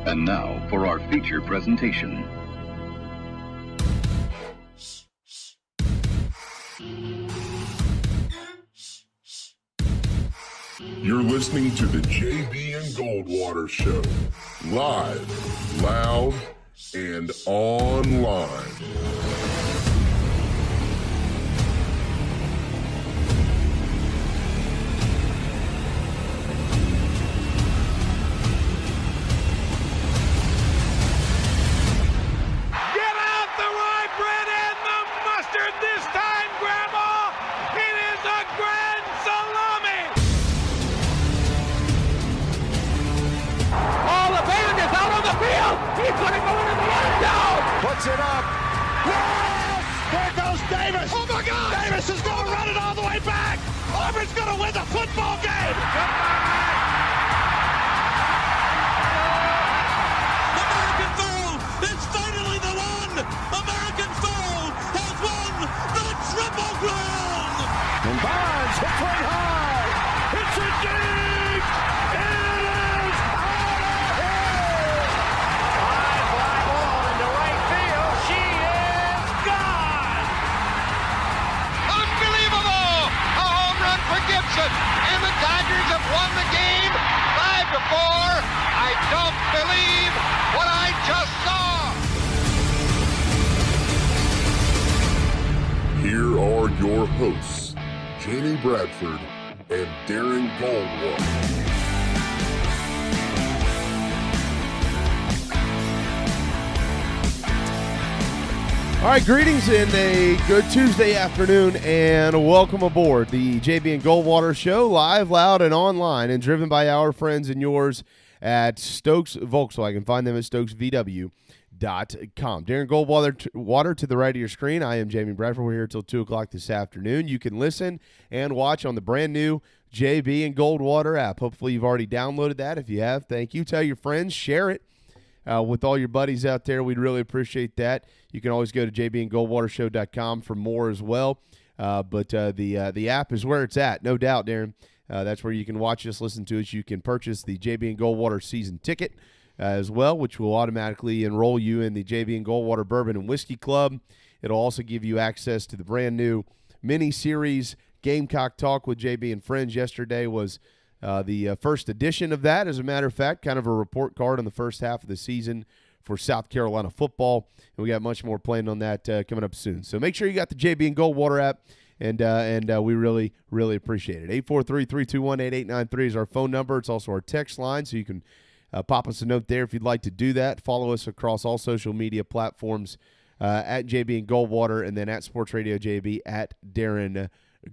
And now for our feature presentation. You're listening to the JB and Goldwater Show. Live, loud, and online. He's going to go into the end zone. Puts it up. Yes! There goes Davis. Oh, my God. Davis is going to run it all the way back. Auburn's going to win the football game. American football is finally the one. American football has won the Triple Crown. And Bonds hits one high. It's a dig. It is out of here. High fly ball into right field. She is gone. Unbelievable! A home run for Gibson, and the Tigers have won the game 5-4. I don't believe what I just saw. Here are your hosts, Jamie Bradford and Darren Goldwater. All right, greetings and a good Tuesday afternoon, and welcome aboard the JB and Goldwater Show, live, loud, and online, and driven by our friends and yours at Stokes Volkswagen. Find them at stokesvw.com. Darren Goldwater to the right of your screen. I am Jamie Bradford. We're here till 2 o'clock this afternoon. You can listen and watch on the brand new JB and Goldwater app. Hopefully you've already downloaded that. If you have, thank you. Tell your friends, share it with all your buddies out there. We'd really appreciate that. You can always go to jbandgoldwatershow.com for more as well. But the app is where it's at, no doubt, Darren. That's where you can watch us, listen to us. You can purchase the JB and Goldwater season ticket as well, which will automatically enroll you in the JB and Goldwater Bourbon and Whiskey Club. It'll also give you access to the brand new mini-series Gamecock Talk with JB and Friends. Yesterday was the first edition of that, as a matter of fact, kind of a report card on the first half of the season for South Carolina football. And we got much more planned on that coming up soon. So make sure you got the JB and Goldwater app, and we really, really appreciate it. 843-321-8893 is our phone number. It's also our text line, so you can pop us a note there if you'd like to do that. Follow us across all social media platforms at JB and Goldwater, and then at Sports Radio JB at Darren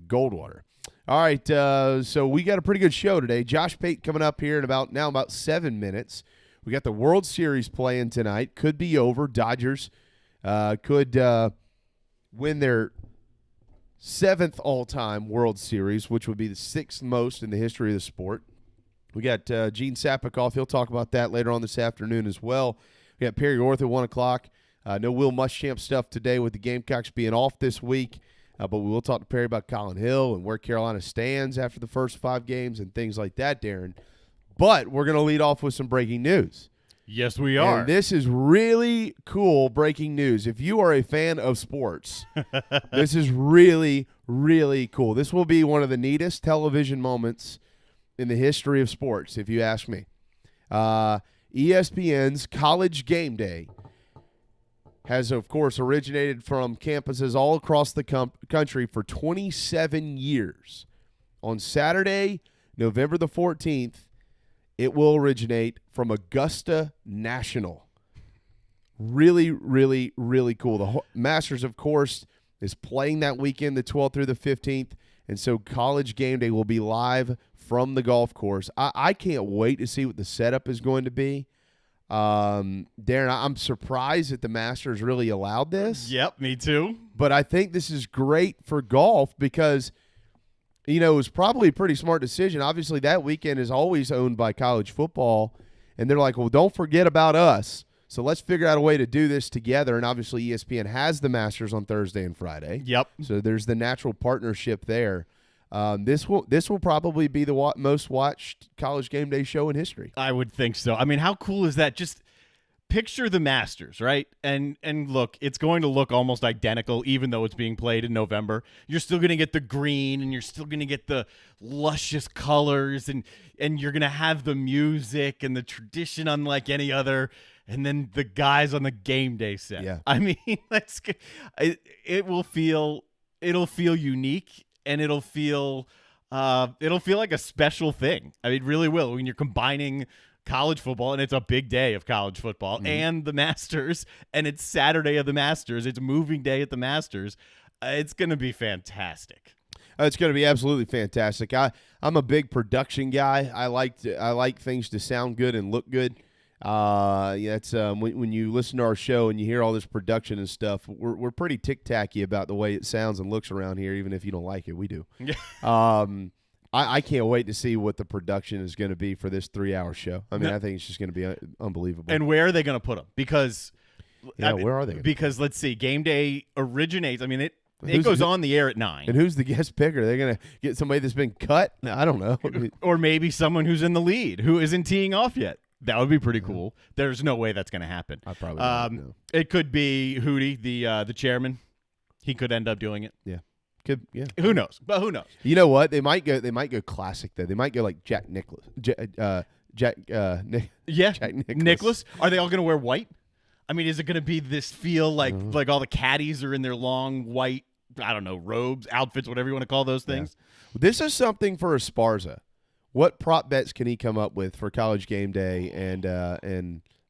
Goldwater. All right, so we got a pretty good show today. Josh Pate coming up here in about 7 minutes. We got the World Series playing tonight. Could be over. Dodgers could win their 7th all-time World Series, which would be the 6th most in the history of the sport. We got Gene Sapikoff. He'll talk about that later on this afternoon as well. We got Perry Orth at 1 o'clock. No Will Muschamp stuff today with the Gamecocks being off this week. But we will talk to Perry about Colin Hill and where Carolina stands after the first 5 games and things like that, Darren. But we're going to lead off with some breaking news. Yes, we are. And this is really cool breaking news. If you are a fan of sports, this is really, really cool. This will be one of the neatest television moments in the history of sports, if you ask me. ESPN's College Game Day has, of course, originated from campuses all across the country for 27 years. On Saturday, November the 14th, it will originate from Augusta National. Really, really, really cool. The Masters, of course, is playing that weekend, the 12th through the 15th, and so College Game Day will be live from the golf course. I can't wait to see what the setup is going to be. Darren, I'm surprised that the Masters really allowed this. Yep, me too. But I think this is great for golf because, you know, it was probably a pretty smart decision. Obviously, that weekend is always owned by college football, and they're like, well, don't forget about us. So let's figure out a way to do this together. And obviously, ESPN has the Masters on Thursday and Friday. Yep. So there's the natural partnership there. This will probably be the most watched College Game Day show in history. I would think so. I mean, how cool is that? Just picture the Masters, right? And look, it's going to look almost identical, even though it's being played in November. You're still going to get the green, and you're still going to get the luscious colors, and you're going to have the music and the tradition unlike any other. And then the guys on the game day set. Yeah. I mean, it'll feel unique, and it'll feel like a special thing. I mean, it really will when you're combining college football, and it's a big day of college football, and the Masters, and it's Saturday of the Masters. It's moving day at the Masters. It's going to be fantastic. It's going to be absolutely fantastic. I'm a big production guy. I like things to sound good and look good. It's when you listen to our show and you hear all this production and stuff, we're pretty tic-tacky about the way it sounds and looks around here, even if you don't like it. We do. I can't wait to see what the production is going to be for this 3-hour show. I mean, I think it's just going to be unbelievable. And where are they going to put them? Because where are they? Because let's see, game day originates. I mean, it goes on the air at 9. And who's the guest picker? They're going to get somebody that's been cut? I don't know. Or maybe someone who's in the lead who isn't teeing off yet. That would be pretty cool. There's no way that's going to happen. I probably don't know. It could be Hootie, the chairman. He could end up doing it. Yeah. Could, yeah. Who knows? But who knows? You know what? They might go classic though. They might go like Jack Nicklaus. Jack Nicklaus. Are they all going to wear white? I mean, is it going to be this feel like all the caddies are in their long white, I don't know, robes, outfits, whatever you want to call those things? Yeah. This is something for Esparza. What prop bets can he come up with for College Game Day and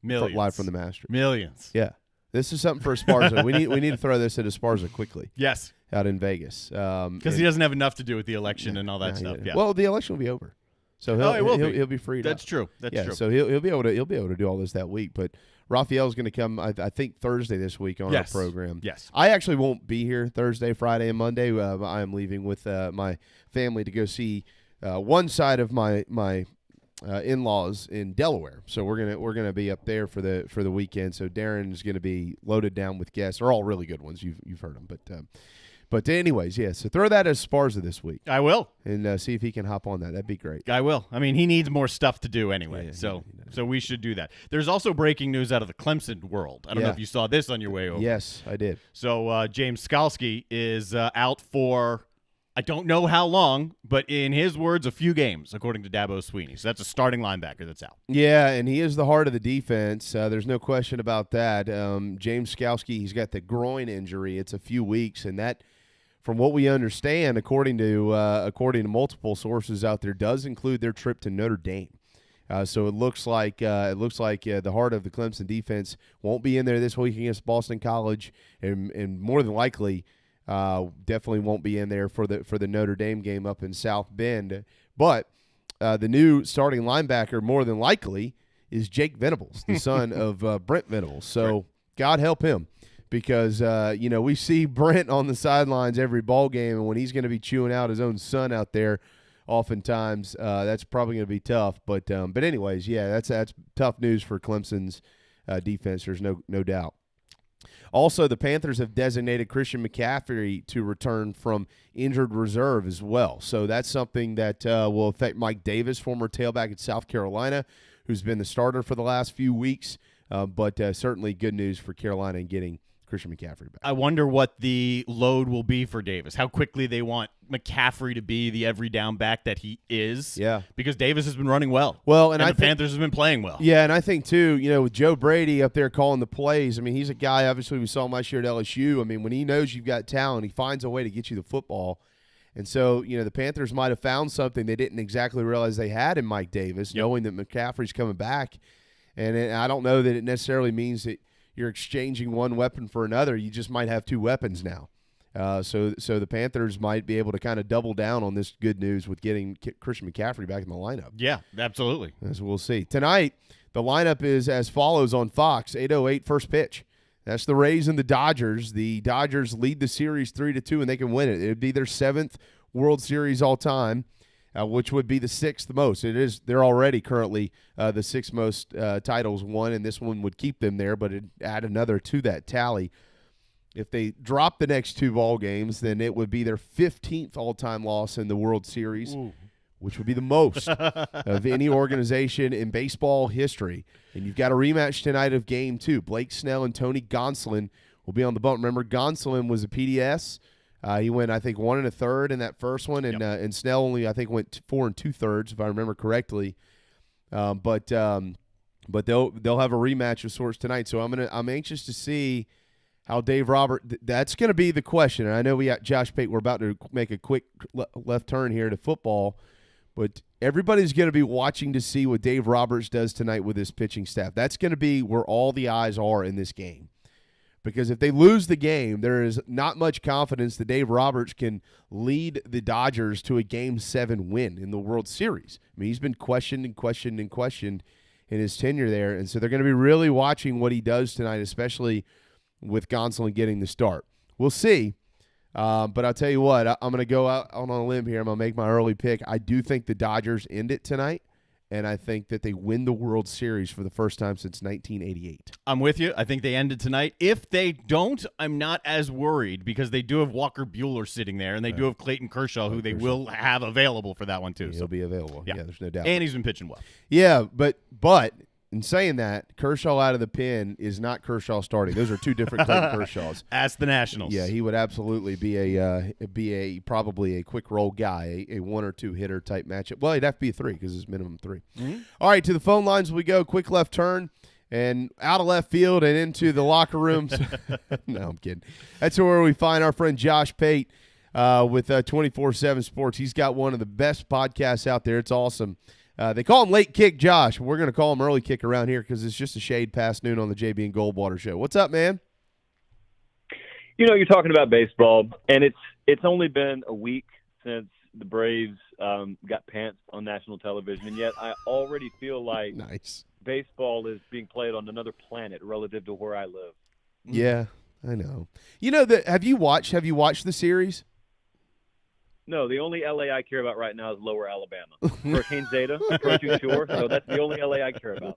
Millions. live from the Masters? Millions. Yeah. This is something for Esparza. we need to throw this at Esparza quickly. Yes. Out in Vegas. Because he doesn't have enough to do with the election and all that stuff. Yeah. Well, the election will be over. So he'll be freed That's up. true. That's true. So he'll be able to do all this that week. But Raphael's going to come, I think, Thursday this week on our program. Yes. I actually won't be here Thursday, Friday, and Monday. I am leaving with my family to go see one side of my in-laws in Delaware. So we're gonna be up there for the weekend. So Darren is going to be loaded down with guests. They're all really good ones. You've heard them, but anyways, yeah. So throw that as Sparza this week. I will, and see if he can hop on that. That'd be great. I will. I mean, he needs more stuff to do anyway. So we should do that. There's also breaking news out of the Clemson world. I don't know if you saw this on your way over. Yes, I did. So James Skalski is out for, I don't know how long, but in his words, a few games, according to Dabo Swinney. So that's a starting linebacker that's out. Yeah, and he is the heart of the defense. There's no question about that. James Skalski, he's got the groin injury. It's a few weeks, and that, from what we understand, according to multiple sources out there, does include their trip to Notre Dame. So it looks like the heart of the Clemson defense won't be in there this week against Boston College, and more than likely. Definitely won't be in there for the Notre Dame game up in South Bend. But the new starting linebacker, more than likely, is Jake Venables, the son of Brent Venables. So God help him, because we see Brent on the sidelines every ball game, and when he's going to be chewing out his own son out there, oftentimes that's probably going to be tough. But anyways, yeah, that's tough news for Clemson's defense. There's no doubt. Also, the Panthers have designated Christian McCaffrey to return from injured reserve as well. So that's something that will affect Mike Davis, former tailback at South Carolina, who's been the starter for the last few weeks. But certainly good news for Carolina in getting Christian McCaffrey back. I wonder what the load will be for Davis, how quickly they want McCaffrey to be the every down back that he is. Yeah. Because Davis has been running well. Well, and the Panthers have been playing well. Yeah, and I think, too, with Joe Brady up there calling the plays, I mean, he's a guy, obviously, we saw him last year at LSU. I mean, when he knows you've got talent, he finds a way to get you the football. And so, the Panthers might have found something they didn't exactly realize they had in Mike Davis, knowing that McCaffrey's coming back. And I don't know that it necessarily means that you're exchanging one weapon for another. You just might have two weapons now. So the Panthers might be able to kind of double down on this good news with getting Christian McCaffrey back in the lineup. Yeah, absolutely. As we'll see. Tonight, the lineup is as follows on Fox, 8:08 first pitch. That's the Rays and the Dodgers. The Dodgers lead the series 3-2, and they can win it. It would be their 7th World Series all time. Which would be the 6th most. They're already currently the 6th most titles won, and this one would keep them there, but it'd add another to that tally. If they drop the next two ball games, then it would be their 15th all-time loss in the World Series. Ooh. which would be the most of any organization in baseball history. And you've got a rematch tonight of Game 2. Blake Snell and Tony Gonsolin will be on the bump. Remember, Gonsolin was a PDS. He went, I think, 1 1/3 in that first one, and Snell only, I think, went 4 2/3, if I remember correctly. But they'll have a rematch of sorts tonight. So I'm anxious to see how Dave Roberts. That's going to be the question. And I know we got Josh Pate. We're about to make a quick left turn here to football, but everybody's going to be watching to see what Dave Roberts does tonight with his pitching staff. That's going to be where all the eyes are in this game. Because if they lose the game, there is not much confidence that Dave Roberts can lead the Dodgers to a Game 7 win in the World Series. I mean, he's been questioned in his tenure there, and so they're going to be really watching what he does tonight, especially with Gonsolin getting the start. We'll see, but I'll tell you what, I'm going to go out on a limb here. I'm going to make my early pick. I do think the Dodgers end it tonight. And I think that they win the World Series for the first time since 1988. I'm with you. I think they ended tonight. If they don't, I'm not as worried because they do have Walker Buehler sitting there, and they do have Clayton Kershaw, who they will have available for that one too. He'll be available. Yeah, there's no doubt. And he's been pitching well. Yeah, but in saying that, Kershaw out of the pen is not Kershaw starting. Those are two different Clayton Kershaws. Ask the Nationals. Yeah, he would absolutely be probably a quick roll guy, a 1 or 2 hitter type matchup. Well, he'd have to be a 3 because it's minimum 3. Mm-hmm. All right, to the phone lines we go. Quick left turn and out of left field and into the locker rooms. No, I'm kidding. That's where we find our friend Josh Pate with 24/7 Sports. He's got one of the best podcasts out there. It's awesome. They call him Late Kick Josh. We're going to call him Early Kick around here because it's just a shade past noon on the JB and Goldwater show. What's up, man? You know, you're talking about baseball, and it's only been a week since the Braves got pantsed on national television, and yet I already feel like baseball is being played on another planet relative to where I live. Yeah, I know. You know, have you watched the series? No, the only LA I care about right now is Lower Alabama. Hurricane Zeta approaching shore, so that's the only LA I care about.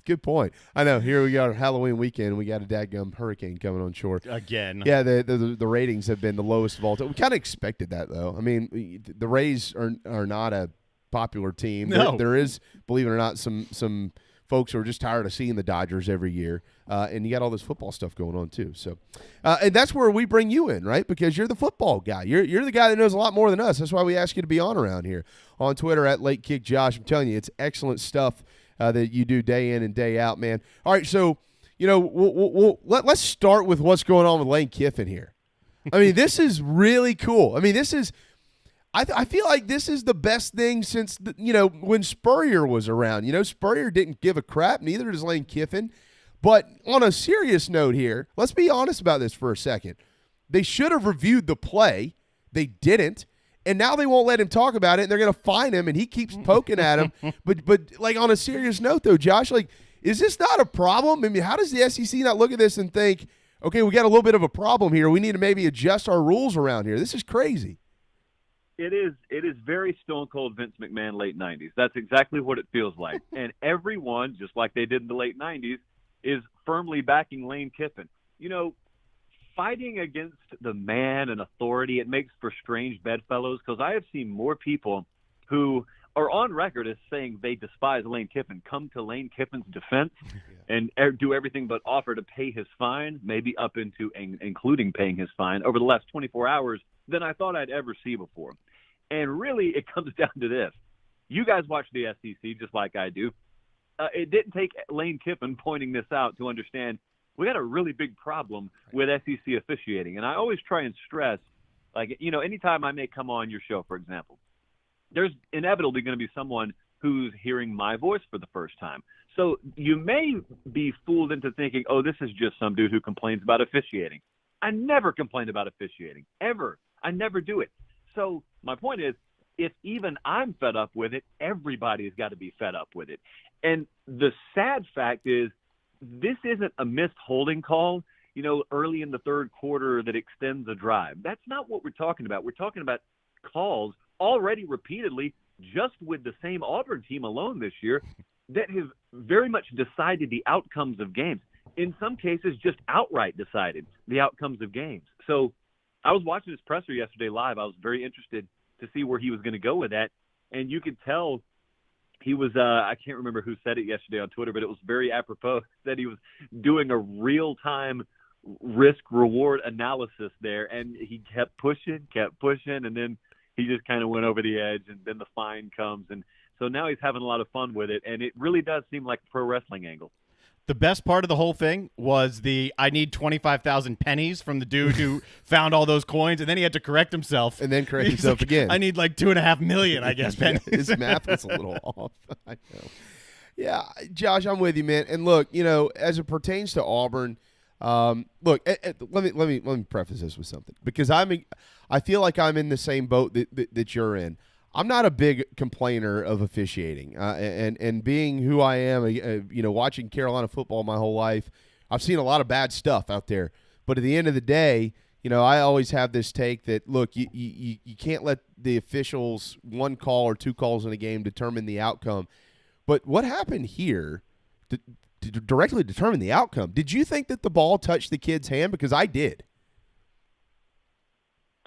Good point. I know. Here we got Halloween weekend. We got a dadgum hurricane coming on shore again. Yeah, the ratings have been the lowest of all time. We kind of expected that, though. I mean, the Rays are not a popular team. No. There is, believe it or not, some folks who are just tired of seeing the Dodgers every year. And you got all this football stuff going on too. So, and that's where we bring you in, right? Because you're the football guy. You're the guy that knows a lot more than us. That's why we ask you to be on around here on Twitter at Late Kick Josh. I'm telling you, it's excellent stuff that you do day in and day out, man. All right, so you know, let's start with what's going on with Lane Kiffin here. I mean, this is really cool. I mean, this is. I feel like this is the best thing since when Spurrier was around. You know, Spurrier didn't give a crap. Neither does Lane Kiffin. But on a serious note here, let's be honest about this for a second. They should have reviewed the play. They didn't. And now they won't let him talk about it, and they're going to fine him, and he keeps poking at him. But like on a serious note, though, Josh, like, is this not a problem? I mean, how does the SEC not look at this and think, okay, we got a little bit of a problem here. We need to maybe adjust our rules around here. This is crazy. It is very Stone Cold Vince McMahon late 90s. That's exactly what it feels like. And everyone, just like they did in the late 90s, is firmly backing Lane Kiffin. You know, fighting against the man and authority, it makes for strange bedfellows because I have seen more people who are on record as saying they despise Lane Kiffin come to Lane Kiffin's defense and do everything but offer to pay his fine, maybe up into including paying his fine over the last 24 hours than I thought I'd ever see before. And really, it comes down to this. You guys watch the SEC just like I do. It didn't take Lane Kiffin pointing this out to understand we got a really big problem with SEC officiating. And I always try and stress, like, you know, anytime I may come on your show, for example, there's inevitably going to be someone who's hearing my voice for the first time. So you may be fooled into thinking, oh, this is just some dude who complains about officiating. I never complain about officiating, ever. I never do it. So my point is, if even I'm fed up with it, everybody's got to be fed up with it. And the sad fact is, this isn't a missed holding call, you know, early in the third quarter that extends a drive. That's not what we're talking about. We're talking about calls already repeatedly, just with the same Auburn team alone this year, that have very much decided the outcomes of games. In some cases, just outright decided the outcomes of games. So I was watching his presser yesterday live. I was very interested to see where he was going to go with that. and you could tell he was I can't remember who said it yesterday on Twitter, but it was very apropos that he was doing a real-time risk-reward analysis there, and he kept pushing, and then he just kind of went over the edge, and then the fine comes, and so now he's having a lot of fun with it, and it really does seem like a pro wrestling angle. The best part of the whole thing was I need 25,000 pennies from the dude who found all those coins, and then he had to correct himself. And then correct himself again. I need like 2.5 million, I guess, pennies. His math was a little off. I know. Yeah, Josh, I'm with you, man. And look, as it pertains to Auburn, look, let me preface this with something, because I feel like I'm in the same boat that you're in. I'm not a big complainer of officiating, and being who I am, watching Carolina football my whole life, I've seen a lot of bad stuff out there. But at the end of the day, I always have this take that, look, you can't let the officials, one call or two calls in a game, determine the outcome. But what happened here to directly determine the outcome? Did you think that the ball touched the kid's hand? Because I did.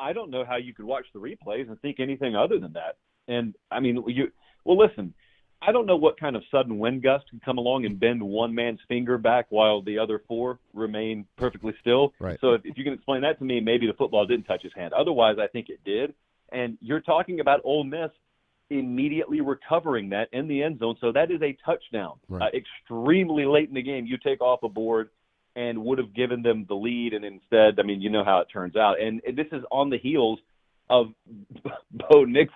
I don't know how you could watch the replays and think anything other than that. And, I mean, listen, I don't know what kind of sudden wind gust can come along and bend one man's finger back while the other four remain perfectly still. Right. So if you can explain that to me, maybe the football didn't touch his hand. Otherwise, I think it did. And you're talking about Ole Miss immediately recovering that in the end zone. So that is a touchdown. Right. Extremely late in the game, you take off a board and would have given them the lead, and instead, I mean, you know how it turns out. And this is on the heels of Bo Nix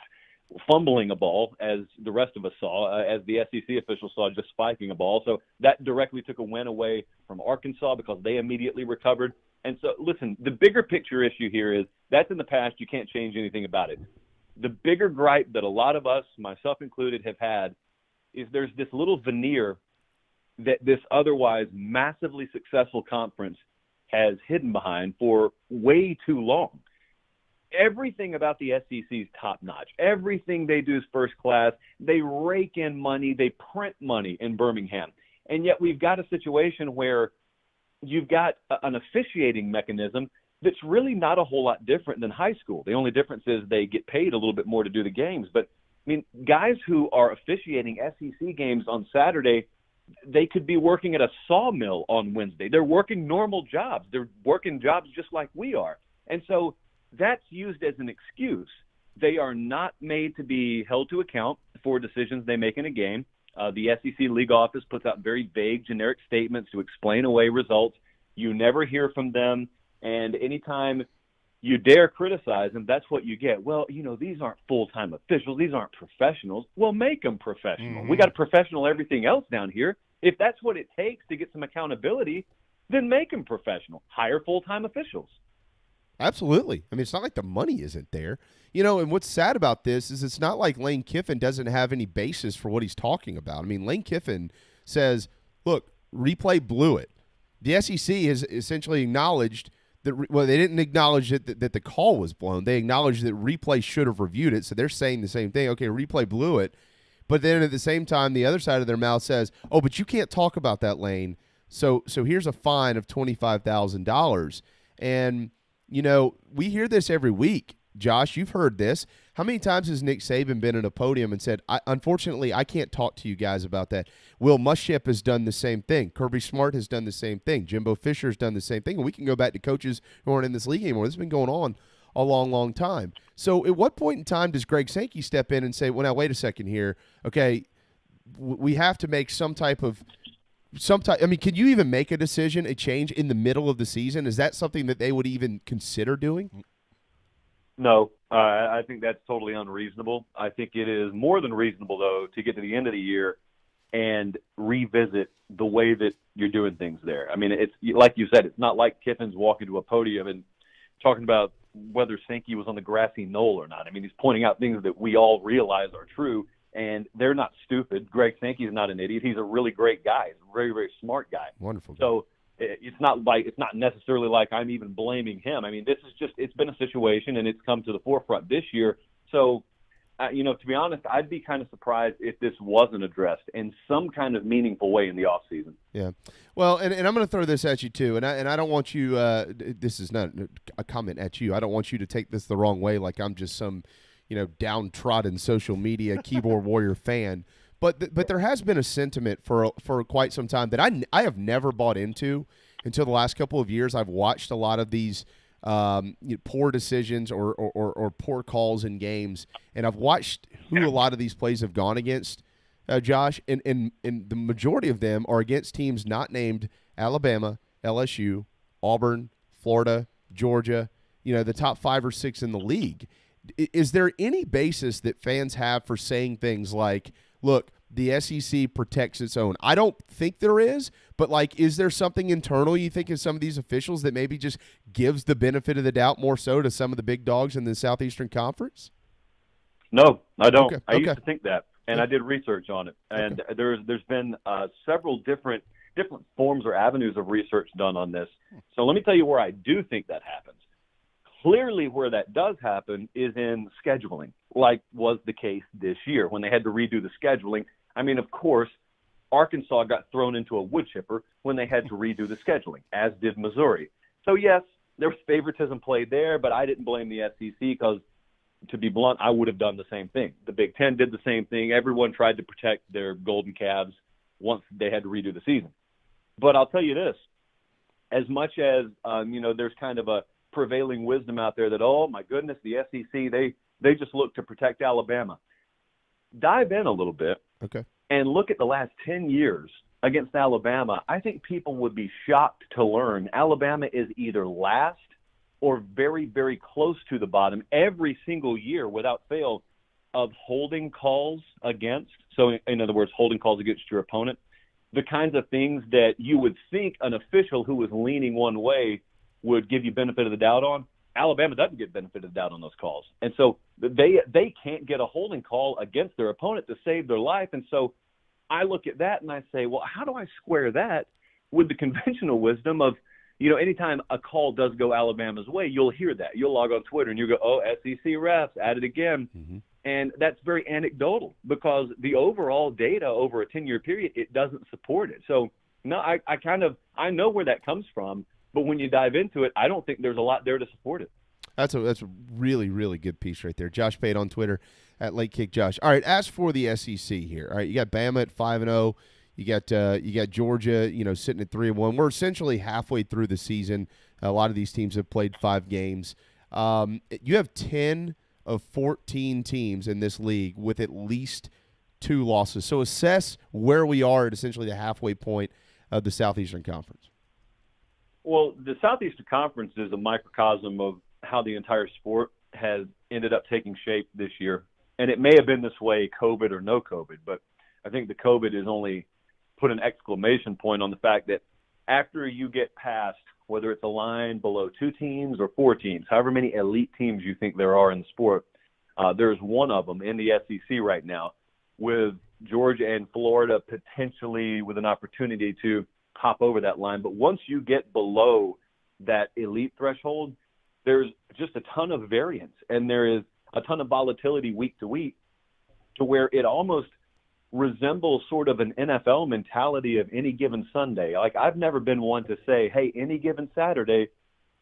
fumbling a ball, as the rest of us saw, as the SEC officials saw, just spiking a ball. So that directly took a win away from Arkansas because they immediately recovered. And so, listen, the bigger picture issue here is that's in the past. You can't change anything about it. The bigger gripe that a lot of us, myself included, have had is there's this little veneer that this otherwise massively successful conference has hidden behind for way too long. Everything about the SEC is top-notch. Everything they do is first class. They rake in money. They print money in Birmingham. And yet we've got a situation where you've got an officiating mechanism that's really not a whole lot different than high school. The only difference is they get paid a little bit more to do the games. But, I mean, guys who are officiating SEC games on Saturday, they could be working at a sawmill on Wednesday. They're working normal jobs. They're working jobs just like we are. And so that's used as an excuse. They are not made to be held to account for decisions they make in a game. The SEC league office puts out very vague, generic statements to explain away results. You never hear from them. And anytime you dare criticize them, that's what you get. Well, these aren't full-time officials. These aren't professionals. Well, make them professional. Mm-hmm. We got to professional everything else down here. If that's what it takes to get some accountability, then make them professional. Hire full-time officials. Absolutely. I mean, it's not like the money isn't there. And what's sad about this is it's not like Lane Kiffin doesn't have any basis for what he's talking about. I mean, Lane Kiffin says, look, replay blew it. The SEC has essentially acknowledged that, they didn't acknowledge that the call was blown. They acknowledged that replay should have reviewed it, so they're saying the same thing. Okay, replay blew it. But then at the same time, the other side of their mouth says, oh, but you can't talk about that, Lane. So here's a fine of $25,000. And, we hear this every week. Josh, you've heard this. How many times has Nick Saban been at a podium and said, unfortunately, I can't talk to you guys about that. Will Muschamp has done the same thing. Kirby Smart has done the same thing. Jimbo Fisher has done the same thing. And we can go back to coaches who aren't in this league anymore. This has been going on a long, long time. So at what point in time does Greg Sankey step in and say, well, now, wait a second here. Okay, we have to make some type of I mean, can you even make a decision, a change in the middle of the season? Is that something that they would even consider doing? No, I think that's totally unreasonable. I think it is more than reasonable, though, to get to the end of the year and revisit the way that you're doing things there. I mean, it's like you said, it's not like Kiffin's walking to a podium and talking about whether Sankey was on the grassy knoll or not. I mean, he's pointing out things that we all realize are true, and they're not stupid. Greg Sankey's not an idiot. He's a really great guy. He's a very, very smart guy. Wonderful. So it's not necessarily like I'm even blaming him. I mean, this is just, it's been a situation, and it's come to the forefront this year. So, to be honest, I'd be kind of surprised if this wasn't addressed in some kind of meaningful way in the offseason. Yeah. Well, and I'm going to throw this at you too, and I don't want you. This is not a comment at you. I don't want you to take this the wrong way, like I'm just some, downtrodden social media keyboard warrior fan. But there has been a sentiment for quite some time that I have never bought into until the last couple of years. I've watched a lot of these poor decisions or poor calls in games, and I've watched who a lot of these plays have gone against, Josh, and the majority of them are against teams not named Alabama, LSU, Auburn, Florida, Georgia, the top 5 or 6 in the league. Is there any basis that fans have for saying things like, look, the SEC protects its own? I don't think there is, but, is there something internal you think of some of these officials that maybe just gives the benefit of the doubt more so to some of the big dogs in the Southeastern Conference? No, I don't. Okay. I used to think that, and I did research on it. And there's been several different forms or avenues of research done on this. So let me tell you where I do think that happens. Clearly, where that does happen is in scheduling, like was the case this year when they had to redo the scheduling. I mean, of course, Arkansas got thrown into a wood chipper when they had to redo the scheduling, as did Missouri. So, yes, there was favoritism played there, but I didn't blame the SEC because, to be blunt, I would have done the same thing. The Big Ten did the same thing. Everyone tried to protect their golden calves once they had to redo the season. But I'll tell you this, as much as, there's kind of a prevailing wisdom out there that, oh my goodness, the SEC, they just look to protect Alabama. Dive in a little bit and look at the last 10 years against Alabama. I think people would be shocked to learn Alabama is either last or very, very close to the bottom every single year without fail of holding calls against. So in other words, holding calls against your opponent, the kinds of things that you would think an official who was leaning one way would give you benefit of the doubt on. Alabama doesn't get benefit of the doubt on those calls. And so they can't get a holding call against their opponent to save their life. And so I look at that and I say, well, how do I square that with the conventional wisdom of, anytime a call does go Alabama's way, you'll hear that. You'll log on Twitter and you go, oh, SEC refs, at it again. Mm-hmm. And that's very anecdotal because the overall data over a 10-year period, it doesn't support it. So, no, I know where that comes from. But when you dive into it, I don't think there's a lot there to support it. That's a really, really good piece right there. Josh Pate on Twitter at Late Kick Josh. All right, as for the SEC here, all right, you got Bama at 5-0. You got Georgia, sitting at 3-1. We're essentially halfway through the season. A lot of these teams have played 5 games. You have 10 of 14 teams in this league with at least 2 losses. So assess where we are at essentially the halfway point of the Southeastern Conference. Well, the Southeastern Conference is a microcosm of how the entire sport has ended up taking shape this year. And it may have been this way, COVID or no COVID, but I think the COVID has only put an exclamation point on the fact that after you get past, whether it's a line below 2 teams or 4 teams, however many elite teams you think there are in the sport, there's one of them in the SEC right now with Georgia and Florida potentially with an opportunity to hop over that line. But once you get below that elite threshold, there's just a ton of variance and there is a ton of volatility week to week to where it almost resembles sort of an NFL mentality of any given Sunday. Like I've never been one to say, hey, any given Saturday.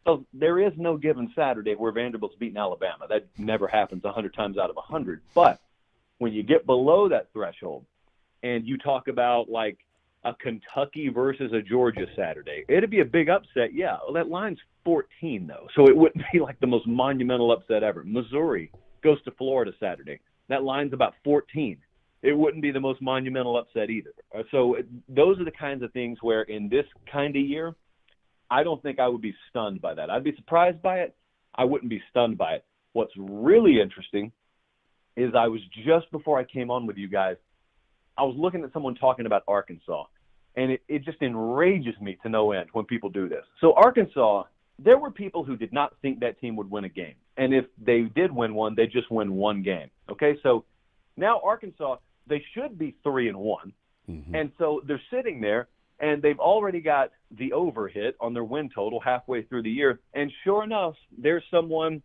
So there is no given Saturday where Vanderbilt's beating Alabama. That never happens 100 times out of 100. But when you get below that threshold and you talk about like a Kentucky versus a Georgia Saturday, it'd be a big upset. Yeah, well, that line's 14, though, so it wouldn't be like the most monumental upset ever. Missouri goes to Florida Saturday. That line's about 14. It wouldn't be the most monumental upset either. So those are the kinds of things where in this kind of year, I don't think I would be stunned by that. I'd be surprised by it. I wouldn't be stunned by it. What's really interesting is I was just before I came on with you guys, I was looking at someone talking about Arkansas, and it just enrages me to no end when people do this. So Arkansas, there were people who did not think that team would win a game. And if they did win one, they just win one game. Okay, so now Arkansas, they should be 3-1. Mm-hmm. And so they're sitting there, and they've already got the over hit on their win total halfway through the year. And sure enough, there's someone,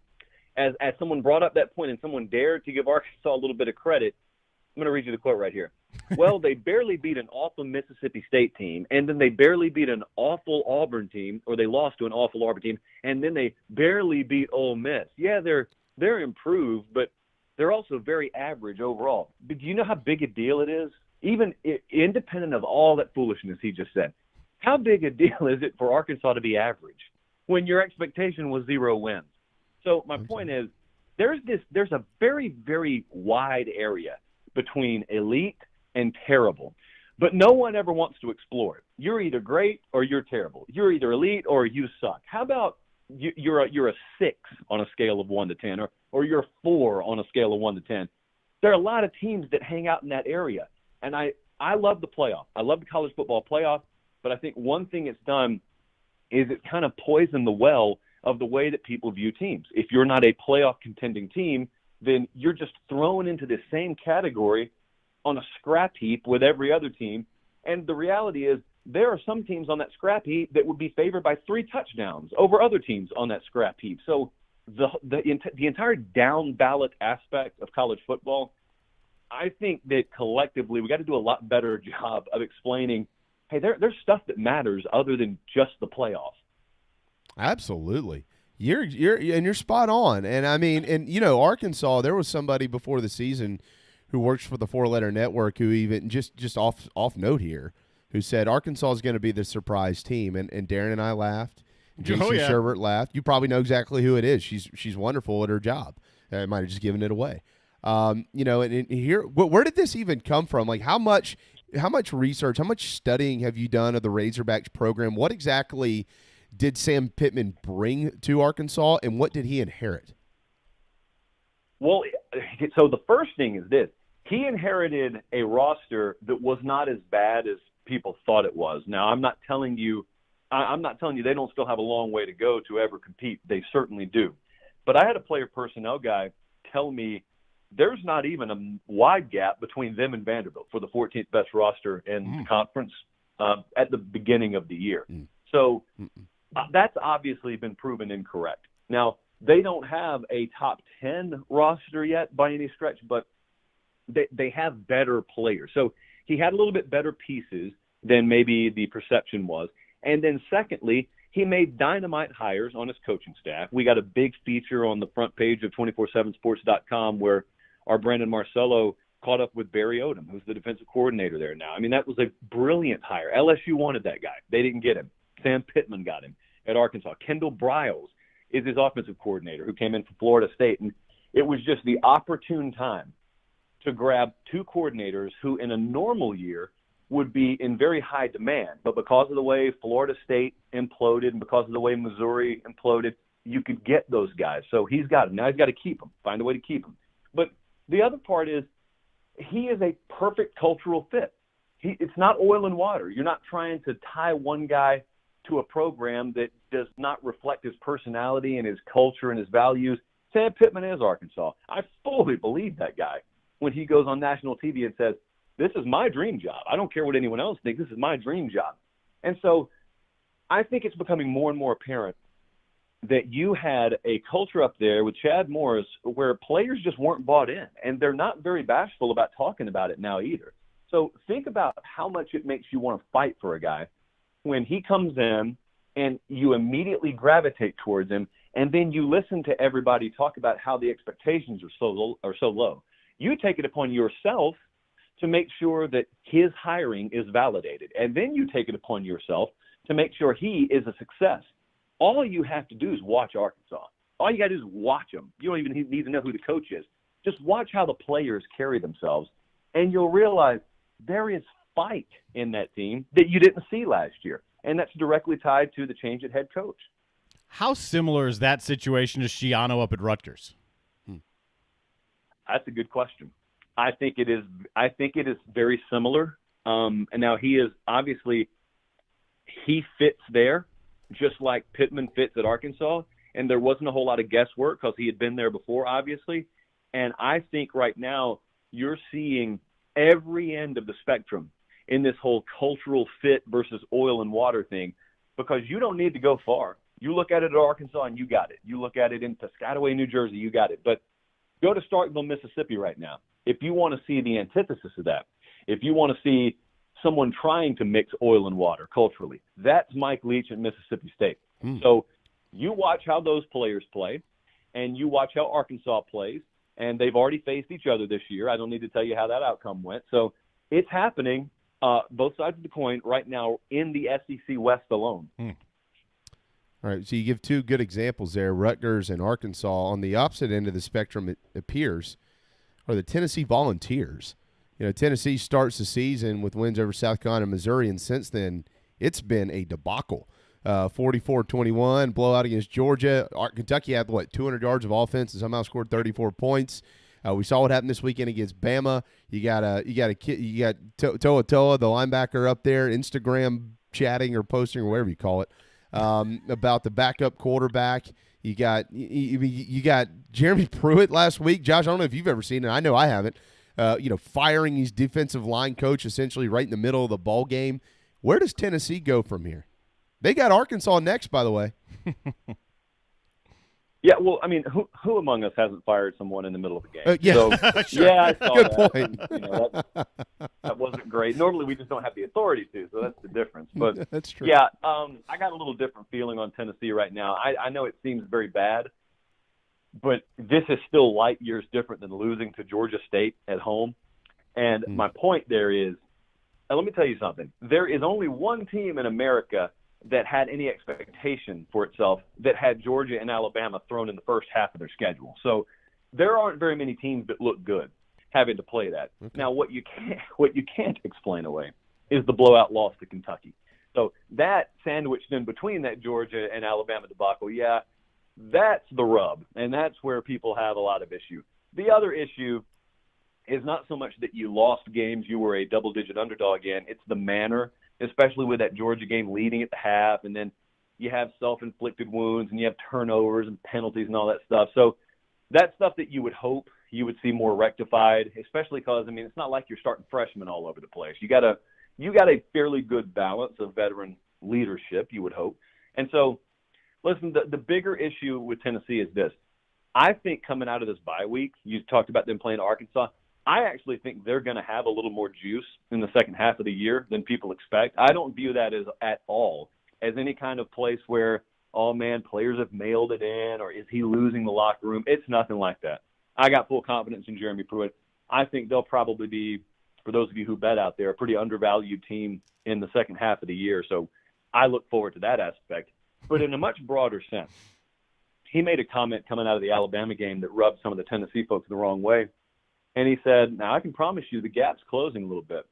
as someone brought up that point and someone dared to give Arkansas a little bit of credit, I'm going to read you the quote right here. Well, they barely beat an awful Mississippi State team, and then they barely beat an awful Auburn team, or they lost to an awful Auburn team, and then they barely beat Ole Miss. Yeah, they're improved, but they're also very average overall. But do you know how big a deal it is? Even independent of all that foolishness he just said, how big a deal is it for Arkansas to be average when your expectation was 0 wins? So my point is, there's a very, very wide area between elite and terrible, but no one ever wants to explore it. You're either great or you're terrible. You're either elite or you suck. How about you're a 6 on a scale of 1 to 10, or you're a 4 on a scale of 1 to 10? There are a lot of teams that hang out in that area, and I love the playoff. I love the college football playoff, but I think one thing it's done is it kind of poisoned the well of the way that people view teams. If you're not a playoff contending team, then you're just thrown into the same category on a scrap heap with every other team. And the reality is there are some teams on that scrap heap that would be favored by 3 touchdowns over other teams on that scrap heap. So the entire down ballot aspect of college football, I think that collectively we got to do a lot better job of explaining, hey, there's stuff that matters other than just the playoff. Absolutely. You're spot on. And I mean, and you know, Arkansas, there was somebody before the season who works for the 4-letter network who even just off note here, who said Arkansas is going to be the surprise team. And Darren and I laughed. JC Sherbert laughed. You probably know exactly who it is. She's wonderful at her job. I might have just given it away. You know, and here, where did this even come from? Like, how much research, how much studying have you done of the Razorbacks program? What exactly did Sam Pittman bring to Arkansas, and what did he inherit? Well, so the first thing is this. He inherited a roster that was not as bad as people thought it was. Now, I'm not telling you they don't still have a long way to go to ever compete. They certainly do. But I had a player personnel guy tell me there's not even a wide gap between them and Vanderbilt for the 14th best roster in the conference at the beginning of the year. So that's obviously been proven incorrect. Now, they don't have a top 10 roster yet by any stretch, but they have better players. So he had a little bit better pieces than maybe the perception was. And then secondly, he made dynamite hires on his coaching staff. We got a big feature on the front page of 247sports.com where our Brandon Marcello caught up with Barry Odom, who's the defensive coordinator there now. I mean, that was a brilliant hire. LSU wanted that guy. They didn't get him. Sam Pittman got him at Arkansas. Kendall Briles is his offensive coordinator who came in from Florida State. And it was just the opportune time to grab 2 coordinators who in a normal year would be in very high demand. But because of the way Florida State imploded and because of the way Missouri imploded, you could get those guys. So he's got them. Now he's got to keep them, find a way to keep them. But the other part is he is a perfect cultural fit. It's not oil and water. You're not trying to tie one guy to a program that does not reflect his personality and his culture and his values. Sam Pittman is Arkansas. I fully believe that guy when he goes on national TV and says, this is my dream job. I don't care what anyone else thinks. This is my dream job. And so I think it's becoming more and more apparent that you had a culture up there with Chad Morris where players just weren't bought in, and they're not very bashful about talking about it now either. So think about how much it makes you want to fight for a guy when he comes in and you immediately gravitate towards him, and then you listen to everybody talk about how the expectations are so low. You take it upon yourself to make sure that his hiring is validated, and then you take it upon yourself to make sure he is a success. All you have to do is watch Arkansas. All you got to do is watch them. You don't even need to know who the coach is. Just watch how the players carry themselves, and you'll realize there is fight in that team that you didn't see last year, and that's directly tied to the change at head coach. How similar is that situation to Schiano up at Rutgers? That's a good question. I think it is very similar. And now he fits there just like Pittman fits at Arkansas. And there wasn't a whole lot of guesswork because he had been there before, obviously. And I think right now you're seeing every end of the spectrum in this whole cultural fit versus oil and water thing, because you don't need to go far. You look at it at Arkansas and you got it. You look at it in Piscataway, New Jersey, you got it. But go to Starkville, Mississippi right now. If you want to see the antithesis of that, if you want to see someone trying to mix oil and water culturally, that's Mike Leach at Mississippi State. So you watch how those players play, and you watch how Arkansas plays, and they've already faced each other this year. I don't need to tell you how that outcome went. So it's happening, both sides of the coin right now in the SEC West alone. All right, so you give two good examples there, Rutgers and Arkansas. On the opposite end of the spectrum, it appears, are the Tennessee Volunteers. Tennessee starts the season with wins over South Carolina and Missouri, and since then it's been a debacle. 44-21, blowout against Georgia. Kentucky had, 200 yards of offense and somehow scored 34 points. We saw what happened this weekend against Bama. You got Toa Toa, the linebacker, up there, Instagram chatting or posting or whatever you call it, about the backup quarterback. You got Jeremy Pruitt last week. Josh, I don't know if you've ever seen it. I know I haven't. Firing his defensive line coach essentially right in the middle of the ball game. Where does Tennessee go from here? They got Arkansas next, by the way. Yeah, well, I mean, who among us hasn't fired someone in the middle of the game? Yeah, so, sure. Yeah, I saw Good that. point. That wasn't great. Normally, we just don't have the authority to, so that's the difference. But that's true. Yeah, I got a little different feeling on Tennessee right now. I know it seems very bad, but this is still light years different than losing to Georgia State at home. And my point there is, let me tell you something. There is only one team in America that had any expectation for itself that had Georgia and Alabama thrown in the first half of their schedule. So there aren't very many teams that look good having to play that. Okay. Now, what you can't explain away is the blowout loss to Kentucky. So that sandwiched in between that Georgia and Alabama debacle, yeah, that's the rub, and that's where people have a lot of issue. The other issue is not so much that you lost games you were a double-digit underdog in. It's the manner, especially with that Georgia game leading at the half, and then you have self-inflicted wounds, and you have turnovers and penalties and all that stuff. So that's stuff that you would hope you would see more rectified, especially because, it's not like you're starting freshmen all over the place. You got a fairly good balance of veteran leadership, you would hope. And so, listen, the bigger issue with Tennessee is this. I think coming out of this bye week, you talked about them playing Arkansas, I actually think they're going to have a little more juice in the second half of the year than people expect. I don't view that at all as any kind of place where, oh, man, players have mailed it in or is he losing the locker room. It's nothing like that. I got full confidence in Jeremy Pruitt. I think they'll probably be, for those of you who bet out there, a pretty undervalued team in the second half of the year. So I look forward to that aspect. But in a much broader sense, he made a comment coming out of the Alabama game that rubbed some of the Tennessee folks the wrong way. And he said, now I can promise you the gap's closing a little bit.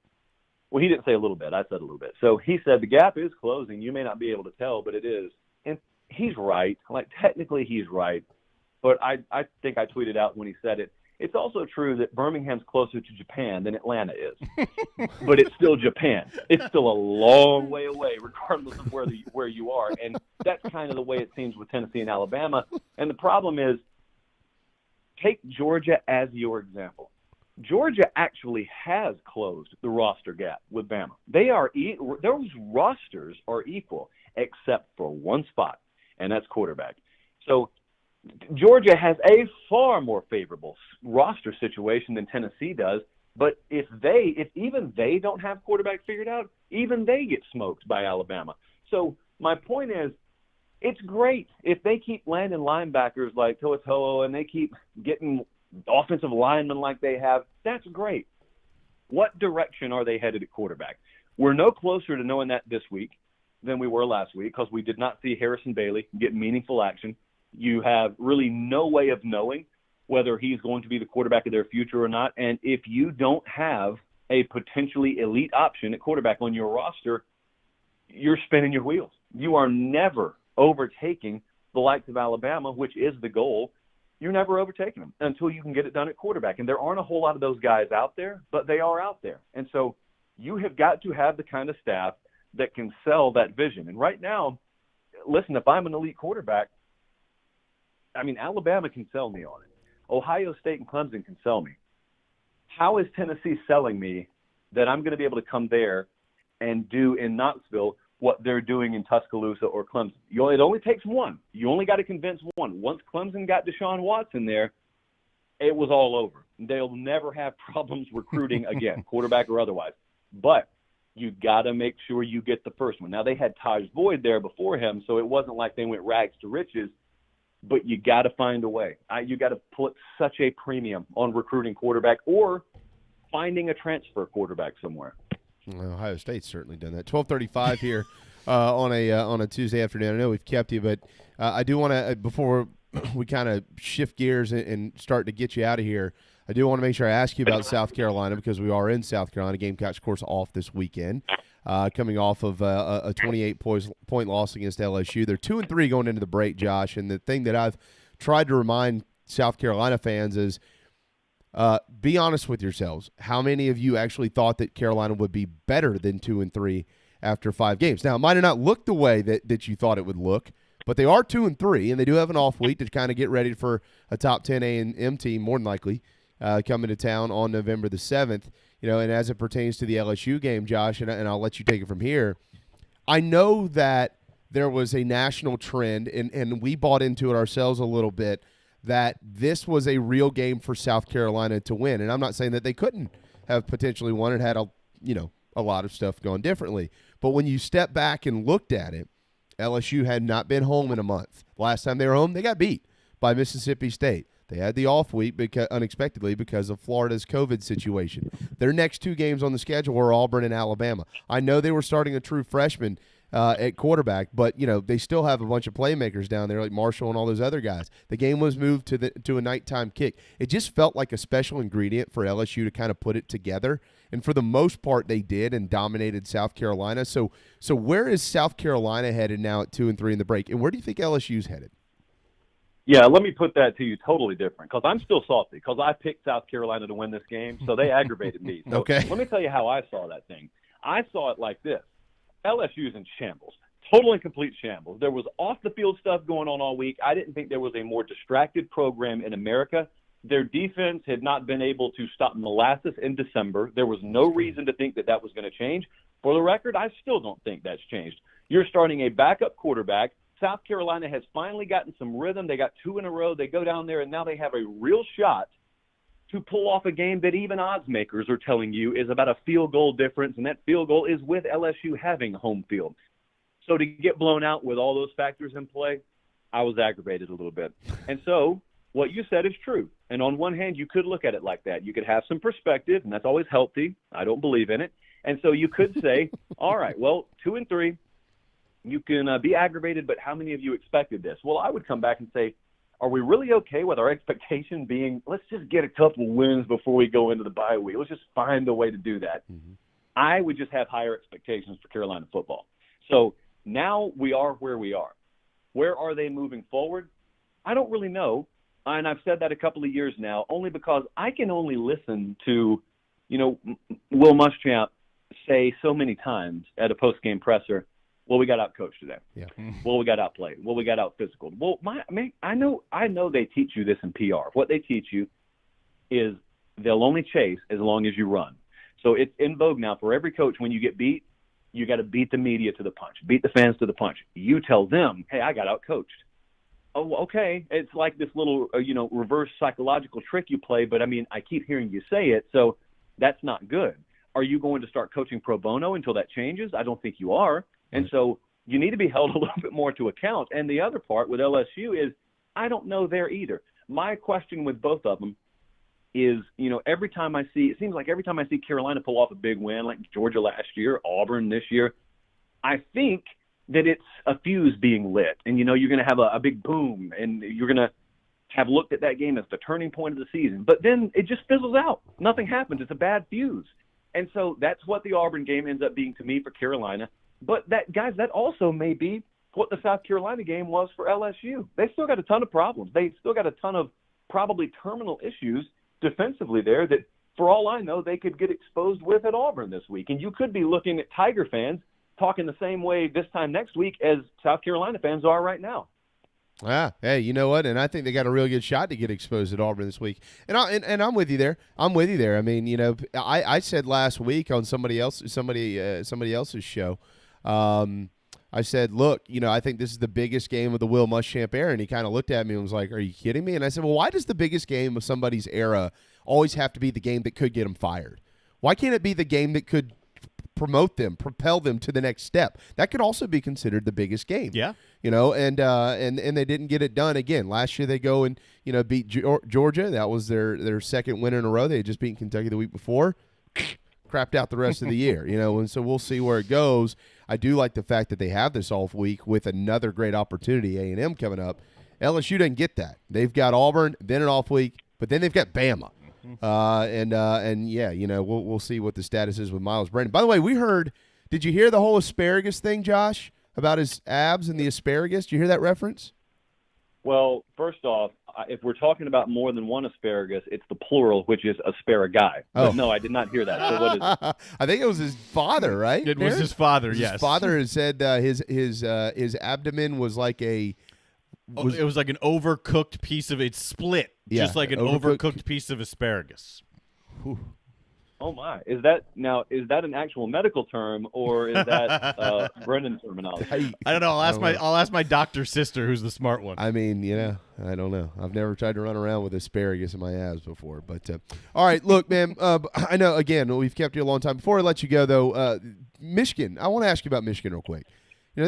Well, he didn't say a little bit. I said a little bit. So he said the gap is closing. You may not be able to tell, but it is. And he's right. Technically he's right. But I think I tweeted out when he said it. It's also true that Birmingham's closer to Japan than Atlanta is. But it's still Japan. It's still a long way away, regardless of where you are. And that's kind of the way it seems with Tennessee and Alabama. And the problem is, take Georgia as your example. Georgia actually has closed the roster gap with Bama. Those rosters are equal except for one spot, and that's quarterback. So Georgia has a far more favorable roster situation than Tennessee does. But if even they don't have quarterback figured out, even they get smoked by Alabama. So my point is, it's great if they keep landing linebackers like Toa Toa and they keep getting offensive linemen like they have. That's great. What direction are they headed at quarterback? We're no closer to knowing that this week than we were last week because we did not see Harrison Bailey get meaningful action. You have really no way of knowing whether he's going to be the quarterback of their future or not. And if you don't have a potentially elite option at quarterback on your roster, you're spinning your wheels. You are never overtaking the likes of Alabama, which is the goal. You're never overtaking them until you can get it done at quarterback. And there aren't a whole lot of those guys out there, but they are out there. And so you have got to have the kind of staff that can sell that vision. And right now, listen, if I'm an elite quarterback, Alabama can sell me on it. Ohio State and Clemson can sell me. How is Tennessee selling me that I'm going to be able to come there and do in Knoxville what they're doing in Tuscaloosa or Clemson? It only takes one. You only got to convince one. Once Clemson got Deshaun Watson there, it was all over. They'll never have problems recruiting again, quarterback or otherwise. But you got to make sure you get the first one. Now, they had Taj Boyd there before him, so it wasn't like they went rags to riches. but you got to find a way. You got to put such a premium on recruiting quarterback or finding a transfer quarterback somewhere. Well, Ohio State's certainly done that. 12:35 here on a Tuesday afternoon. I know we've kept you, but I do want to before we kind of shift gears and start to get you out of here. I do want to make sure I ask you about South Carolina because we are in South Carolina. Gamecocks, of course, off this weekend, coming off of a 28-point loss against LSU. They're 2-3 going into the break, Josh. And the thing that I've tried to remind South Carolina fans is be honest with yourselves. How many of you actually thought that Carolina would be better than 2-3 after 5 games? Now, it might have not looked the way that you thought it would look, but they are 2-3, and they do have an off week to kind of get ready for a top 10 A&M team, more than likely, coming to town on November the 7th. You know, and as it pertains to the LSU game, Josh, and I'll let you take it from here, I know that there was a national trend, and we bought into it ourselves a little bit, that this was a real game for South Carolina to win. And I'm not saying that they couldn't have potentially won. It had a lot of stuff going differently. But when you step back and looked at it, LSU had not been home in a month. Last time they were home, they got beat by Mississippi State. They had the off week unexpectedly because of Florida's COVID situation. Their next 2 games on the schedule were Auburn and Alabama. I know they were starting a true freshman at quarterback, but they still have a bunch of playmakers down there like Marshall and all those other guys. The game was moved to a nighttime kick. It just felt like a special ingredient for LSU to kind of put it together, and for the most part they did and dominated South Carolina. So where is South Carolina headed now at 2-3 in the break, and where do you think LSU's headed? Yeah, let me put that to you totally different because I'm still salty because I picked South Carolina to win this game, so they aggravated me. So okay. Let me tell you how I saw that thing. I saw it like this. LSU's in shambles, total and complete shambles. There was off-the-field stuff going on all week. I didn't think there was a more distracted program in America. Their defense had not been able to stop molasses in December. There was no reason to think that was going to change. For the record, I still don't think that's changed. You're starting a backup quarterback. South Carolina has finally gotten some rhythm. They got 2 in a row. They go down there, and now they have a real shot to pull off a game that even odds makers are telling you is about a field goal difference, and that field goal is with LSU having home field. So to get blown out with all those factors in play, I was aggravated a little bit. And so what you said is true. And on one hand, you could look at it like that. You could have some perspective, and that's always healthy. I don't believe in it. And so you could say, all right, well, 2-3, you can be aggravated, but how many of you expected this? Well, I would come back and say, are we really okay with our expectation being, let's just get a couple wins before we go into the bye week? Let's just find a way to do that. Mm-hmm. I would just have higher expectations for Carolina football. So now we are where we are. Where are they moving forward? I don't really know. And I've said that a couple of years now, only because I can only listen to, Will Muschamp say so many times at a post-game presser, well, we got out-coached today. Yeah. Well, we got outplayed. Well, we got out-physical. Well, I know they teach you this in PR. What they teach you is they'll only chase as long as you run. So it's in vogue now for every coach. When you get beat, you got to beat the media to the punch, beat the fans to the punch. You tell them, hey, I got out-coached. Oh, okay. It's like this little, reverse psychological trick you play. But, I keep hearing you say it, so that's not good. Are you going to start coaching pro bono until that changes? I don't think you are. And so you need to be held a little bit more to account. And the other part with LSU is I don't know there either. My question with both of them is, every time I see Carolina pull off a big win like Georgia last year, Auburn this year, I think that it's a fuse being lit. And, you're going to have a big boom, and you're going to have looked at that game as the turning point of the season. But then it just fizzles out. Nothing happens. It's a bad fuse. And so that's what the Auburn game ends up being to me for Carolina. But that also may be what the South Carolina game was for LSU. They still got a ton of problems. They still got a ton of probably terminal issues defensively there that, for all I know, they could get exposed with at Auburn this week. And you could be looking at Tiger fans talking the same way this time next week as South Carolina fans are right now. Hey, you know what? And I think they got a real good shot to get exposed at Auburn this week. And I'm with you there. I said last week on somebody else's show, I said, look, I think this is the biggest game of the Will Muschamp era. And he kind of looked at me and was like, are you kidding me? And I said, well, why does the biggest game of somebody's era always have to be the game that could get him fired? Why can't it be the game that could promote them, propel them to the next step. That could also be considered the biggest game. Yeah. And they didn't get it done again. Last year they go and, beat Georgia. That was their second win in a row. They had just beaten Kentucky the week before. Crapped out the rest of the year, and so we'll see where it goes. I do like the fact that they have this off week with another great opportunity, A&M coming up. LSU doesn't get that. They've got Auburn, then an off week, but then they've got Bama. We'll see what the status is with Miles Brennan. By the way, did you hear the whole asparagus thing, Josh, about his abs and the asparagus? Did you hear that reference? Well, first off, if we're talking about more than one asparagus, it's the plural, which is asparagus. Oh. But no, I did not hear that. So what is it? I think it was his father, right? It was his father, yes. His father has said his abdomen was like it was like an overcooked piece of it split, just like an overcooked piece of asparagus. Whew. Oh my! Is that an actual medical term, or is that Brennan terminology? I don't know. I'll ask my doctor sister, who's the smart one. I mean, I don't know. I've never tried to run around with asparagus in my abs before. But all right, look, man. I know. Again, we've kept you a long time. Before I let you go, though, Michigan. I want to ask you about Michigan real quick. They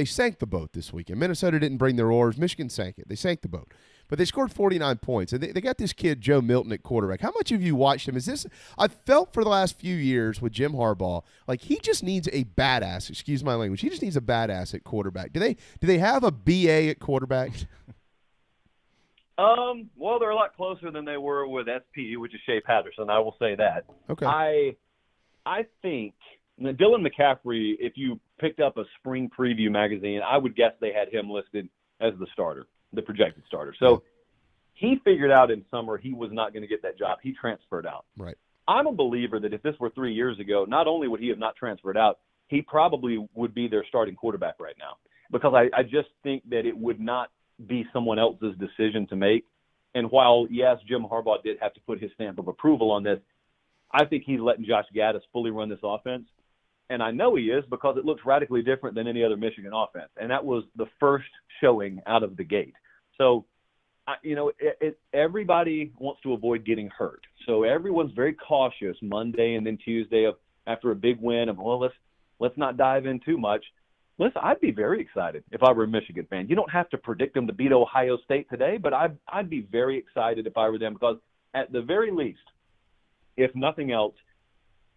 sank the boat this weekend. Minnesota didn't bring their oars. Michigan sank it. They sank the boat. But they scored 49 points, and they got this kid, Joe Milton, at quarterback. How much have you watched him? I've felt for the last few years with Jim Harbaugh, like he just needs a badass, excuse my language, he just needs a badass at quarterback. Do they have a BA at quarterback? Well, they're a lot closer than they were with SP, which is Shea Patterson. I will say that. Okay. I think Dylan McCaffrey, if you picked up a spring preview magazine, I would guess they had him listed as the starter. The projected starter. So he figured out in summer he was not going to get that job. He transferred out. Right. I'm a believer that if this were 3 years ago, not only would he have not transferred out, he probably would be their starting quarterback right now. Because I just think that it would not be someone else's decision to make. And while, yes, Jim Harbaugh did have to put his stamp of approval on this, I think he's letting Josh Gaddis fully run this offense. And I know he is because it looks radically different than any other Michigan offense. And that was the first showing out of the gate. So, everybody wants to avoid getting hurt. So everyone's very cautious Monday and then Tuesday after a big win of, well, let's not dive in too much. Listen, I'd be very excited if I were a Michigan fan. You don't have to predict them to beat Ohio State today, but I'd be very excited if I were them because at the very least, if nothing else,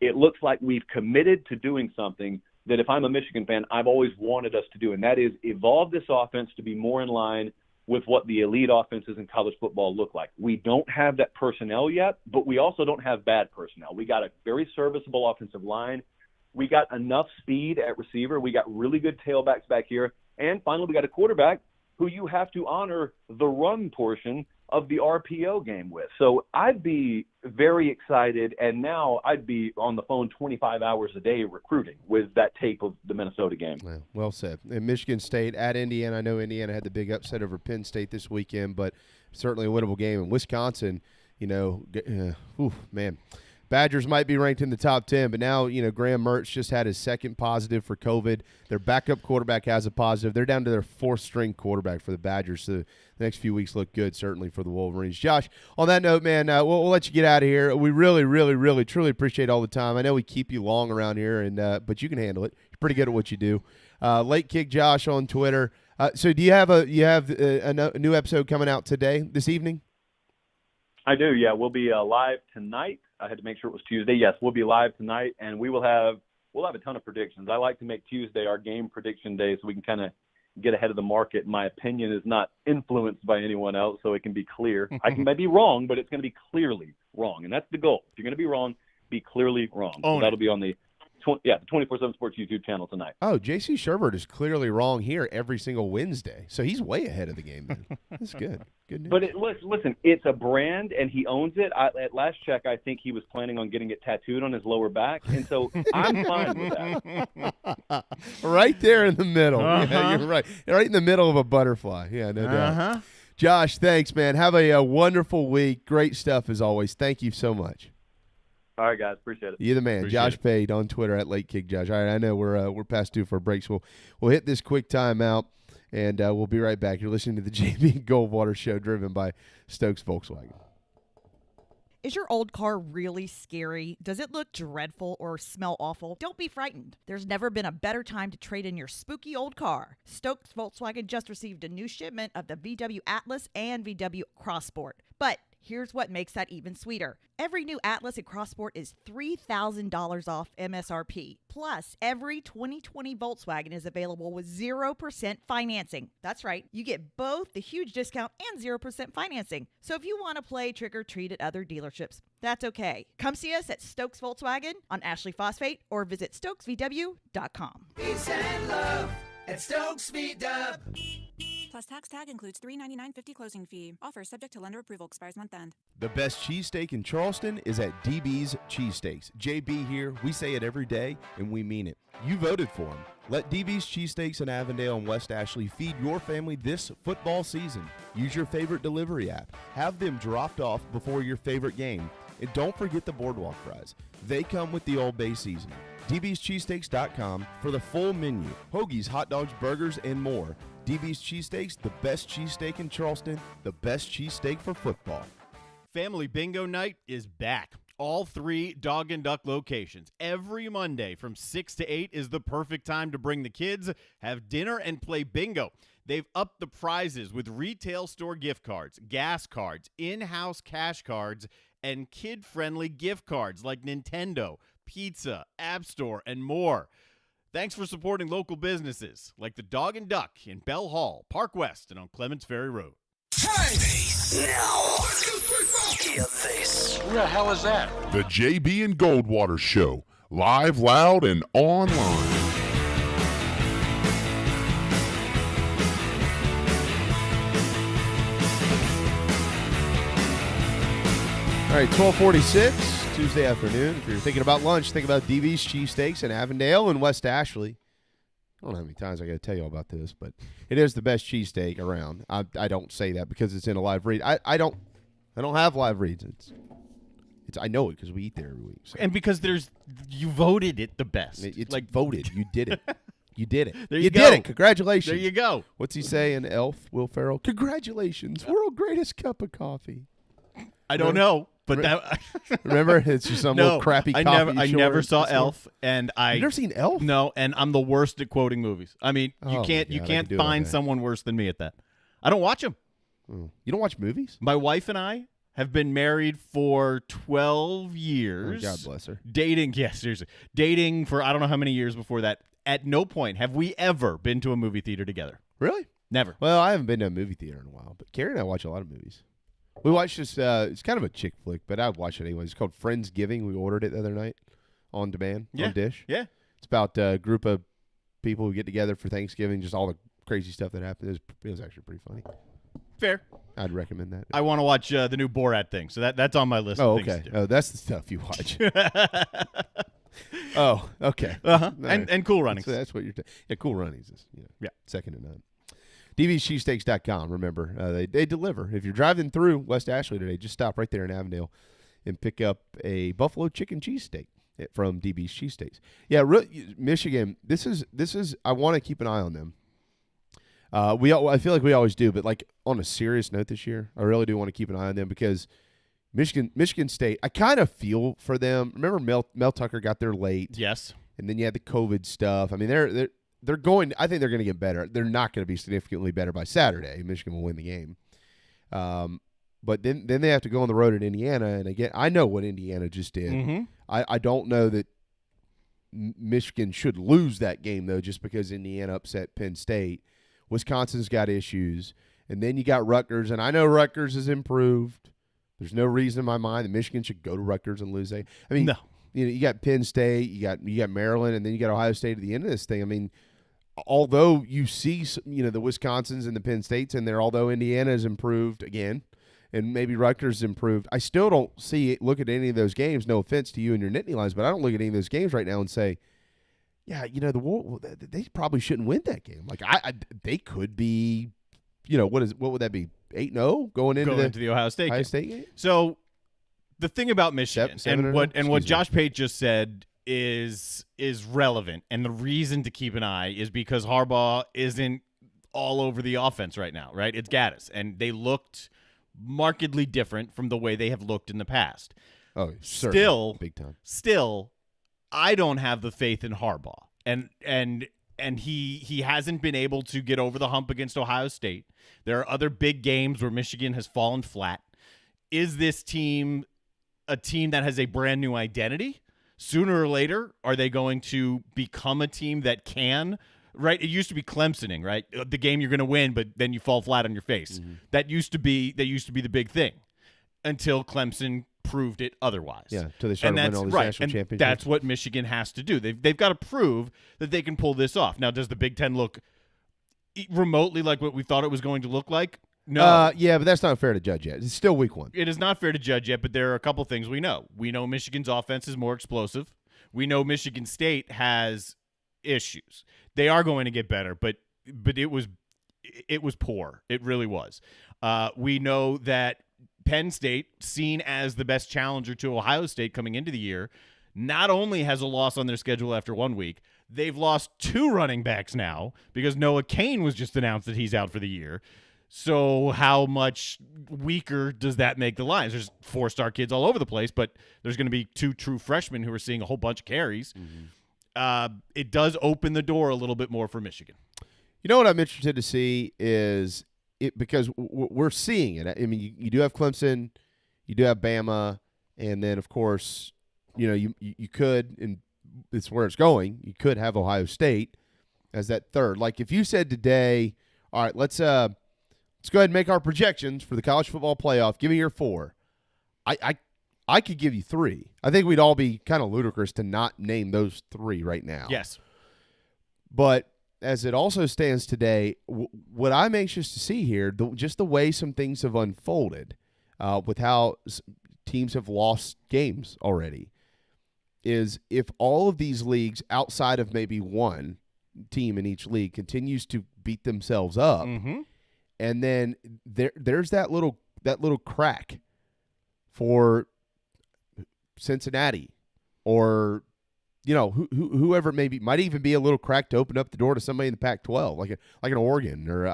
it looks like we've committed to doing something that if I'm a Michigan fan, I've always wanted us to do, and that is evolve this offense to be more in line with what the elite offenses in college football look like. We don't have that personnel yet, but we also don't have bad personnel. We got a very serviceable offensive line. We got enough speed at receiver. We got really good tailbacks back here. And finally, we got a quarterback who you have to honor the run portion of the RPO game with. So I'd be very excited, and now I'd be on the phone 25 hours a day recruiting with that tape of the Minnesota game. Yeah, well said. And Michigan State at Indiana. I know Indiana had the big upset over Penn State this weekend, but certainly a winnable game. And Wisconsin, man. Badgers might be ranked in the top 10, but now, Graham Mertz just had his second positive for COVID. Their backup quarterback has a positive. They're down to their fourth-string quarterback for the Badgers, so the next few weeks look good, certainly, for the Wolverines. Josh, on that note, man, we'll let you get out of here. We really, really, really, truly appreciate all the time. I know we keep you long around here, but you can handle it. You're pretty good at what you do. Late Kick Josh on Twitter. So do you have a new episode coming out this evening? I do, yeah. We'll be live tonight. I had to make sure it was Tuesday. Yes, we'll be live tonight, and we'll have a ton of predictions. I like to make Tuesday our game prediction day so we can kind of get ahead of the market. My opinion is not influenced by anyone else, so it can be clear. I can maybe be wrong, but it's going to be clearly wrong, and that's the goal. If you're going to be wrong, be clearly wrong. So that'll be on the 24/7 Sports YouTube channel tonight. Oh, J.C. Sherbert is clearly wrong here every single Wednesday, so he's way ahead of the game. Then. That's good. Good news. But listen, it's a brand, and he owns it. At last check, I think he was planning on getting it tattooed on his lower back, and so I'm fine with that. Right there in the middle. Yeah, you're right. Right in the middle of a butterfly. Yeah, no doubt. Josh, thanks, man. Have a wonderful week. Great stuff as always. Thank you so much. All right, guys. Appreciate it. You're the man. Appreciate Josh Pate on Twitter at Late Kick Josh. All right, I know we're past due for a break, so we'll hit this quick timeout, and we'll be right back. You're listening to the JB Goldwater Show, driven by Stokes Volkswagen. Is your old car really scary? Does it look dreadful or smell awful? Don't be frightened. There's never been a better time to trade in your spooky old car. Stokes Volkswagen just received a new shipment of the VW Atlas and VW Crossport. But here's what makes that even sweeter. Every new Atlas and Crossport is $3,000 off MSRP. Plus, every 2020 Volkswagen is available with 0% financing. That's right. You get both the huge discount and 0% financing. So if you want to play trick or treat at other dealerships, that's okay. Come see us at Stokes Volkswagen on Ashley Phosphate or visit stokesvw.com. Peace and love at Stokes VW. Plus tax tag includes $399.50 closing fee. Offer subject to lender approval. Expires month end. The best cheesesteak in Charleston is at DB's Cheesesteaks. JB here. We say it every day, and we mean it. You voted for them. Let DB's Cheesesteaks in Avondale and West Ashley feed your family this football season. Use your favorite delivery app. Have them dropped off before your favorite game. And don't forget the boardwalk fries. They come with the Old Bay seasoning. DB'sCheesesteaks.com for the full menu. Hoagies, hot dogs, burgers, and more. DB's Cheesesteaks, the best cheesesteak in Charleston, the best cheesesteak for football. Family Bingo Night is back. All 3 Dog and Duck locations. Every Monday from 6 to 8 is the perfect time to bring the kids, have dinner, and play bingo. They've upped the prizes with retail store gift cards, gas cards, in-house cash cards, and kid-friendly gift cards like Nintendo, pizza, App Store, and more. Thanks for supporting local businesses like the Dog and Duck in Bell Hall, Park West, and on Clements Ferry Road. Now, hear this. Who the hell is that? The JB and Goldwater Show, live, loud, and online. All right, 12:46, Tuesday afternoon. If you're thinking about lunch, think about DB's Cheesesteaks in Avondale and West Ashley. I don't know how many times I got to tell you all about this, but it is the best cheesesteak around. I don't say that because it's in a live read. I don't have live reads. It's I know it because we eat there every week. So. And because you voted it the best. It's like voted. You did it. You did it. There you did go. it. Congratulations. There you go. What's he say in Elf, Will Ferrell? Congratulations. World greatest cup of coffee. I don't know, but that remember it's just some little crappy coffee. I never saw Elf, and You've never seen Elf? No, and I'm the worst at quoting movies. I mean, you can't find someone worse than me at that. I don't watch them. You don't watch movies? My wife and I have been married for 12 years. Oh, God bless her. Dating, yes, seriously. Dating for I don't know how many years before that. At no point have we ever been to a movie theater together. Really? Never. Well, I haven't been to a movie theater in a while, but Carrie and I watch a lot of movies. We watched this, it's kind of a chick flick, but I'd watch it anyway. It's called Friendsgiving. We ordered it the other night on demand, on Dish. Yeah. It's about a group of people who get together for Thanksgiving, just all the crazy stuff that happened. It was actually pretty funny. Fair. I'd recommend that. I want to watch the new Borat thing, so that's on my list Oh, of things okay. to do. Oh, that's the stuff you watch. Oh, okay. Uh-huh. Right. And Cool Runnings. That's what you're yeah, Cool Runnings is yeah. second to none. DVCheesesteaks.com. Remember, they deliver. If you're driving through West Ashley today, just stop right there in Avondale and pick up a buffalo chicken cheesesteak from DB's Cheesesteaks. Yeah, Michigan. This is. I want to keep an eye on them. I feel like we always do, but like on a serious note this year, I really do want to keep an eye on them because Michigan State. I kind of feel for them. Remember, Mel Tucker got there late. Yes, and then you had the COVID stuff. I mean, they're going. I think they're going to get better. They're not going to be significantly better by Saturday. Michigan will win the game. But then they have to go on the road at Indiana, and again, I know what Indiana just did. Mm-hmm. I don't know that Michigan should lose that game though, just because Indiana upset Penn State. Wisconsin's got issues, and then you got Rutgers, and I know Rutgers has improved. There's no reason in my mind that Michigan should go to Rutgers and lose. I mean, no. You got Penn State, you got Maryland, and then you got Ohio State at the end of this thing. I mean, although you see, the Wisconsins and the Penn States in there, although Indiana has improved again, and maybe Rutgers has improved, I still don't look at any of those games. No offense to you and your Nittany Lions, but I don't look at any of those games right now and say, yeah, they probably shouldn't win that game. Like they could be, what would that be? 8-0 going into the Ohio State game. So the thing about Michigan and what Josh Pate just said is relevant, and the reason to keep an eye is because Harbaugh isn't all over the offense right now, right? It's Gaddis, and they looked markedly different from the way they have looked in the past. Oh, certainly. Still, big time. Still, I don't have the faith in Harbaugh, and he hasn't been able to get over the hump against Ohio State. There are other big games where Michigan has fallen flat. Is this team a team that has a brand new identity? Sooner or later, are they going to become a team that can? Right? It used to be Clemsoning, right? The game you're going to win, but then you fall flat on your face. Mm-hmm. That used to be the big thing until Clemson proved it otherwise. Yeah, until they started winning all these national championships. That's what Michigan has to do. They've got to prove that they can pull this off. Now, does the Big Ten look remotely like what we thought it was going to look like? No. Yeah, but that's not fair to judge yet. It's still week one. It is not fair to judge yet, but there are a couple things we know. We know Michigan's offense is more explosive. We know Michigan State has issues. They are going to get better, but it was poor. It really was. We know that Penn State, seen as the best challenger to Ohio State coming into the year, not only has a loss on their schedule after 1 week, they've lost 2 running backs now because Noah Cain was just announced that he's out for the year. So how much weaker does that make the Lions? There's 4-star kids all over the place, but there's going to be 2 true freshmen who are seeing a whole bunch of carries. Mm-hmm. It does open the door a little bit more for Michigan. You know what I'm interested to see is it because we're seeing it. I mean, you do have Clemson, you do have Bama, and then, of course, you could, and it's where it's going, you could have Ohio State as that third. Like if you said today, all right, let's go ahead and make our projections for the college football playoff. Give me your 4. I could give you 3. I think we'd all be kind of ludicrous to not name those 3 right now. Yes. But as it also stands today, what I'm anxious to see here, just the way some things have unfolded with how teams have lost games already, is if all of these leagues outside of maybe one team in each league continues to beat themselves up, mm-hmm. and then there's that little crack for Cincinnati or whoever maybe might even be a little crack to open up the door to somebody in the Pac-12, like an Oregon or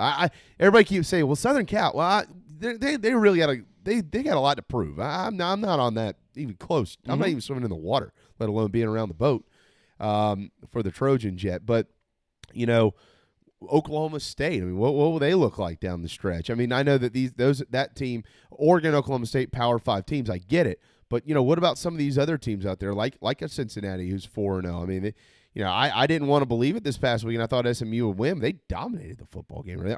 everybody keeps saying, well, Southern Cal, well, they really got a lot to prove. I'm not on that even close. Mm-hmm. I'm not even swimming in the water, let alone being around the boat for the Trojans yet. But Oklahoma State. I mean, what will they look like down the stretch? I mean, I know that that team, Oregon, Oklahoma State, Power 5 teams. I get it. But, what about some of these other teams out there, like a Cincinnati who's 4-0? I mean, I didn't want to believe it this past week, and I thought SMU would win. They dominated the football game. Is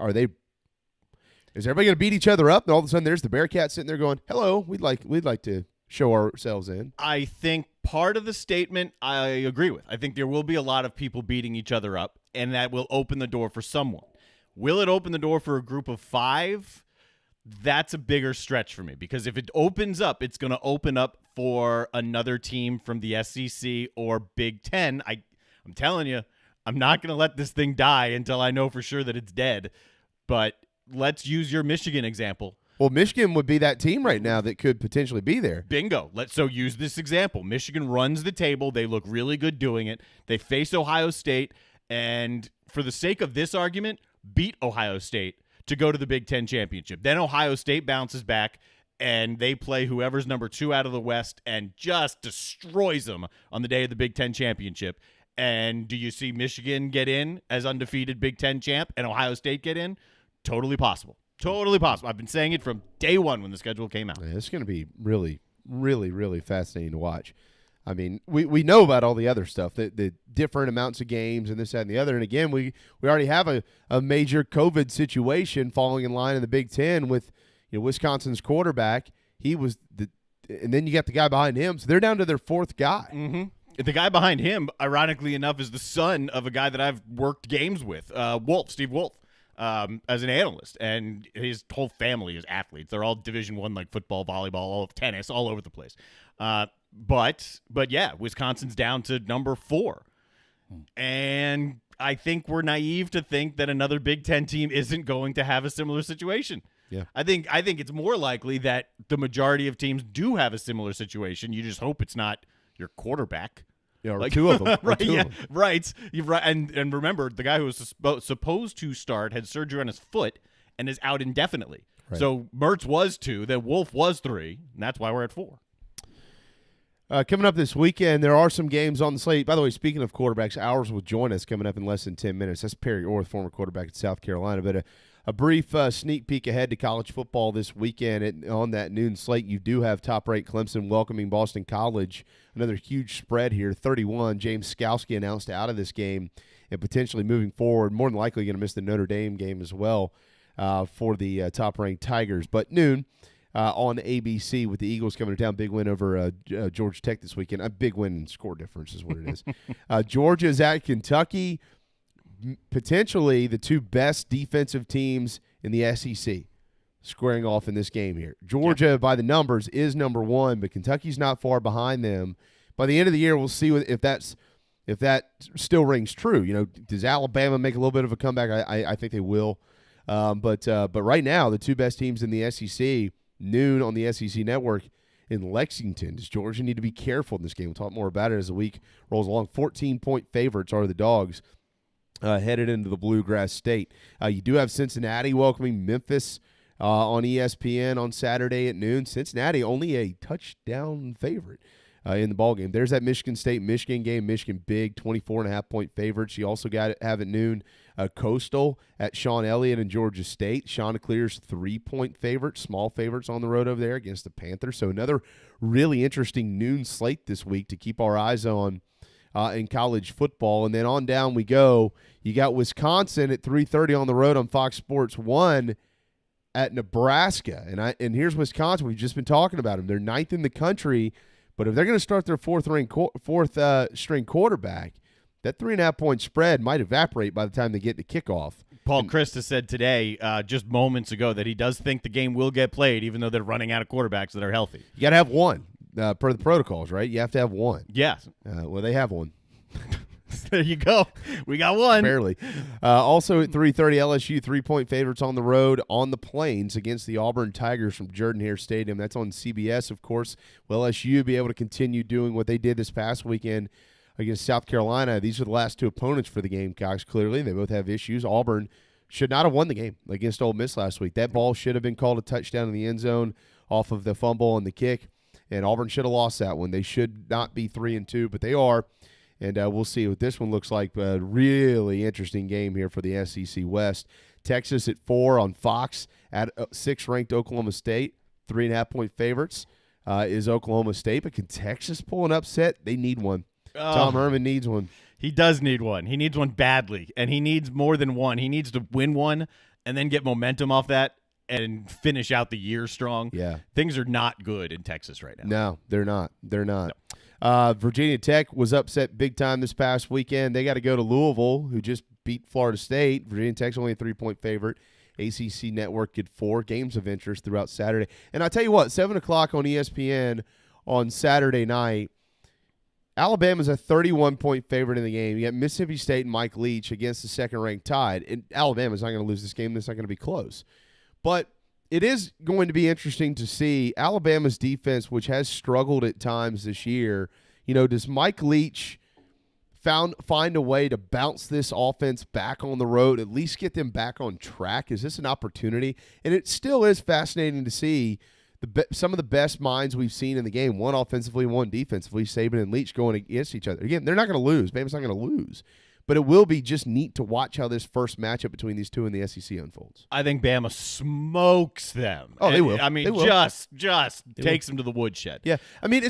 everybody going to beat each other up? And all of a sudden, there's the Bearcats sitting there going, "Hello, we'd like to show ourselves in." I think part of the statement I agree with. I think there will be a lot of people beating each other up, and that will open the door for someone. Will it open the door for a group of 5? That's a bigger stretch for me, because if it opens up, it's going to open up for another team from the SEC or Big Ten. I'm telling you, I'm not going to let this thing die until I know for sure that it's dead. But let's use your Michigan example. Well, Michigan would be that team right now that could potentially be there. Bingo. So use this example. Michigan runs the table. They look really good doing it. They face Ohio State, and for the sake of this argument, beat Ohio State to go to the Big Ten championship. Then Ohio State bounces back, and they play whoever's number 2 out of the West and just destroys them on the day of the Big Ten championship. And do you see Michigan get in as undefeated Big Ten champ and Ohio State get in? Totally possible. Totally possible. I've been saying it from day one when the schedule came out. Yeah, it's going to be really, really, really fascinating to watch. I mean, we know about all the other stuff, the different amounts of games and this, that, and the other. And, again, we already have a major COVID situation falling in line in the Big Ten with Wisconsin's quarterback. He was and then you got the guy behind him. So they're down to their 4th guy. Mm-hmm. The guy behind him, ironically enough, is the son of a guy that I've worked games with, Steve Wolf, as an analyst. And his whole family is athletes. They're all Division I, like football, volleyball, all of tennis, all over the place. But yeah, Wisconsin's down to number 4. And I think we're naive to think that another Big Ten team isn't going to have a similar situation. Yeah. I think it's more likely that the majority of teams do have a similar situation. You just hope it's not your quarterback. Yeah, or 2 of them. Right, yeah, right. And remember, the guy who was supposed to start had surgery on his foot and is out indefinitely. Right. So Mertz was 2, then Wolf was 3, and that's why we're at 4. Coming up this weekend, there are some games on the slate. By the way, speaking of quarterbacks, ours will join us coming up in less than 10 minutes. That's Perry Orth, former quarterback at South Carolina. But a brief sneak peek ahead to college football this weekend. On that noon slate, you do have top-ranked Clemson welcoming Boston College. Another huge spread here, 31. James Skowski announced out of this game and potentially moving forward. More than likely going to miss the Notre Dame game as well for the top-ranked Tigers. But noon. On ABC with the Eagles coming to town. Big win over Georgia Tech this weekend. A big win in score difference is what it is. Georgia is at Kentucky, potentially the 2 best defensive teams in the SEC squaring off in this game here. Georgia, by the numbers, is number 1, but Kentucky's not far behind them. By the end of the year, we'll see if that still rings true. Does Alabama make a little bit of a comeback? I think they will. But right now, the 2 best teams in the SEC, noon on the SEC Network in Lexington. Does Georgia need to be careful in this game? We'll talk more about it as the week rolls along. 14-point favorites are the Dogs headed into the Bluegrass State. You do have Cincinnati welcoming Memphis on ESPN on Saturday at noon. Cincinnati only a touchdown favorite in the ballgame. There's that Michigan State-Michigan game. Michigan big, 24.5-point favorites. You also got to have at noon Coastal at Sean Elliott and Georgia State. Chanticleer's 3-point favorite, small favorites on the road over there against the Panthers. So another really interesting noon slate this week to keep our eyes on in college football. And then on down we go. You got Wisconsin at 3:30 on the road on Fox Sports 1 at Nebraska. And here's Wisconsin. We've just been talking about them. They're 9th in the country. But if they're going to start their fourth string quarterback, that 3.5-point spread might evaporate by the time they get to kickoff. Paul Christa said today, just moments ago, that he does think the game will get played, even though they're running out of quarterbacks that are healthy. You got to have one per the protocols, right? You have to have one. Yes. Well, they have one. There you go. We got one. Barely. Also at 3:30, LSU 3-point favorites on the road on the Plains against the Auburn Tigers from Jordan-Hare Stadium. That's on CBS, of course. Will LSU be able to continue doing what they did this past weekend against South Carolina? These are the last 2 opponents for the Gamecocks, clearly. They both have issues. Auburn should not have won the game against Ole Miss last week. That ball should have been called a touchdown in the end zone off of the fumble and the kick, and Auburn should have lost that one. They should not be 3-2, but they are. And we'll see what this one looks like. A really interesting game here for the SEC West. Texas at 4 on Fox at 6th-ranked Oklahoma State. 3.5-point favorites is Oklahoma State. But can Texas pull an upset? They need one. Tom Herman needs one. He does need one. He needs one badly. And he needs more than one. He needs to win one and then get momentum off that and finish out the year strong. Yeah. Things are not good in Texas right now. No, they're not. They're not. No. Virginia Tech was upset big time this past weekend. They got to go to Louisville, who just beat Florida State. Virginia Tech's only a 3-point favorite. ACC Network get 4 games of interest throughout Saturday. And I tell you what, 7 o'clock on ESPN on Saturday night, Alabama's a 31-point favorite in the game. You got Mississippi State and Mike Leach against the second-ranked Tide. And Alabama's not going to lose this game. It's not going to be close. But it is going to be interesting to see Alabama's defense, which has struggled at times this year. Does Mike Leach find a way to bounce this offense back on the road, at least get them back on track? Is this an opportunity? And it still is fascinating to see some of the best minds we've seen in the game, one offensively, one defensively, Saban and Leach going against each other. Again, they're not going to lose. Bama's not going to lose. But it will be just neat to watch how this first matchup between these two in the SEC unfolds. I think Bama smokes them. Oh, they will. I mean, they will. just takes them to the woodshed. Yeah. I mean,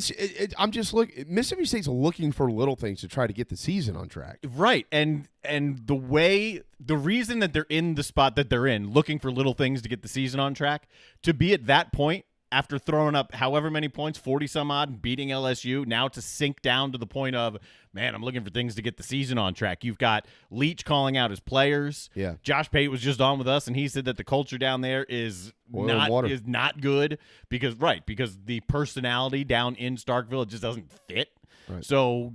I'm just looking. Mississippi State's looking for little things to try to get the season on track. Right. And the reason that they're in the spot that they're in, looking for little things to get the season on track, to be at that point after throwing up however many points, 40-some-odd, and beating LSU, now to sink down to the point of, man, I'm looking for things to get the season on track. You've got Leach calling out his players. Yeah. Josh Pate was just on with us, and he said that the culture down there is not good because the personality down in Starkville, it just doesn't fit. Right. So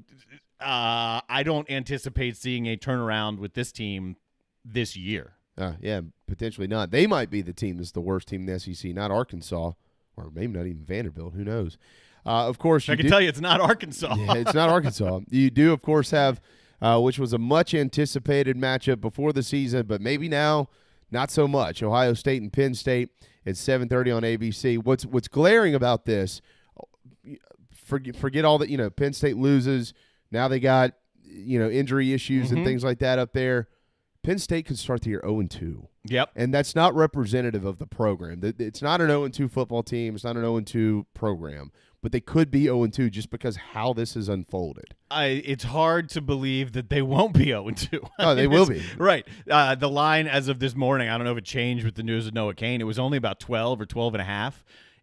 I don't anticipate seeing a turnaround with this team this year. Yeah, potentially not. They might be the team that's the worst team in the SEC, not Arkansas. Or maybe not even Vanderbilt. Who knows? Of course, I can tell you it's not Arkansas. Yeah, it's not Arkansas. You do, of course, have which was a much anticipated matchup before the season, but maybe now not so much. Ohio State and Penn State at 7:30 on ABC. What's glaring about this, forget all that, Penn State loses. Now they got, injury issues and things like that up there. Penn State could start the year 0-2. Yep. And that's not representative of the program. It's not an 0-2 football team. It's not an 0-2 program. But they could be 0-2 just because how this has unfolded. It's hard to believe that they won't be 0-2. Oh, they will be. Right. The line as of this morning, I don't know if it changed with the news of Noah Cain. It was only about 12 or 12.5.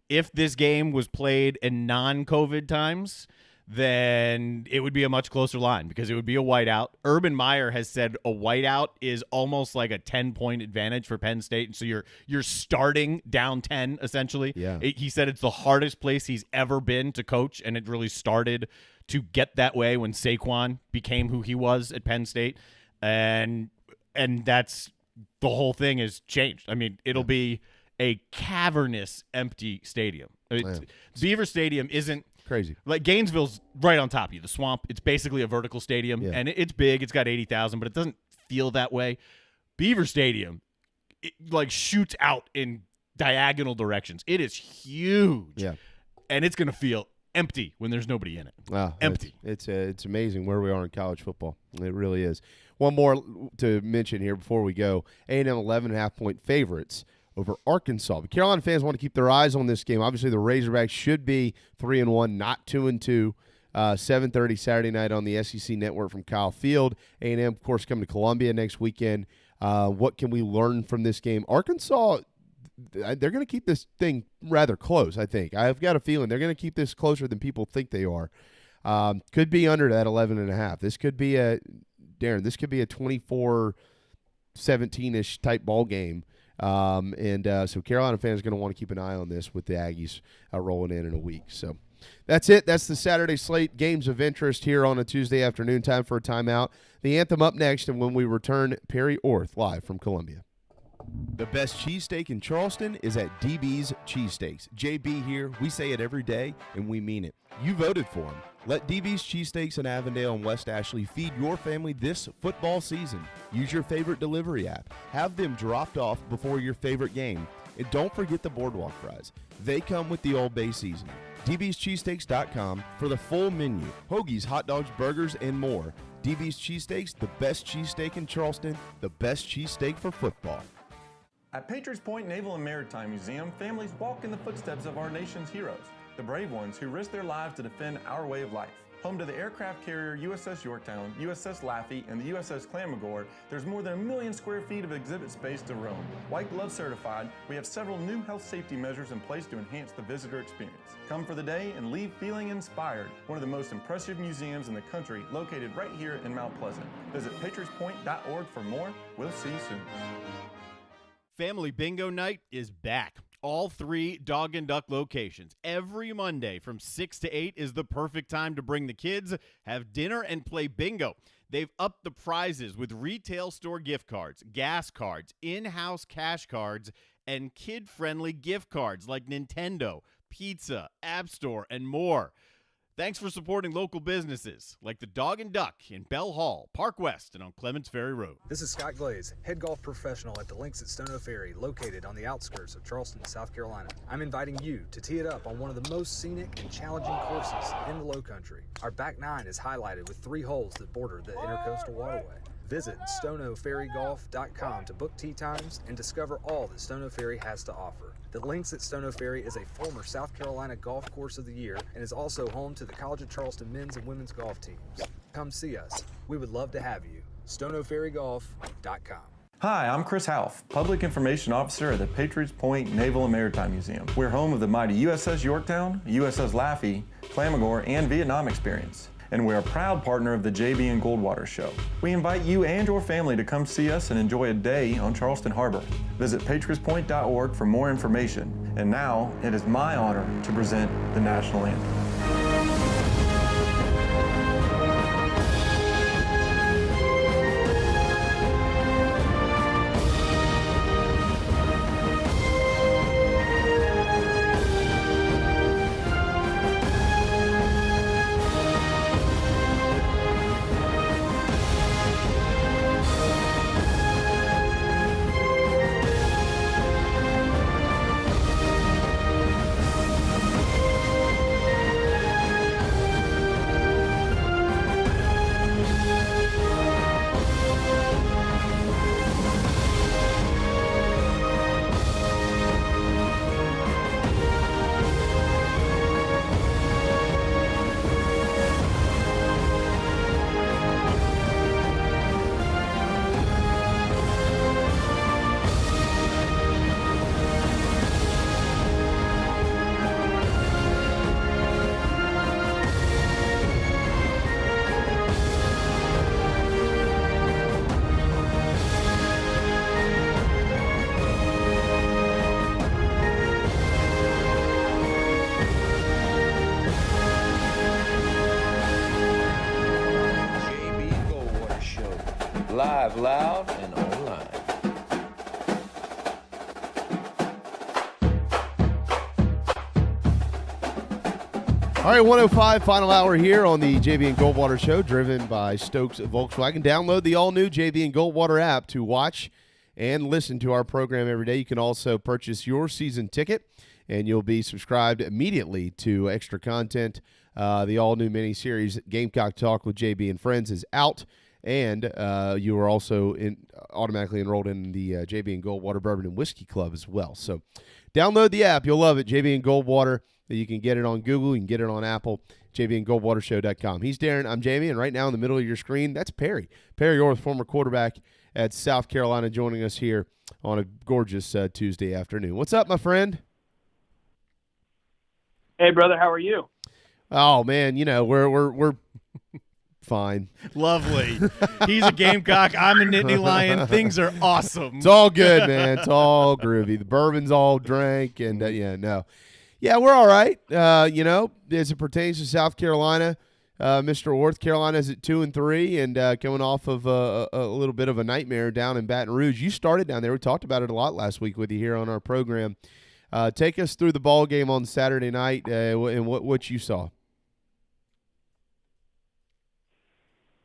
If this game was played in non-COVID times, then it would be a much closer line because it would be a whiteout. Urban Meyer has said a whiteout is almost like a 10-point advantage for Penn State, and so you're starting down 10 essentially. Yeah. He said it's the hardest place he's ever been to coach, and it really started to get that way when Saquon became who he was at Penn State, and that's the whole thing has changed. I mean, it'll be a cavernous, empty stadium. Beaver Stadium isn't crazy. Like Gainesville's right on top of you. The Swamp, it's basically a vertical stadium, and it's big. It's got 80,000, but it doesn't feel that way. Beaver Stadium, it like shoots out in diagonal directions. It is huge, and it's going to feel empty when there's nobody in it. Wow, empty. It's amazing where we are in college football. It really is. One more to mention here before we go: A&M 11.5-point favorites over Arkansas. But Carolina fans want to keep their eyes on this game. Obviously, the Razorbacks should be 3-1, not 2-2. 7:30 Saturday night on the SEC Network from Kyle Field. A&M, of course, coming to Columbia next weekend. What can we learn from this game? Arkansas, they're going to keep this thing rather close, I think. I've got a feeling they're going to keep this closer than people think they are. Could be under that 11.5. This could be a 24-17-ish type ball game. So Carolina fans are going to want to keep an eye on this with the Aggies rolling in a week. So that's it. That's the Saturday slate. Games of interest here on a Tuesday afternoon. Time for a timeout. The anthem up next, and when we return, Perry Orth live from Columbia. The best cheesesteak in Charleston is at DB's Cheesesteaks. JB here. We say it every day, and we mean it. You voted for them. Let DB's Cheesesteaks in Avondale and West Ashley feed your family this football season. Use your favorite delivery app. Have them dropped off before your favorite game. And don't forget the boardwalk fries. They come with the Old Bay seasoning. DB'sCheesesteaks.com for the full menu. Hoagies, hot dogs, burgers, and more. DB's Cheesesteaks, the best cheesesteak in Charleston, the best cheesesteak for football. At Patriots Point Naval and Maritime Museum, families walk in the footsteps of our nation's heroes, the brave ones who risked their lives to defend our way of life. Home to the aircraft carrier USS Yorktown, USS Laffey, and the USS Clamagore, there's more than 1 million square feet of exhibit space to roam. White Glove certified, we have several new health safety measures in place to enhance the visitor experience. Come for the day and leave feeling inspired. One of the most impressive museums in the country, located right here in Mount Pleasant. Visit patriotspoint.org for more. We'll see you soon. Family Bingo Night is back. All 3 Dog and Duck locations. Every Monday from 6 to 8 is the perfect time to bring the kids, have dinner, and play bingo. They've upped the prizes with retail store gift cards, gas cards, in-house cash cards, and kid-friendly gift cards like Nintendo, pizza, App Store, and more. Thanks for supporting local businesses like the Dog and Duck in Bell Hall, Park West, and on Clements Ferry Road. This is Scott Glaze, head golf professional at the Links at Stono Ferry, located on the outskirts of Charleston, South Carolina. I'm inviting you to tee it up on one of the most scenic and challenging courses in the Lowcountry. Our back 9 is highlighted with 3 holes that border the Intercoastal Waterway. Visit stonoferrygolf.com to book tee times and discover all that Stono Ferry has to offer. The Links at Stono Ferry is a former South Carolina Golf Course of the Year and is also home to the College of Charleston men's and women's golf teams. Come see us. We would love to have you. stonoferrygolf.com. Hi, I'm Chris Half, Public Information Officer at the Patriots Point Naval and Maritime Museum. We're home of the mighty USS Yorktown, USS Laffey, Clamagore, and Vietnam experience. And we're a proud partner of the JB and Goldwater Show. We invite you and your family to come see us and enjoy a day on Charleston Harbor. Visit patriotspoint.org for more information. And now, it is my honor to present the National Anthem. live, loud, and online. All right, 105, final hour here on the JB and Goldwater Show, driven by Stokes Volkswagen. Download the all-new JB and Goldwater app to watch and listen to our program every day. You can also purchase your season ticket, and you'll be subscribed immediately to extra content. The all-new mini-series Gamecock Talk with JB and Friends is out, and you are also automatically enrolled in the JB and Goldwater Bourbon and Whiskey Club as well. So download the app. You'll love it, JB and Goldwater. You can get it on Google. You can get it on Apple, jbandgoldwatershow.com. He's Darren. I'm Jamie, and right now in the middle of your screen, that's Perry. Perry Orth, former quarterback at South Carolina, joining us here on a gorgeous Tuesday afternoon. What's up, my friend? Hey, brother. How are you? Oh, man, we're fine. Lovely. He's a Gamecock. I'm a Nittany Lion. Things are awesome. It's all good, man. It's all groovy. The bourbon's all drank, and Yeah, we're all right. As it pertains to South Carolina, Mr. Orth, Carolina's at 2-3 and coming off of a little bit of a nightmare down in Baton Rouge. You started down there. We talked about it a lot last week with you here on our program. Take us through the ball game on Saturday night and what you saw.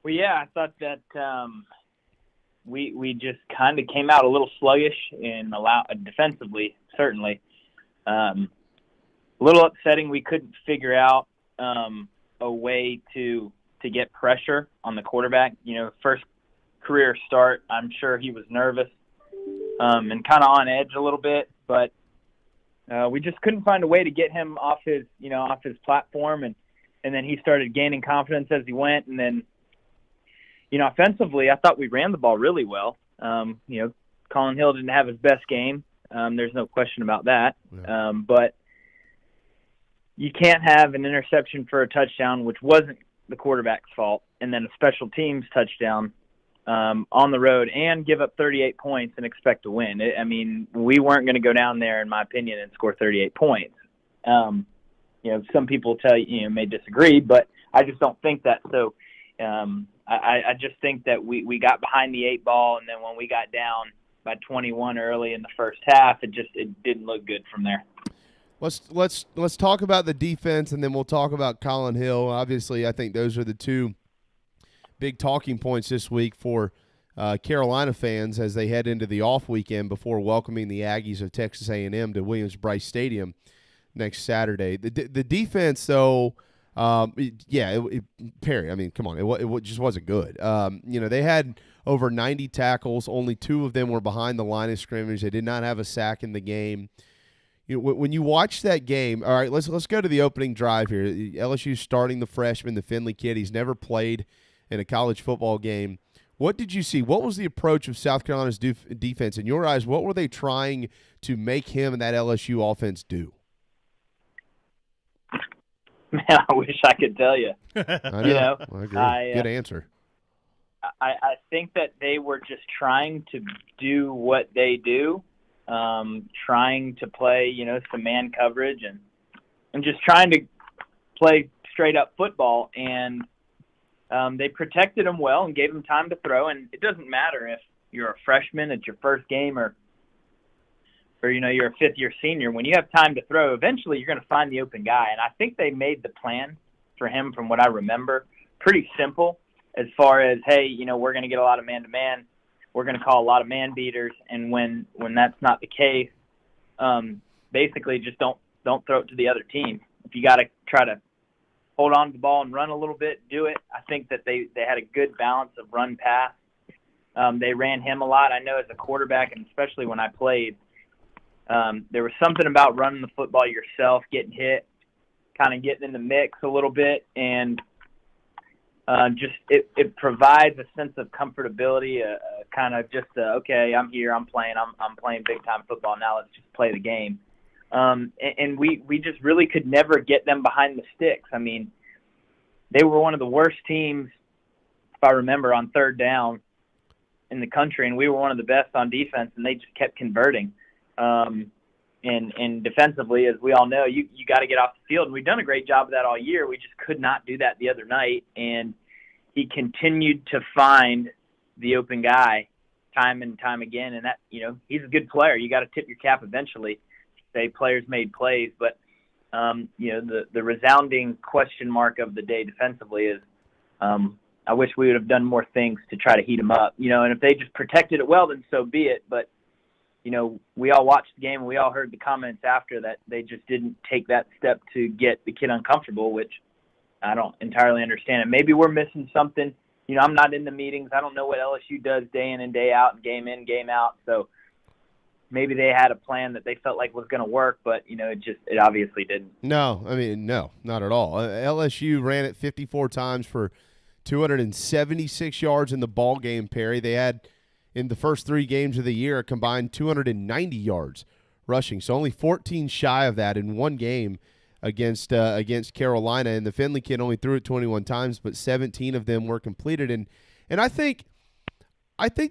Well, yeah, I thought that we just kind of came out a little sluggish and defensively, certainly. A little upsetting. We couldn't figure out a way to get pressure on the quarterback. First career start, I'm sure he was nervous and kind of on edge a little bit, but we just couldn't find a way to get him off his platform, and then he started gaining confidence as he went, and then offensively, I thought we ran the ball really well. Colin Hill didn't have his best game. There's no question about that, but you can't have an interception for a touchdown, which wasn't the quarterback's fault, and then a special teams touchdown on the road and give up 38 points and expect to win. We weren't going to go down there, in my opinion, and score 38 points. Some people may disagree, but I just don't think that. So I just think that we got behind the 8 ball, and then when we got down by 21 early in the first half, it didn't look good from there. Let's talk about the defense, and then we'll talk about Colin Hill. Obviously, I think those are the two big talking points this week for Carolina fans as they head into the off weekend before welcoming the Aggies of Texas A&M to Williams-Brice Stadium next Saturday. The defense, though, Perry, come on, it just wasn't good. They had over 90 tackles. Only 2 of them were behind the line of scrimmage. They did not have a sack in the game. When you watch that game, all right, let's go to the opening drive here. LSU starting the freshman, the Finley kid. He's never played in a college football game. What did you see? What was the approach of South Carolina's defense? In your eyes, what were they trying to make him and that LSU offense do? Man, I wish I could tell you. I know. I agree. Good answer. I think that they were just trying to do what they do. Trying to play, some man coverage and just trying to play straight up football. And they protected him well and gave him time to throw. And it doesn't matter if you're a freshman, it's your first game, or you're a fifth-year senior. When you have time to throw, eventually you're going to find the open guy. And I think they made the plan for him, from what I remember, pretty simple as far as, hey, we're going to get a lot of man-to-man. We're going to call a lot of man beaters, and when that's not the case, basically just don't throw it to the other team. If you got to try to hold on to the ball and run a little bit, do it. I think that they had a good balance of run-pass. They ran him a lot. I know as a quarterback, and especially when I played, there was something about running the football yourself, getting hit, kind of getting in the mix a little bit, and it provides a sense of comfortability, kind of just okay, I'm here, I'm playing big time football now. Let's just play the game. And we just really could never get them behind the sticks. They were one of the worst teams, if I remember, on third down in the country, and we were one of the best on defense, and they just kept converting. And defensively, as we all know, you got to get off the field. And we've done a great job of that all year. We just could not do that the other night. And he continued to find the open guy time and time again. And that, he's a good player. You got to tip your cap eventually. Say players made plays, but the resounding question mark of the day defensively is, I wish we would have done more things to try to heat him up, and if they just protected it well, then so be it. But, we all watched the game and we all heard the comments after that they just didn't take that step to get the kid uncomfortable, which I don't entirely understand. And maybe we're missing something. I'm not in the meetings. I don't know what LSU does day in and day out and game in, game out. So maybe they had a plan that they felt like was going to work, but, it obviously didn't. No, no, not at all. LSU ran it 54 times for 276 yards in the ball game, Perry. They had, in the first 3 games of the year, a combined 290 yards rushing. So only 14 shy of that in one game against Carolina. And the Finley kid only threw it 21 times, but 17 of them were completed. And I think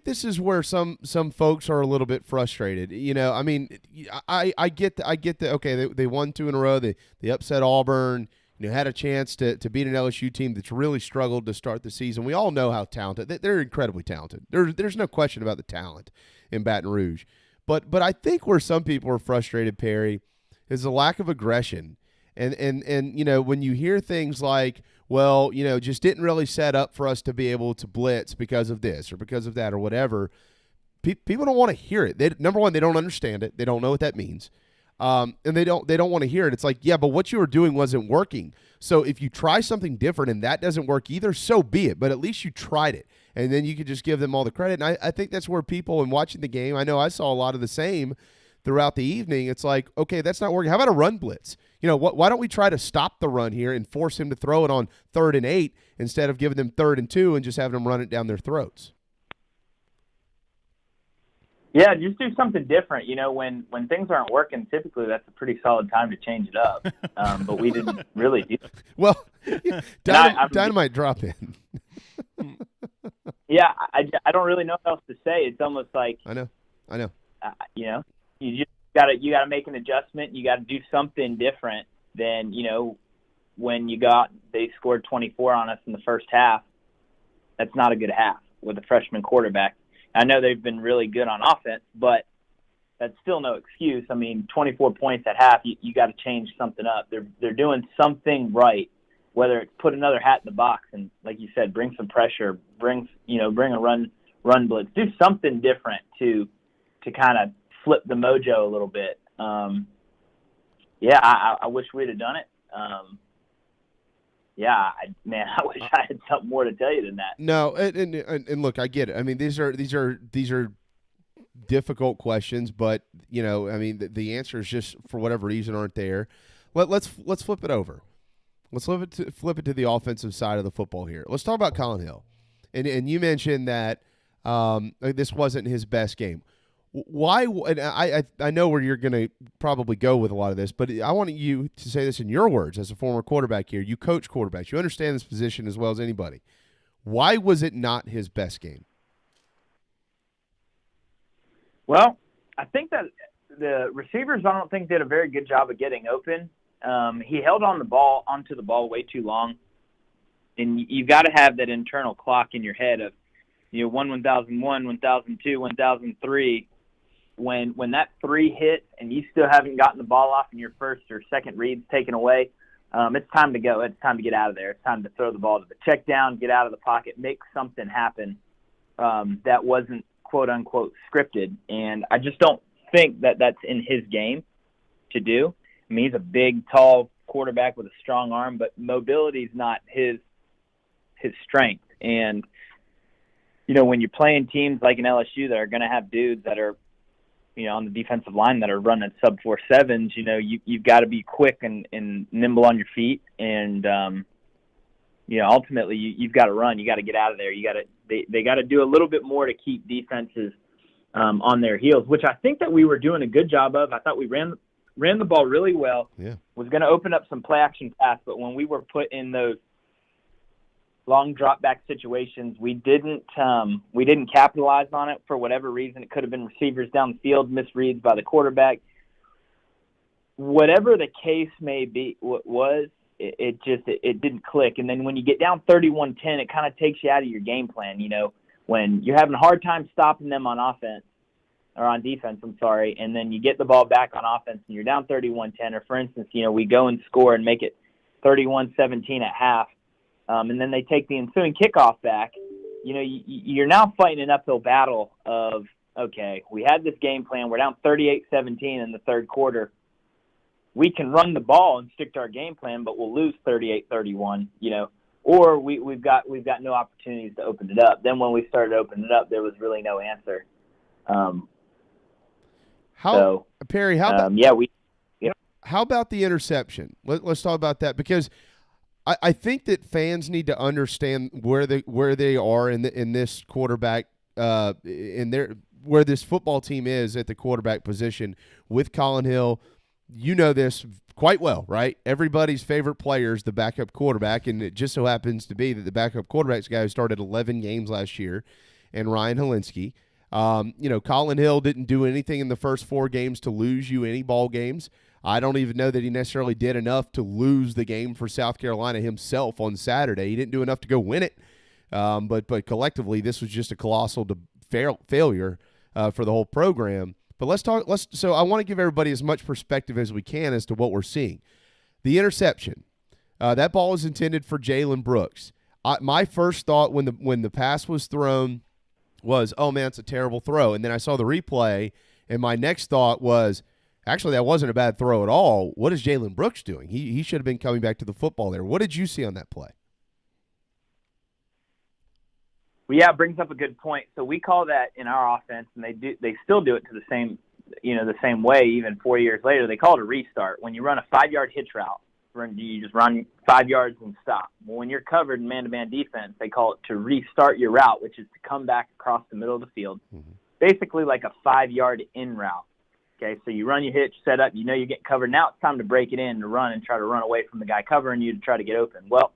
this is where some folks are a little bit frustrated. I get the okay, they won 2 in a row. They upset Auburn. Had a chance to beat an LSU team that's really struggled to start the season. We all know how talented. They're incredibly talented. There's no question about the talent in Baton Rouge. But I think where some people are frustrated, Perry, is the lack of aggression. And when you hear things like, well, just didn't really set up for us to be able to blitz because of this or because of that or whatever, people don't want to hear it. Number one, they don't understand it. They don't know what that means. And they don't want to hear it. It's like, yeah, but what you were doing wasn't working. So if you try something different and that doesn't work either, so be it. But at least you tried it. And then you could just give them all the credit. And I think that's where people, in watching the game, I know I saw a lot of the same throughout the evening. It's like, okay, that's not working. How about a run blitz? Why don't we try to stop the run here and force him to throw it on 3rd and 8 instead of giving them 3rd and 2 and just having them run it down their throats? Yeah, just do something different. When things aren't working, typically that's a pretty solid time to change it up. But we didn't really do it. Well, Dynamite drop in. Yeah, I don't really know what else to say. It's almost like I know. You just gotta make an adjustment. You got to do something different than when they scored 24 on us in the first half. That's not a good half with a freshman quarterback. I know they've been really good on offense, but that's still no excuse. 24 points at half, you got to change something up. They're doing something right, whether it's put another hat in the box and, like you said, bring some pressure, bring a run blitz, do something different to kind of flip the mojo a little bit. I wish we'd have done it. I wish I had something more to tell you than that. No, and look, I get it. These are difficult questions, but the answers just for whatever reason aren't there. Let's flip it over. Let's flip it to the offensive side of the football here. Let's talk about Colin Hill, and you mentioned that this wasn't his best game. Why? And I know where you're going to probably go with a lot of this, but I want you to say this in your words as a former quarterback here. You coach quarterbacks. You understand this position as well as anybody. Why was it not his best game? Well, I think that the receivers, I don't think, did a very good job of getting open. He held onto the ball way too long, and you've got to have that internal clock in your head of 1001, 1002, 1003. When that 3 hits and you still haven't gotten the ball off and your first or second read's taken away, it's time to go. It's time to get out of there. It's time to throw the ball to the check down, get out of the pocket, make something happen that wasn't quote-unquote scripted. And I just don't think that that's in his game to do. He's a big, tall quarterback with a strong arm, but mobility is not his strength. And, when you're playing teams like an LSU that are going to have dudes that are, on the defensive line that are running sub 4.7s, you've got to be quick and nimble on your feet. And, ultimately you've got to run. You got to get out of there. They got to do a little bit more to keep defenses on their heels, which I think that we were doing a good job of. I thought we ran the ball really well. Yeah. Was going to open up some play action pass, but when we were put in those long drop back situations, we didn't capitalize on it for whatever reason. It could have been receivers down the field, misreads by the quarterback. Whatever the case may be, it didn't click. And then when you get down 31-10, it kind of takes you out of your game plan. when you're having a hard time stopping them on offense, or on defense, I'm sorry, and then you get the ball back on offense and you're down 31-10, or for instance, we go and score and make it 31-17 at half, and then they take the ensuing kickoff back, you're now fighting an uphill battle of, okay, we had this game plan, we're down 38-17 in the third quarter. We can run the ball and stick to our game plan, but we'll lose 38-31, or we've got no opportunities to open it up. Then when we started opening it up, there was really no answer. Perry, how about the interception? Let's talk about that, because I think that fans need to understand where they are in this quarterback where this football team is at the quarterback position with Colin Hill. You know this quite well, right? Everybody's favorite player is the backup quarterback, and it just so happens to be that the backup quarterback's a guy who started 11 games last year, and Ryan Helinski. Colin Hill didn't do anything in the first 4 games to lose you any ball games. I don't even know that he necessarily did enough to lose the game for South Carolina himself on Saturday. He didn't do enough to go win it. But collectively, this was just a colossal failure for the whole program. But so I want to give everybody as much perspective as we can as to what we're seeing. The interception, that ball is intended for Jalen Brooks. My first thought when the pass was thrown was, oh man, it's a terrible throw. And then I saw the replay, and my next thought was, actually, that wasn't a bad throw at all. What is Jalen Brooks doing? He should have been coming back to the football there. What did you see on that play? Well, yeah, it brings up a good point. So we call that in our offense, and they still do it to the same way even 4 years later. They call it a restart. When you run a 5-yard hitch route, you just run 5 yards and stop. Well, when you're covered in man-to-man defense, they call it to restart your route, which is to come back across the middle of the field, basically like a 5-yard in route. Okay, so you run your hitch, set up, you get covered. Now it's time to break it in, to run and try to run away from the guy covering you to try to get open. Well,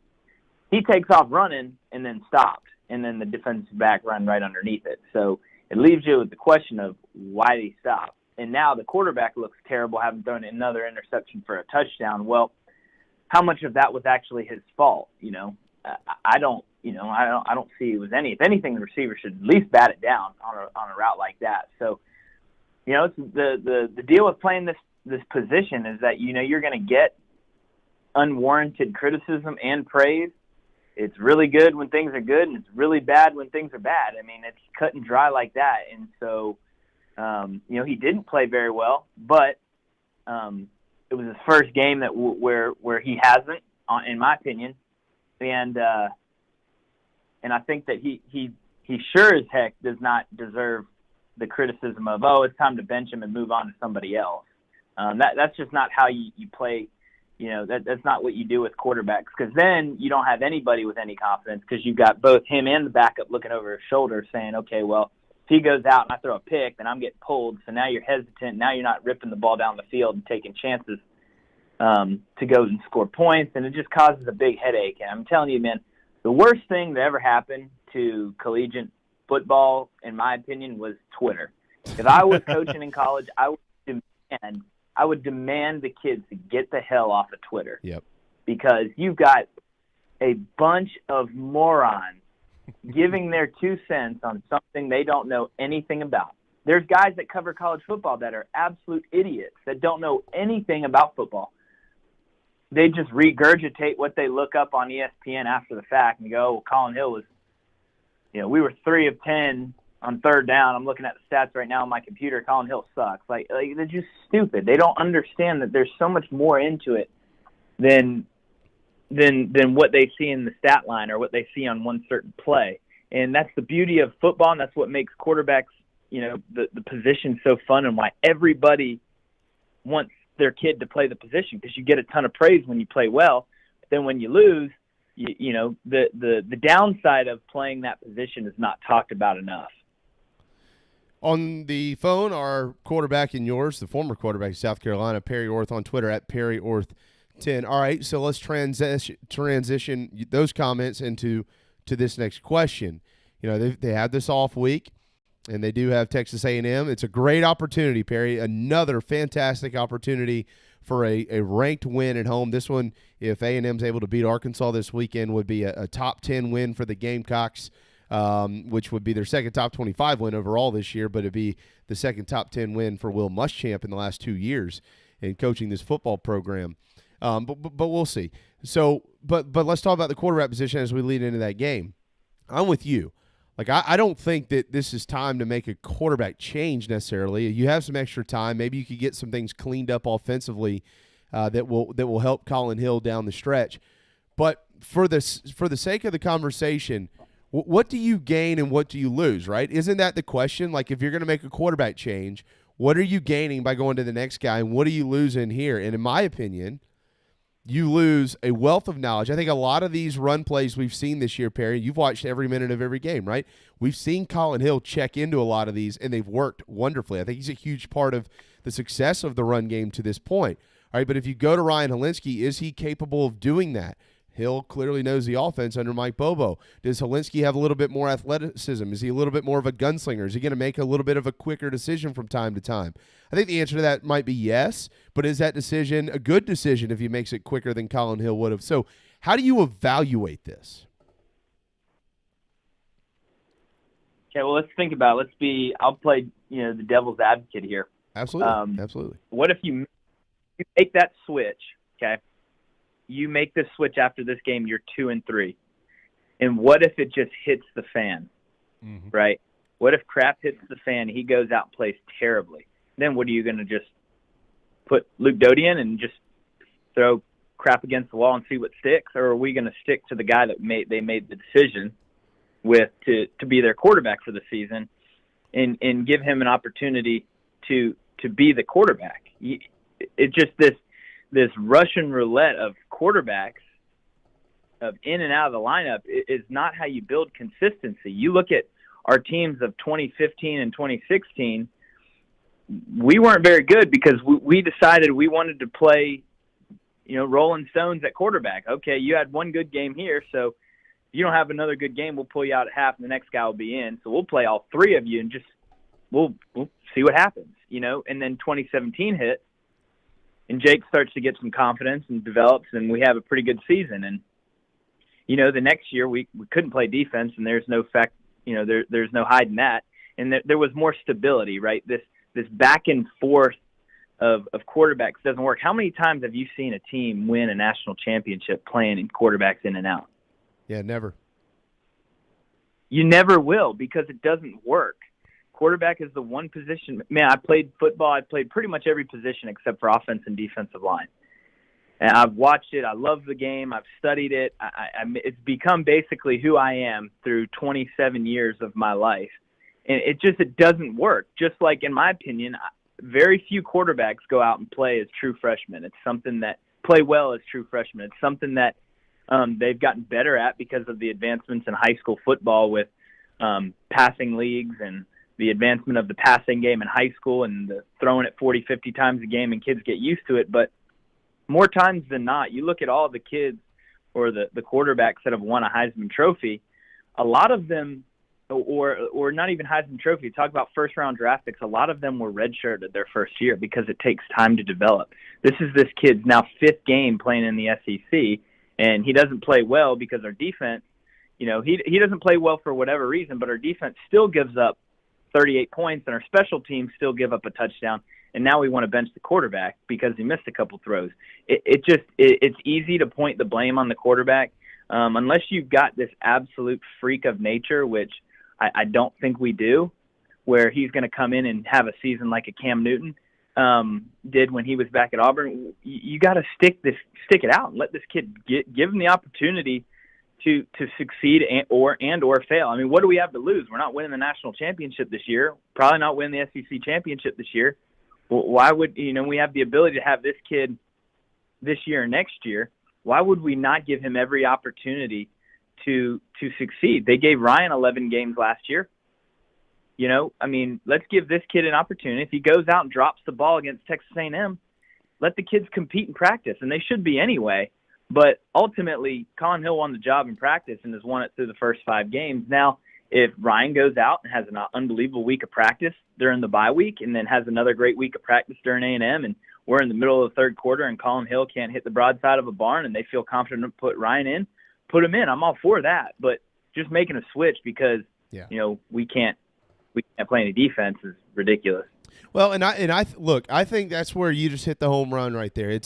he takes off running and then stopped, and then the defensive back ran right underneath it. So it leaves you with the question of why did he stop? And now the quarterback looks terrible, having thrown another interception for a touchdown. Well, how much of that was actually his fault? I don't see it was any. If anything, the receiver should at least bat it down on a route like that. So, it's the deal with playing this position is that you're going to get unwarranted criticism and praise. It's really good when things are good, and it's really bad when things are bad. I mean, it's cut and dry like that. And so, he didn't play very well, but it was his first game where he hasn't, in my opinion, and I think that he sure as heck does not deserve the criticism of, oh, it's time to bench him and move on to somebody else. That's just not how you play. That's not what you do with quarterbacks, because then you don't have anybody with any confidence, because you've got both him and the backup looking over his shoulder saying, okay, well, if he goes out and I throw a pick, then I'm getting pulled. So now you're hesitant. Now you're not ripping the ball down the field and taking chances to go and score points, and it just causes a big headache. And I'm telling you, man, the worst thing that ever happened to collegiate football, in my opinion, was Twitter. If I was coaching in college, I would demand the kids to get the hell off of Twitter. Yep. Because you've got a bunch of morons giving their 2 cents on something they don't know anything about. There's guys that cover college football that are absolute idiots that don't know anything about football. They just regurgitate what they look up on ESPN after the fact and go, oh, well, Colin Hill was, we were 3 of 10 on third down. I'm looking at the stats right now on my computer. Colin Hill sucks. Like they're just stupid. They don't understand that there's so much more into it than what they see in the stat line or what they see on one certain play. And that's the beauty of football, and that's what makes quarterbacks, the position so fun, and why everybody wants their kid to play the position, because you get a ton of praise when you play well. But then when you lose, the downside of playing that position is not talked about enough. On the phone, our quarterback and yours, the former quarterback of South Carolina, Perry Orth, on Twitter at PerryOrth10. All right, so let's transition those comments into this next question. They had this off week, and they do have Texas A&M. It's a great opportunity, Perry. Another fantastic opportunity for a ranked win at home. This one, if A&M's able to beat Arkansas this weekend, would be a top 10 win for the Gamecocks. which would be their second top 25 win overall this year, but it'd be the second top 10 win for Will Muschamp in the last 2 years in coaching this football program. But we'll see. So, but let's talk about the quarterback position as we lead into that game. I'm with you. Like, I don't think that this is time to make a quarterback change necessarily. You have some extra time. Maybe you could get some things cleaned up offensively that will help Colin Hill down the stretch. But for the sake of the conversation, what do you gain and what do you lose, right? Isn't that the question? Like, if you're going to make a quarterback change, what are you gaining by going to the next guy, and what do you lose in here? And in my opinion, you lose a wealth of knowledge. I think a lot of these run plays we've seen this year, Perry, you've watched every minute of every game, right? We've seen Colin Hill check into a lot of these, and they've worked wonderfully. I think he's a huge part of the success of the run game to this point. All right, but if you go to Ryan Helinski, is he capable of doing that? Hill clearly knows the offense under Mike Bobo. Does Helinski have a little bit more athleticism? Is he a little bit more of a gunslinger? Is he going to make a little bit of a quicker decision from time to time? I think the answer to that might be yes, but is that decision a good decision if he makes it quicker than Colin Hill would have? So how do you evaluate this? Okay, well, let's think about it. I'll play, the devil's advocate here. Absolutely. Absolutely. What if you make that switch, okay? You make this switch after this game, you're 2-3. And what if it just hits the fan, right? What if crap hits the fan, he goes out and plays terribly? Then what are you going to just put Luke Doty in and just throw crap against the wall and see what sticks? Or are we going to stick to the guy that they made the decision with to be their quarterback for the season and give him an opportunity to be the quarterback? It just this Russian roulette of quarterbacks of in and out of the lineup is not how you build consistency. You look at our teams of 2015 and 2016, we weren't very good because we decided we wanted to play, Rolling Stones at quarterback. Okay, you had one good game here, so if you don't have another good game, we'll pull you out at half and the next guy will be in. So we'll play all three of you and just we'll see what happens, And then 2017 hit, and Jake starts to get some confidence and develops, and we have a pretty good season. And, the next year we couldn't play defense, and there's no there's no hiding that. And there was more stability, right? This back and forth of quarterbacks doesn't work. How many times have you seen a team win a national championship playing in quarterbacks in and out? Yeah, never. You never will because it doesn't work. Quarterback is the one position. Man, I played football. I played pretty much every position except for offense and defensive line. And I've watched it. I love the game. I've studied it. It's become basically who I am through 27 years of my life. And it doesn't work. Just like, in my opinion, very few quarterbacks go out and play as true freshmen. It's something that play well as true freshmen. It's something that they've gotten better at because of the advancements in high school football with passing leagues and the advancement of the passing game in high school and the throwing it 40, 50 times a game, and kids get used to it. But more times than not, you look at all the kids or the quarterbacks that have won a Heisman Trophy, a lot of them, or not even Heisman Trophy, talk about first-round draft picks, a lot of them were redshirted their first year because it takes time to develop. This is this kid's now fifth game playing in the SEC, and he doesn't play well because our defense, he doesn't play well for whatever reason, but our defense still gives up 38 points, and our special teams still give up a touchdown, and now we want to bench the quarterback because he missed a couple throws. It's easy to point the blame on the quarterback unless you've got this absolute freak of nature, which I don't think we do, where he's going to come in and have a season like a Cam Newton did when he was back at Auburn. You got to stick it out and let this kid give him the opportunity to succeed or fail. I mean, what do we have to lose? We're not winning the national championship this year. Probably not winning the SEC championship this year. Well, why would we have the ability to have this kid this year and next year? Why would we not give him every opportunity to succeed? They gave Ryan 11 games last year. Let's give this kid an opportunity. If he goes out and drops the ball against Texas A&M, let the kids compete in practice, and they should be anyway. But ultimately, Colin Hill won the job in practice and has won it through the first 5 games. Now, if Ryan goes out and has an unbelievable week of practice during the bye week and then has another great week of practice during A&M, and we're in the middle of the third quarter and Colin Hill can't hit the broadside of a barn and they feel confident to put Ryan in, put him in. I'm all for that. But just making a switch because we can't play any defense is ridiculous. Well, look, I think that's where you just hit the home run right there.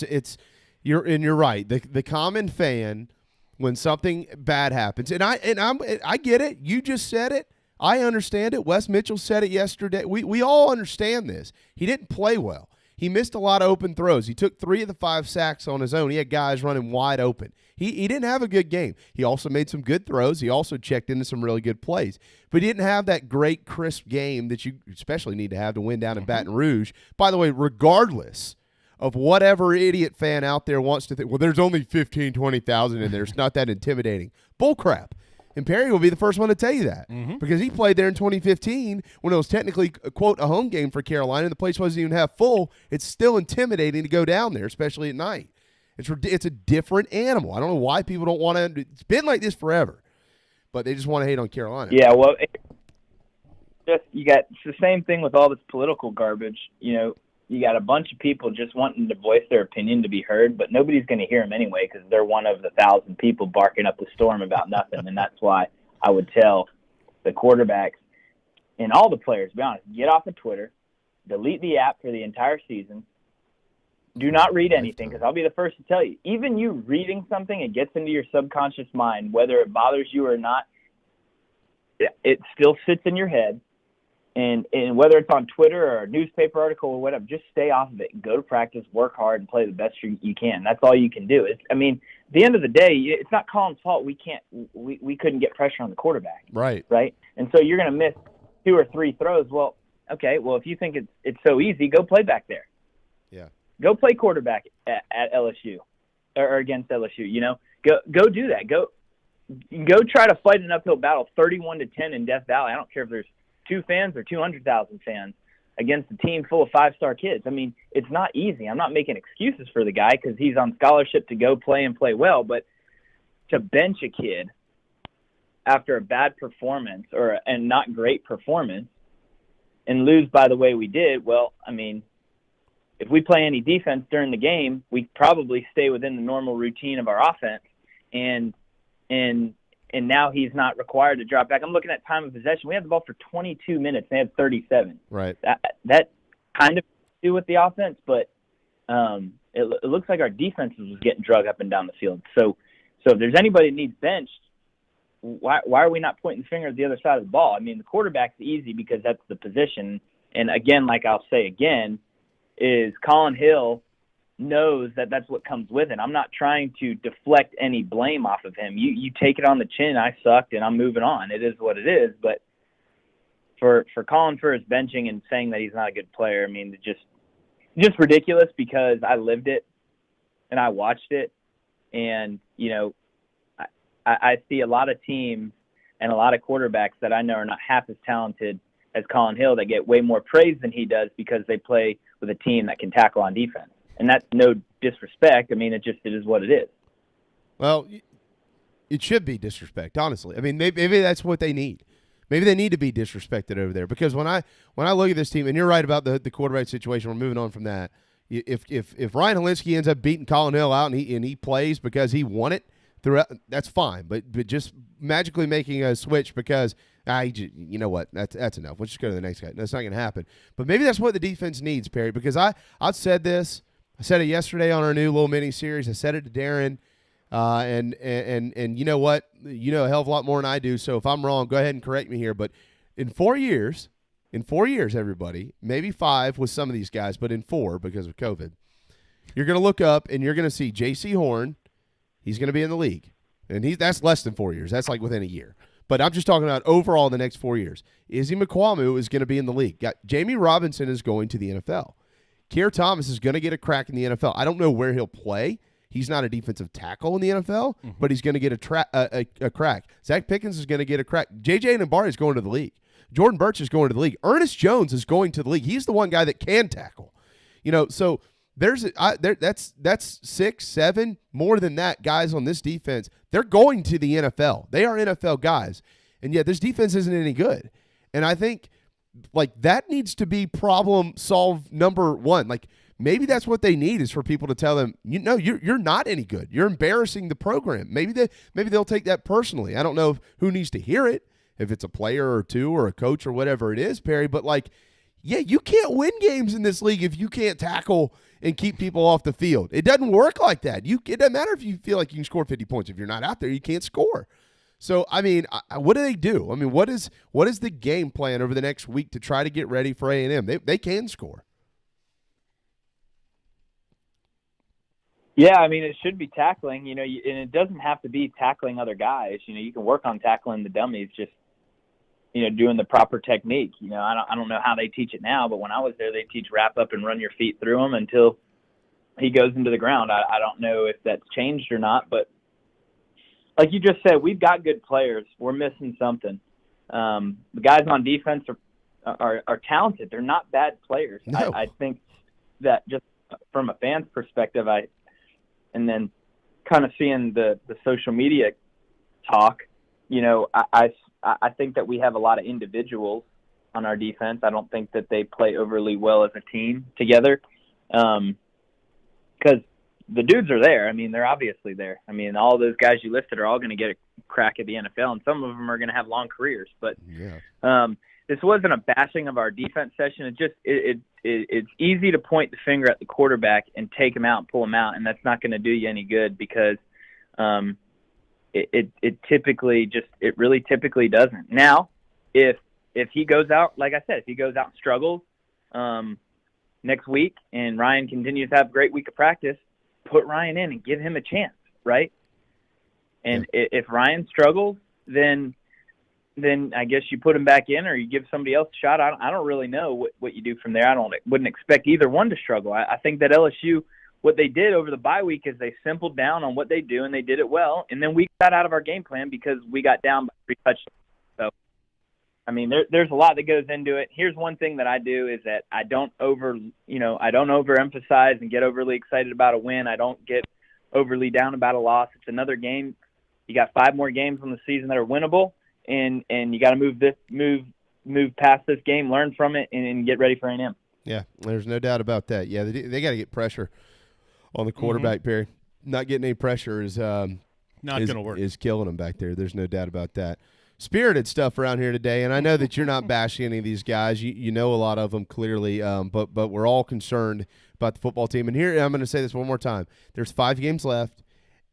You're right. The common fan, when something bad happens, and I get it. You just said it. I understand it. Wes Mitchell said it yesterday. We all understand this. He didn't play well. He missed a lot of open throws. He took 3 of the 5 sacks on his own. He had guys running wide open. He didn't have a good game. He also made some good throws. He also checked into some really good plays. But he didn't have that great, crisp game that you especially need to have to win down in Baton Rouge. By the way, regardless of whatever idiot fan out there wants to think, well, there's only 15, 20,000 in there. It's not that intimidating. Bull crap. And Perry will be the first one to tell you that because he played there in 2015 when it was technically, quote, a home game for Carolina, and the place wasn't even half full. It's still intimidating to go down there, especially at night. It's a different animal. I don't know why people don't want to. It's been like this forever, but they just want to hate on Carolina. Yeah, well, it's the same thing with all this political garbage. You got a bunch of people just wanting to voice their opinion to be heard, but nobody's going to hear them anyway because they're one of the 1,000 people barking up the storm about nothing. And that's why I would tell the quarterbacks and all the players, to be honest, get off of Twitter, delete the app for the entire season. Do not read anything because I'll be the first to tell you. Even you reading something, it gets into your subconscious mind, whether it bothers you or not, it still sits in your head. And whether it's on Twitter or a newspaper article or whatever, just stay off of it. Go to practice, work hard, and play the best you can. That's all you can do. At the end of the day, it's not Colin's fault. We couldn't get pressure on the quarterback. Right. Right? And so you're going to miss 2 or 3 throws. Well, okay, if you think it's so easy, go play back there. Yeah. Go play quarterback at LSU or against LSU. Go do that. Go try to fight an uphill battle 31-10 in Death Valley. I don't care if there's 2 fans or 200,000 fans against a team full of 5-star kids. It's not easy. I'm not making excuses for the guy because he's on scholarship to go play and play well, but to bench a kid after a bad performance and not great performance and lose by the way we did, if we play any defense during the game, we probably stay within the normal routine of our offense, and now he's not required to drop back. I'm looking at time of possession. We had the ball for 22 minutes. They had 37. Right. That kind of do with the offense, but it looks like our defense was getting drug up and down the field. So if there's anybody that needs benched, why are we not pointing the finger at the other side of the ball? The quarterback's easy because that's the position. And again, like I'll say again, is Colin Hill knows that that's what comes with it. I'm not trying to deflect any blame off of him. You take it on the chin. I sucked, and I'm moving on. It is what it is. But for Colin for his benching and saying that he's not a good player, it's just ridiculous because I lived it and I watched it, and I see a lot of teams and a lot of quarterbacks that I know are not half as talented as Colin Hill that get way more praise than he does because they play with a team that can tackle on defense. And that's no disrespect. It is what it is. Well, it should be disrespect, honestly. Maybe that's what they need. Maybe they need to be disrespected over there because when I look at this team, and you're right about the quarterback situation, we're moving on from that. If Ryan Helinski ends up beating Colin Hill out and he plays because he won it throughout, that's fine. But just magically making a switch because you know what, that's enough. Let's just go to the next guy. That's not going to happen. But maybe that's what the defense needs, Perry, because I've said this. I said it yesterday on our new little mini series. I said it to Darren, and you know what? You know a hell of a lot more than I do. So if I'm wrong, go ahead and correct me here. But in 4 years, everybody, maybe 5 with some of these guys, but in 4 because of COVID, you're going to look up and you're going to see J.C. Horn. He's going to be in the league, and that's less than 4 years. That's like within a year. But I'm just talking about overall the next 4 years. Izzy McQuamu is going to be in the league. Jamie Robinson is going to the NFL. Keir Thomas is going to get a crack in the NFL. I don't know where he'll play. He's not a defensive tackle in the NFL, but he's going to get a crack. Zach Pickens is going to get a crack. J.J. Nambari is going to the league. Jordan Birch is going to the league. Ernest Jones is going to the league. He's the one guy that can tackle. So that's 6, 7, more than that guys on this defense. They're going to the NFL. They are NFL guys. And yet this defense isn't any good. And I think that needs to be problem solve number 1. maybe that's what they need, is for people to tell them, you're not any good. You're embarrassing the program. Maybe they'll take that personally. I don't know who needs to hear it, if it's a player or two or a coach or whatever it is, Perry. But you can't win games in this league if you can't tackle and keep people off the field. It doesn't work like that. It doesn't matter if you feel like you can score 50 points. If you're not out there, you can't score. So, I mean, what do they do? I mean, what is the game plan over the next week to try to get ready for A&M? They can score. Yeah, I mean, it should be tackling, and it doesn't have to be tackling other guys. You can work on tackling the dummies, just, doing the proper technique. I don't know how they teach it now, but when I was there, they teach wrap up and run your feet through him until he goes into the ground. I don't know if that's changed or not, but like you just said, we've got good players. We're missing something. The guys on defense are talented. They're not bad players. No. I think that just from a fan's perspective, and then kind of seeing the social media talk, I think that we have a lot of individuals on our defense. I don't think that they play overly well as a team together, because the dudes are there. I mean, they're obviously there. I mean, all those guys you listed are all going to get a crack at the NFL, and some of them are going to have long careers. But this wasn't a bashing of our defense session. It's easy to point the finger at the quarterback and take him out and pull him out, and that's not going to do you any good, because it really typically doesn't. Now, if he goes out, like I said, if he goes out and struggles next week, and Ryan continues to have a great week of practice, put Ryan in and give him a chance, right? And if Ryan struggles, then I guess you put him back in, or you give somebody else a shot. I don't really know what you do from there. Wouldn't expect either one to struggle. I think that LSU, what they did over the bye week is they simpled down on what they do, and they did it well. And then we got out of our game plan because we got down by 3 touchdowns. So, I mean, there's a lot that goes into it. Here's one thing that I do is that I don't overemphasize and get overly excited about a win. I don't get overly down about a loss. It's another game. You got 5 more games on the season that are winnable, and you got to move past this game, learn from it, and get ready for A&M. Yeah, there's no doubt about that. Yeah, they got to get pressure on the quarterback, Perry. Not getting any pressure is not going to work. Is killing them back there. There's no doubt about that. Spirited stuff around here today, and I know that you're not bashing any of these guys. You know a lot of them clearly, but we're all concerned about the football team. And here, I'm going to say this one more time. There's 5 games left,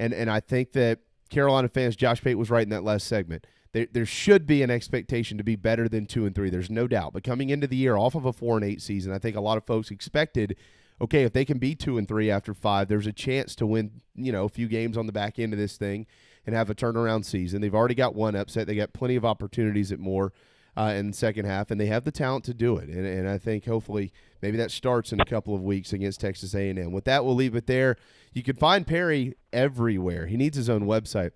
and I think that Carolina fans, Josh Pate was right in that last segment. There should be an expectation to be better than 2-3. There's no doubt. But coming into the year off of a 4-8 season, I think a lot of folks expected, okay, if they can be 2-3 after 5, there's a chance to win, a few games on the back end of this thing and have a turnaround season. They've already got one upset. They got plenty of opportunities at more in the second half, and they have the talent to do it. And I think hopefully maybe that starts in a couple of weeks against Texas A&M. With that, we'll leave it there. You can find Perry everywhere. He needs his own website.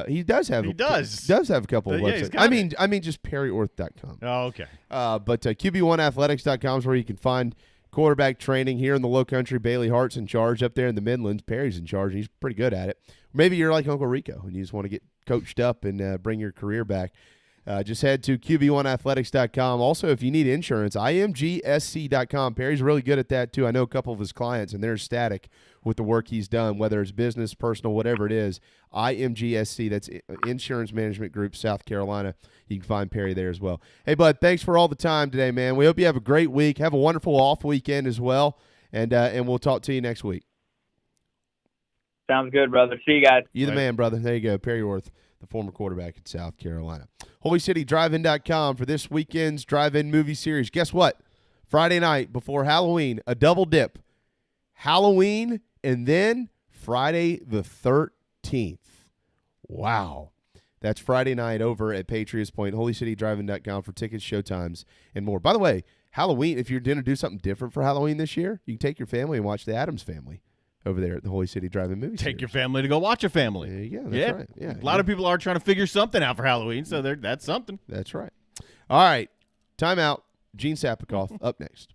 He does have a couple of websites. I mean just perryorth.com. Oh, okay. But QB1athletics.com is where you can find quarterback training here in the Low Country. Bailey Hart's in charge up there in the Midlands. Perry's in charge, and he's pretty good at it. Maybe you're like Uncle Rico, and you just want to get coached up and bring your career back. Just head to QB1athletics.com. Also, if you need insurance, imgsc.com. Perry's really good at that, too. I know a couple of his clients, and they're ecstatic with the work he's done, whether it's business, personal, whatever it is. IMGSC, that's Insurance Management Group, South Carolina. You can find Perry there as well. Hey, bud, thanks for all the time today, man. We hope you have a great week. Have a wonderful off weekend as well, and we'll talk to you next week. Sounds good, brother. See you guys. You the man, brother. There you go. Perry Orth, the former quarterback at South Carolina. HolyCityDriveIn.com for this weekend's drive-in movie series. Guess what? Friday night before Halloween, a double dip. Halloween and then Friday the 13th. Wow. That's Friday night over at Patriots Point. HolyCityDriveIn.com for tickets, showtimes, and more. By the way, Halloween, if you're going to do something different for Halloween this year, you can take your family and watch the Addams Family over there at the Holy City Drive-In Movie Series. Take your family to go watch a family. There you go. That's right. Yeah. A lot of people are trying to figure something out for Halloween, so that's something. That's right. All right. Timeout. Gene Sapikoff up next.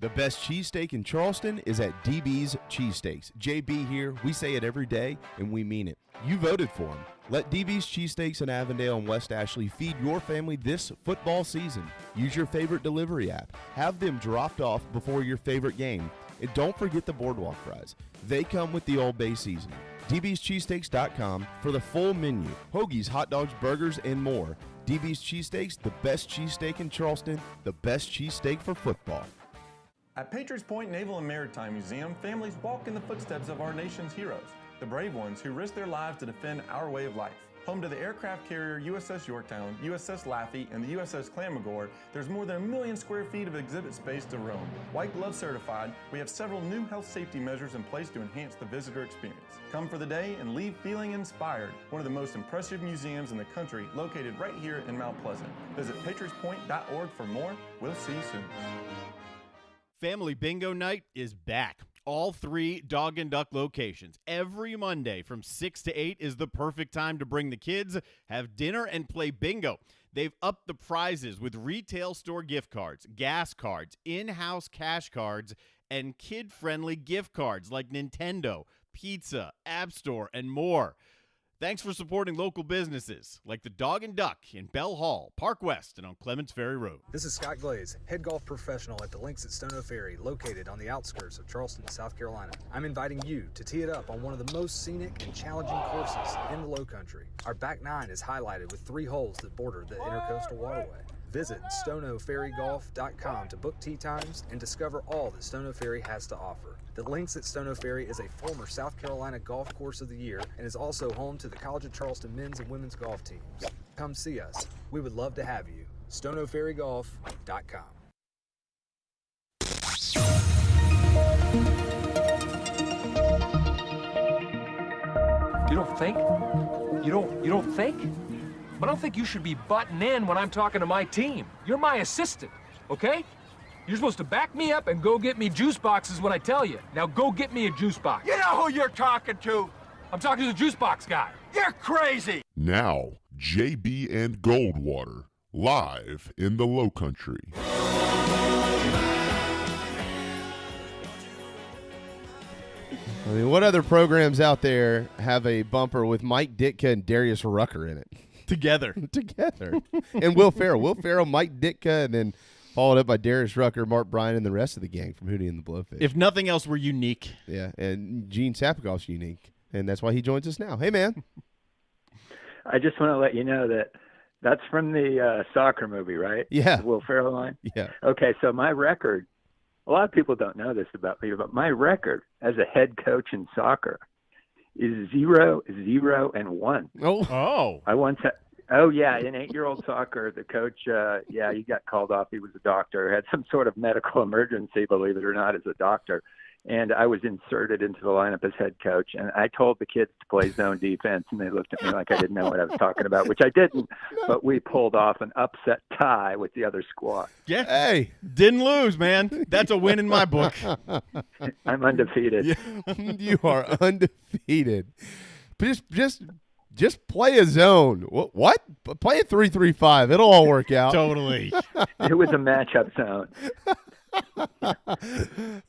The best cheesesteak in Charleston is at DB's Cheesesteaks. JB here. We say it every day, and we mean it. You voted for him. Let DB's Cheesesteaks in Avondale and West Ashley feed your family this football season. Use your favorite delivery app. Have them dropped off before your favorite game. And don't forget the boardwalk fries. They come with the Old Bay seasoning. DB'sCheesesteaks.com for the full menu. Hoagies, hot dogs, burgers, and more. DB's Cheesesteaks, the best cheesesteak in Charleston, the best cheesesteak for football. At Patriots Point Naval and Maritime Museum, families walk in the footsteps of our nation's heroes, the brave ones who risked their lives to defend our way of life. Home to the aircraft carrier USS Yorktown, USS Laffey, and the USS Clamagore, there's more than 1 million square feet of exhibit space to roam. White Glove certified, we have several new health safety measures in place to enhance the visitor experience. Come for the day and leave feeling inspired. One of the most impressive museums in the country, located right here in Mount Pleasant. Visit patriotspoint.org for more. We'll see you soon. Family Bingo Night is back. All 3 Dog and Duck locations. Every Monday from 6 to 8 is the perfect time to bring the kids, have dinner, and play bingo. They've upped the prizes with retail store gift cards, gas cards, in-house cash cards, and kid-friendly gift cards like Nintendo, pizza, App Store, and more. Thanks for supporting local businesses like the Dog and Duck in Bell Hall, Park West, and on Clements Ferry Road. This is Scott Glaze, head golf professional at the links at Stono Ferry, located on the outskirts of Charleston, South Carolina. I'm inviting you to tee it up on one of the most scenic and challenging courses in the Lowcountry. Our back 9 is highlighted with 3 holes that border the Intercoastal Waterway. Visit stonoferrygolf.com to book tee times and discover all that Stono Ferry has to offer. The links at Stono Ferry is a former South Carolina Golf Course of the Year and is also home to the College of Charleston men's and women's golf teams. Come see us. We would love to have you. stonoferrygolf.com. You don't think? You don't think? But I don't think you should be butting in when I'm talking to my team. You're my assistant, okay? You're supposed to back me up and go get me juice boxes when I tell you. Now go get me a juice box. You know who you're talking to? I'm talking to the juice box guy. You're crazy. Now, JB and Goldwater, live in the Lowcountry. I mean, what other programs out there have a bumper with Mike Ditka and Darius Rucker in it? Together. And Will Ferrell, Mike Ditka, and then followed up by Darius Rucker, Mark Bryan, and the rest of the gang from Hootie and the Blowfish. If nothing else, we're unique. Yeah, and Gene Sapakoff's unique, and that's why he joins us now. Hey, man. I just want to let you know that that's from the soccer movie, right? Yeah. The Will Ferrell line? Yeah. Okay, so my record, a lot of people don't know this about me, but my record as a head coach in soccer is 0-0-1. Oh. I once had, in 8-year-old soccer, the coach, he got called off. He was a doctor, had some sort of medical emergency, believe it or not, as a doctor. And I was inserted into the lineup as head coach. And I told the kids to play zone defense, and they looked at me like I didn't know what I was talking about, which I didn't. But we pulled off an upset tie with the other squad. Yeah. Hey, didn't lose, man. That's a win in my book. I'm undefeated. Yeah. You are undefeated. Just play a zone. What? Play a 3-3-5. It'll all work out. Totally. It was a matchup zone.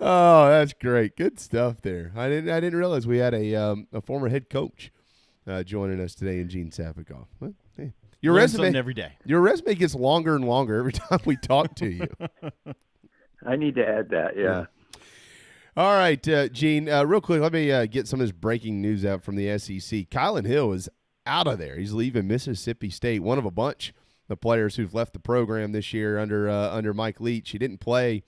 Oh, that's great. Good stuff there. I didn't realize we had a former head coach joining us today in Gene Sapakoff. Well, hey, your Learn resume something every day. Your resume gets longer and longer every time we talk to you. I need to add that. Yeah. All right, Gene, real quick, let me get some of this breaking news out from the SEC. Kylan Hill is out of there. He's leaving Mississippi State, one of a bunch of players who've left the program this year under Mike Leach. He didn't play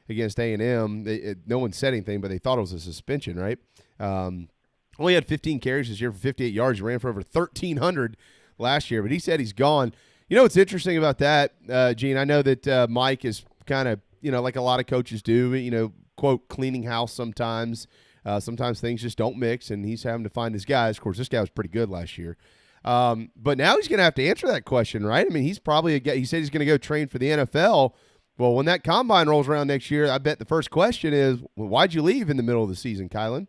against A&M. No one said anything, but they thought it was a suspension, right? Only had 15 carries this year for 58 yards. He ran for over 1,300 last year, but he said he's gone. You know what's interesting about that, Gene? I know that Mike is kind of, like a lot of coaches do, quote, cleaning house sometimes. Sometimes things just don't mix, and he's having to find his guys. Of course, this guy was pretty good last year. But now he's going to have to answer that question, right? I mean, he's probably a guy. He said he's going to go train for the NFL. Well, when that combine rolls around next year, I bet the first question is, well, why'd you leave in the middle of the season, Kylan?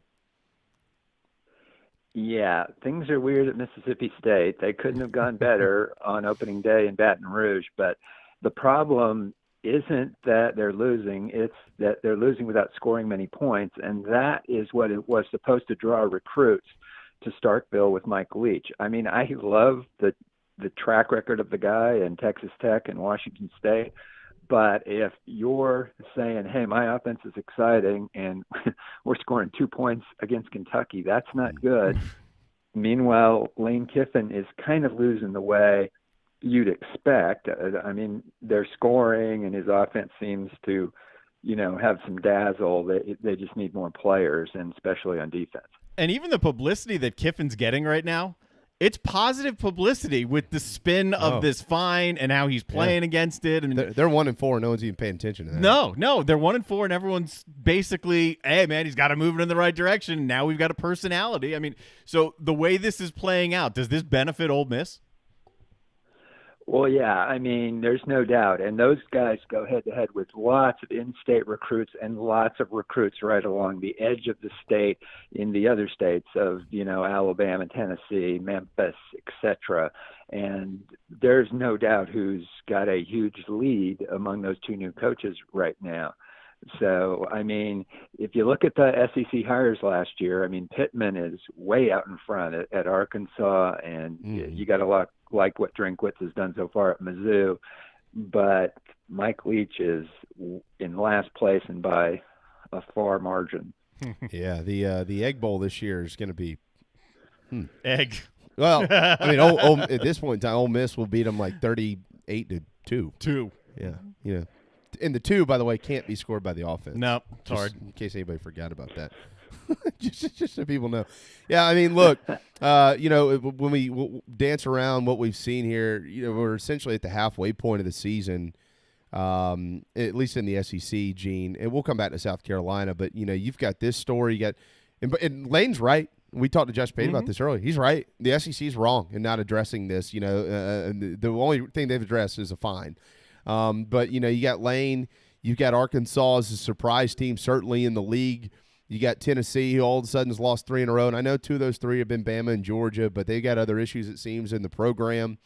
Yeah, things are weird at Mississippi State. They couldn't have gone better on opening day in Baton Rouge. But the problem isn't that they're losing, it's that they're losing without scoring many points, and that is what it was supposed to draw recruits to Starkville with Mike Leach. I mean, I love the track record of the guy in Texas Tech and Washington State, but if you're saying, hey, my offense is exciting and we're scoring 2 points against Kentucky, that's not good. Meanwhile, Lane Kiffin is kind of losing the way you'd expect. I mean, they're scoring and his offense seems to, have some dazzle. They just need more players, and especially on defense. And even the publicity that Kiffin's getting right now, it's positive publicity with the spin of this fine and how he's playing against it. I mean, they're 1-4. No one's even paying attention to that. No, they're 1-4, and everyone's basically, hey, man, he's got to move it in the right direction. Now we've got a personality. I mean, so the way this is playing out, does this benefit Ole Miss? Well, yeah, I mean, there's no doubt. And those guys go head-to-head with lots of in-state recruits and lots of recruits right along the edge of the state in the other states of, Alabama, Tennessee, Memphis, etc. And there's no doubt who's got a huge lead among those two new coaches right now. So, I mean, if you look at the SEC hires last year, I mean, Pittman is way out in front at Arkansas, and you got to like what Drinkwitz has done so far at Mizzou. But Mike Leach is in last place and by a far margin. Yeah, the Egg Bowl this year is going to be egg. Well, I mean, at this point in time, Ole Miss will beat them like 38-2. 2. Yeah, And the 2, by the way, can't be scored by the offense. No, it's hard. In case anybody forgot about that. just so people know. Yeah, I mean, look, when we dance around what we've seen here, we're essentially at the halfway point of the season, at least in the SEC, Gene. And we'll come back to South Carolina, but, you've got this story. You got and Lane's right. We talked to Josh Payne about this earlier. He's right. The SEC is wrong in not addressing this. The only thing they've addressed is a fine. But, you got Lane. You've got Arkansas as a surprise team, certainly in the league. You got Tennessee, who all of a sudden has lost 3 in a row. And I know 2 of those 3 have been Bama and Georgia, but they got other issues, it seems, in the program.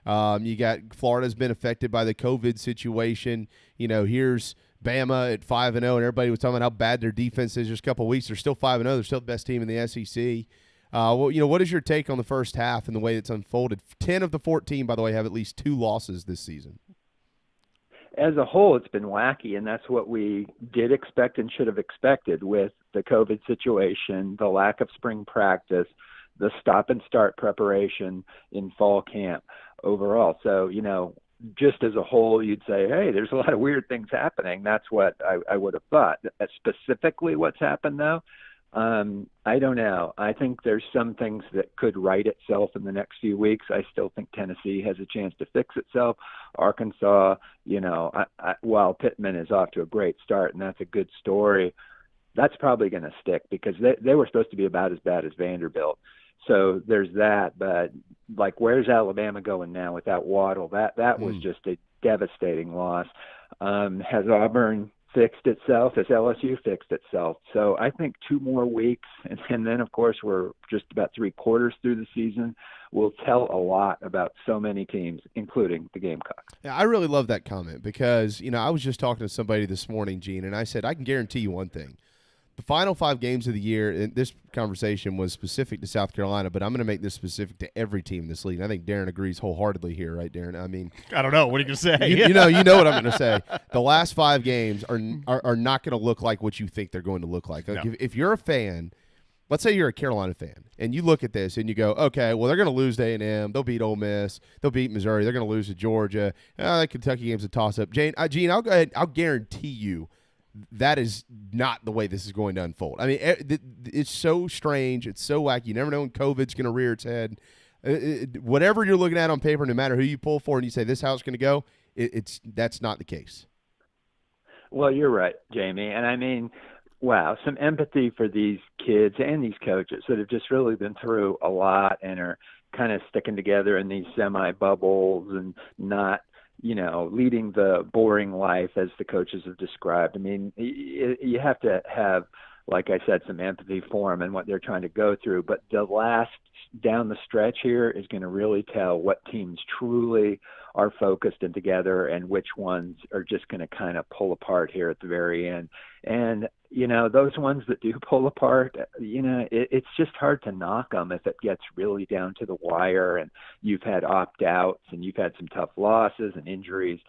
You got Florida's been affected by the COVID situation. Here's Bama at 5-0, and everybody was talking about how bad their defense is just a couple of weeks. They're still 5-0. They're still the best team in the SEC. What is your take on the first half and the way it's unfolded? 10 of the 14, by the way, have at least 2 losses this season. As a whole, it's been wacky, and that's what we did expect and should have expected with the COVID situation, the lack of spring practice, the stop-and-start preparation in fall camp overall. So, just as a whole, you'd say, hey, there's a lot of weird things happening. That's what I would have thought. Specifically what's happened, though, I don't know. I think there's some things that could right itself in the next few weeks. I still think Tennessee has a chance to fix itself. Arkansas, while Pittman is off to a great start, and that's a good story, that's probably going to stick because they were supposed to be about as bad as Vanderbilt. So there's that. But, where's Alabama going now without Waddle? That was just a devastating loss. Has Auburn fixed itself? Has LSU fixed itself? So I think 2 more weeks, and then, of course, we're just about 3/4 through the season, will tell a lot about so many teams, including the Gamecocks. Yeah, I really love that comment because, I was just talking to somebody this morning, Gene, and I said, I can guarantee you one thing. The final 5 games of the year, and this conversation was specific to South Carolina, but I'm going to make this specific to every team in this league. And I think Darren agrees wholeheartedly here, right, Darren? I mean, I don't know. What are you going to say? You know what I'm going to say. The last 5 games are not going to look like what you think they're going to look like. No. If you're a fan, let's say you're a Carolina fan, and you look at this and you go, okay, well, they're going to lose to A&M. They'll beat Ole Miss. They'll beat Missouri. They're going to lose to Georgia. That Kentucky game's a toss-up. Gene, I'll go ahead. I'll guarantee you that is not the way this is going to unfold. I mean, it's so strange. It's so wacky. You never know when COVID's going to rear its head. Whatever you're looking at on paper, no matter who you pull for and you say this is how it's going to go, that's not the case. Well, you're right, Jamie. And I mean, wow, some empathy for these kids and these coaches that have just really been through a lot and are kind of sticking together in these semi-bubbles and not leading the boring life as the coaches have described. I mean, you have to have like I said, some empathy for them and what they're trying to go through. But the last down the stretch here is going to really tell what teams truly are focused and together and which ones are just going to kind of pull apart here at the very end. And, those ones that do pull apart, it's just hard to knock them if it gets really down to the wire and you've had opt-outs and you've had some tough losses and injuries.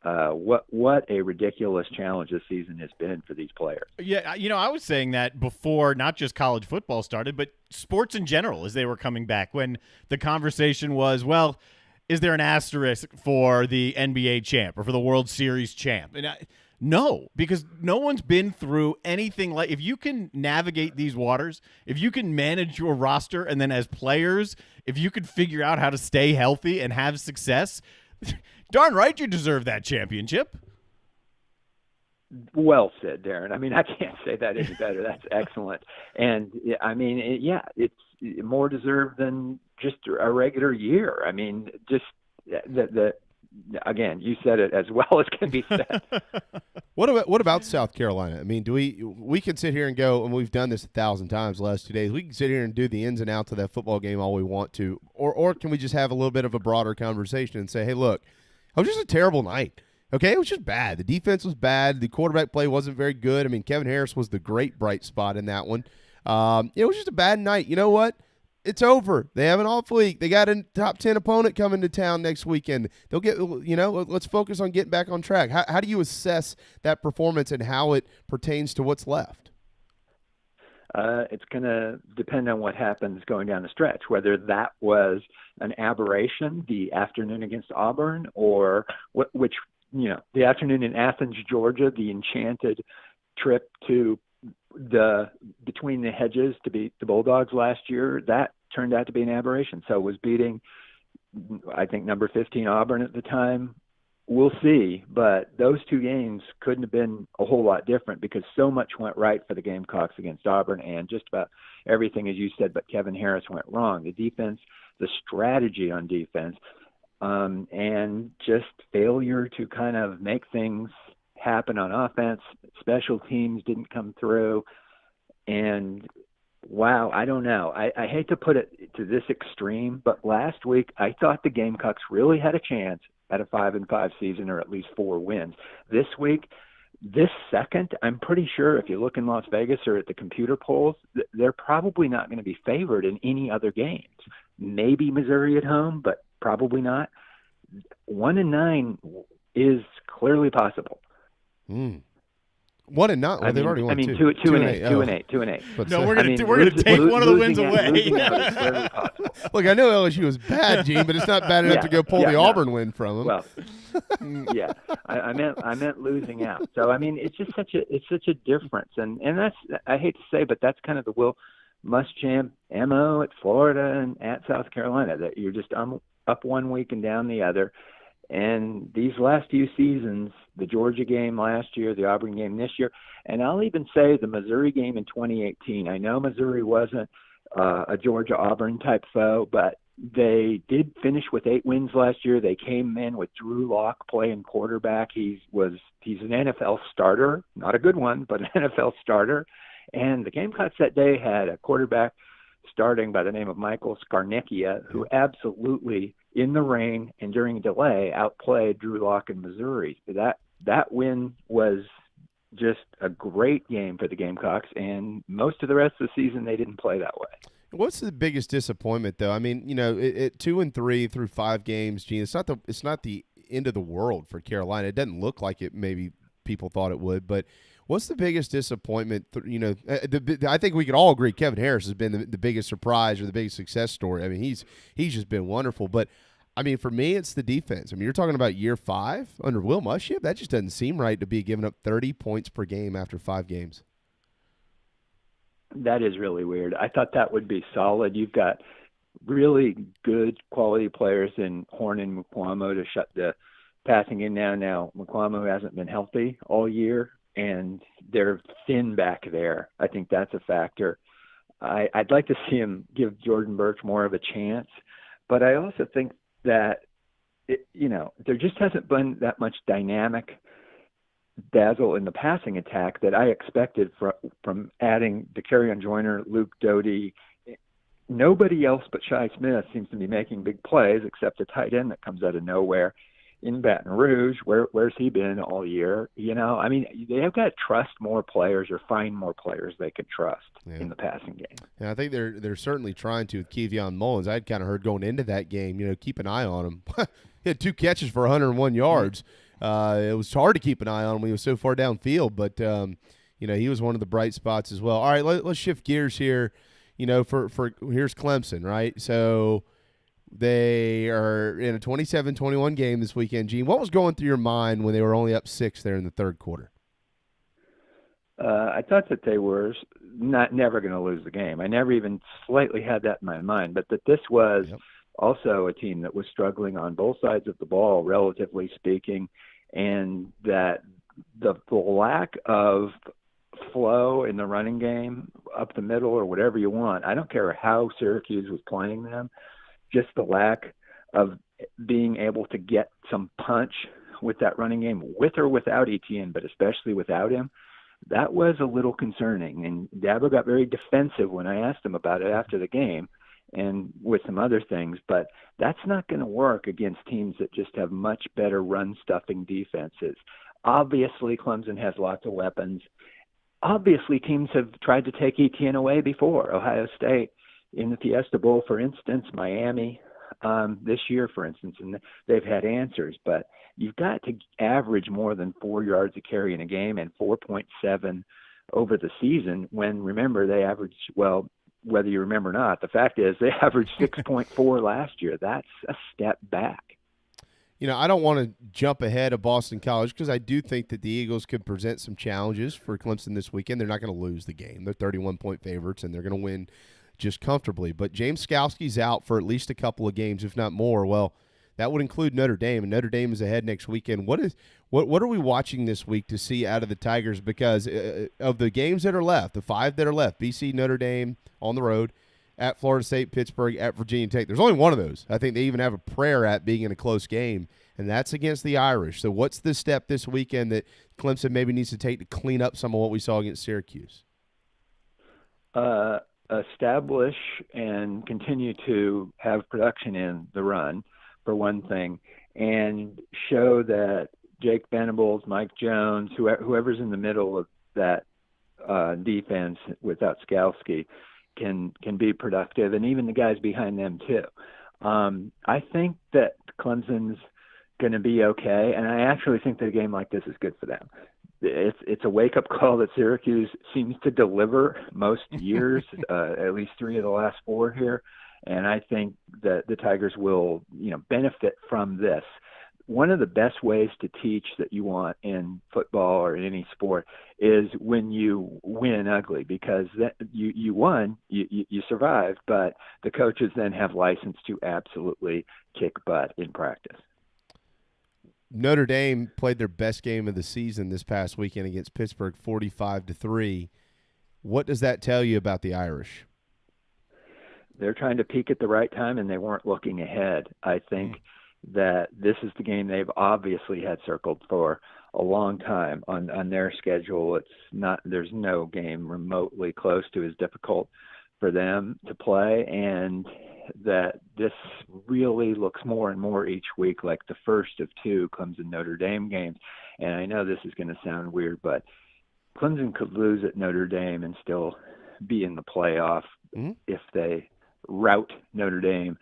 What a ridiculous challenge this season has been for these players. Yeah, I was saying that before not just college football started, but sports in general as they were coming back, when the conversation was, well, is there an asterisk for the NBA champ or for the World Series champ? And no, because no one's been through anything like – if you can navigate these waters, if you can manage your roster, and then as players, if you could figure out how to stay healthy and have success – darn right you deserve that championship. Well said, Darren. I mean, I can't say that any better. That's excellent. And, it's more deserved than just a regular year. I mean, just again, you said it as well as can be said. What about South Carolina? I mean, do we can sit here and go, and we've done this 1,000 times the last 2 days. We can sit here and do the ins and outs of that football game all we want to, or can we just have a little bit of a broader conversation and say, hey, look, it was just a terrible night. Okay, it was just bad. The defense was bad. The quarterback play wasn't very good. I mean, Kevin Harris was the great bright spot in that one. It was just a bad night. You know what? It's over. They have an off week. They got a top 10 opponent coming to town next weekend. They'll get, let's focus on getting back on track. How do you assess that performance and how it pertains to what's left? It's going to depend on what happens going down the stretch, whether that was an aberration, the afternoon against Auburn, or the afternoon in Athens, Georgia, the enchanted trip to between the hedges to beat the Bulldogs last year. That turned out to be an aberration. So it was beating, I think, number 15 Auburn at the time. We'll see, but those two games couldn't have been a whole lot different because so much went right for the Gamecocks against Auburn, and just about everything, as you said, but Kevin Harris went wrong. The defense, the strategy on defense, and just failure to kind of make things happen on offense. Special teams didn't come through, and wow, I don't know. I hate to put it to this extreme, but last week I thought the Gamecocks really had a chance at a 5-5 season, or at least 4 wins. This week, this second, I'm pretty sure if you look in Las Vegas or at the computer polls, they're probably not going to be favored in any other games. Maybe Missouri at home, but probably not. 1-9 is clearly possible. 1-9. Well, they've already won 2. 2-8. No, we're gonna take one of the wins away. Look, I know LSU was bad, Gene, but it's not bad enough to go pull the Auburn win from them. Well, yeah, I meant losing out. So I mean, it's just such a difference, and that's, I hate to say, but that's kind of the Will Muschamp MO at Florida and at South Carolina, that you're just up one week and down the other. And these last few seasons, the Georgia game last year, the Auburn game this year, and I'll even say the Missouri game in 2018. I know Missouri wasn't a Georgia-Auburn type foe, but they did finish with 8 wins last year. They came in with Drew Lock playing quarterback. He's an NFL starter, not a good one, but an NFL starter. And the Gamecocks that day had a quarterback starting by the name of Michael Scarnecchia, who absolutely, in the rain and during a delay, outplayed Drew Lock in Missouri. That win was just a great game for the Gamecocks, and most of the rest of the season they didn't play that way. What's the biggest disappointment, though? I mean, at 2-3 through 5 games, Gene, it's not the end of the world for Carolina. It doesn't look like it. Maybe people thought it would, but what's the biggest disappointment? I think we could all agree Kevin Harris has been the biggest surprise or the biggest success story. I mean, he's just been wonderful. But, I mean, for me, it's the defense. I mean, you're talking about year 5 under Will Muschamp. That just doesn't seem right to be giving up 30 points per game after 5 games. That is really weird. I thought that would be solid. You've got really good quality players in Horn and Mukwamo to shut the passing in now. Now, Mukwamo hasn't been healthy all year, and they're thin back there. I think that's a factor. I'd like to see him give Jordan Birch more of a chance, but I also think that there just hasn't been that much dynamic dazzle in the passing attack that I expected from adding DeCarrion Joyner, Luke Doty. Nobody else but Shi Smith seems to be making big plays except a tight end that comes out of nowhere in Baton Rouge. Where's he been all year? I mean, they have got to trust more players or find more players they can trust in the passing game. Yeah, I think they're certainly trying to with Kevion Mullins. I'd kind of heard going into that game, keep an eye on him. He had 2 catches for 101 yards. It was hard to keep an eye on him when he was so far downfield, but he was one of the bright spots as well. All right, let's shift gears here. For here's Clemson, right? So they are in a 27-21 game this weekend. Gene, what was going through your mind when they were only up 6 there in the third quarter? I thought that they were never going to lose the game. I never even slightly had that in my mind, but that this was also a team that was struggling on both sides of the ball, relatively speaking, and that the lack of flow in the running game up the middle or whatever you want, I don't care how Syracuse was playing them, just the lack of being able to get some punch with that running game, with or without Etienne, but especially without him, that was a little concerning. And Dabo got very defensive when I asked him about it after the game and with some other things, but that's not going to work against teams that just have much better run-stuffing defenses. Obviously, Clemson has lots of weapons. Obviously, teams have tried to take Etienne away before. Ohio State in the Fiesta Bowl, for instance, Miami this year, for instance, and they've had answers. But you've got to average more than 4 yards a carry in a game and 4.7 over the season when, remember, they averaged, well, whether you remember or not, the fact is they averaged 6.4 last year. That's a step back. I don't want to jump ahead of Boston College because I do think that the Eagles could present some challenges for Clemson this weekend. They're not going to lose the game. They're 31-point favorites, and they're going to win just comfortably. But James Skalski's out for at least a couple of games, if not more. Well, that would include Notre Dame, and Notre Dame is ahead next weekend. What are we watching this week to see out of the Tigers? Because of the games that are left, the 5 that are left, BC, Notre Dame on the road, at Florida State, Pittsburgh, at Virginia Tech. There's only one of those. I think they even have a prayer at being in a close game, and that's against the Irish. So what's the step this weekend that Clemson maybe needs to take to clean up some of what we saw against Syracuse? Establish and continue to have production in the run, for one thing, and show that Jake Venables, Mike Jones, whoever's in the middle of that defense without Skalski can be productive, and even the guys behind them too. I think that Clemson's going to be okay, and I actually think that a game like this is good for them. It's a wake-up call that Syracuse seems to deliver most years, at least 3 of the last 4 here, and I think that the Tigers will, benefit from this. One of the best ways to teach that you want in football or in any sport is when you win ugly, because you won, you survived, but the coaches then have license to absolutely kick butt in practice. Notre Dame played their best game of the season this past weekend against Pittsburgh, 45-3. What does that tell you about the Irish? They're trying to peak at the right time, and they weren't looking ahead. I think that this is the game they've obviously had circled for a long time on their schedule. There's no game remotely close to as difficult for them to play, and that this really looks more and more each week like the first of 2 Clemson Notre Dame games. And I know this is going to sound weird, but Clemson could lose at Notre Dame and still be in the playoff if they rout Notre Dame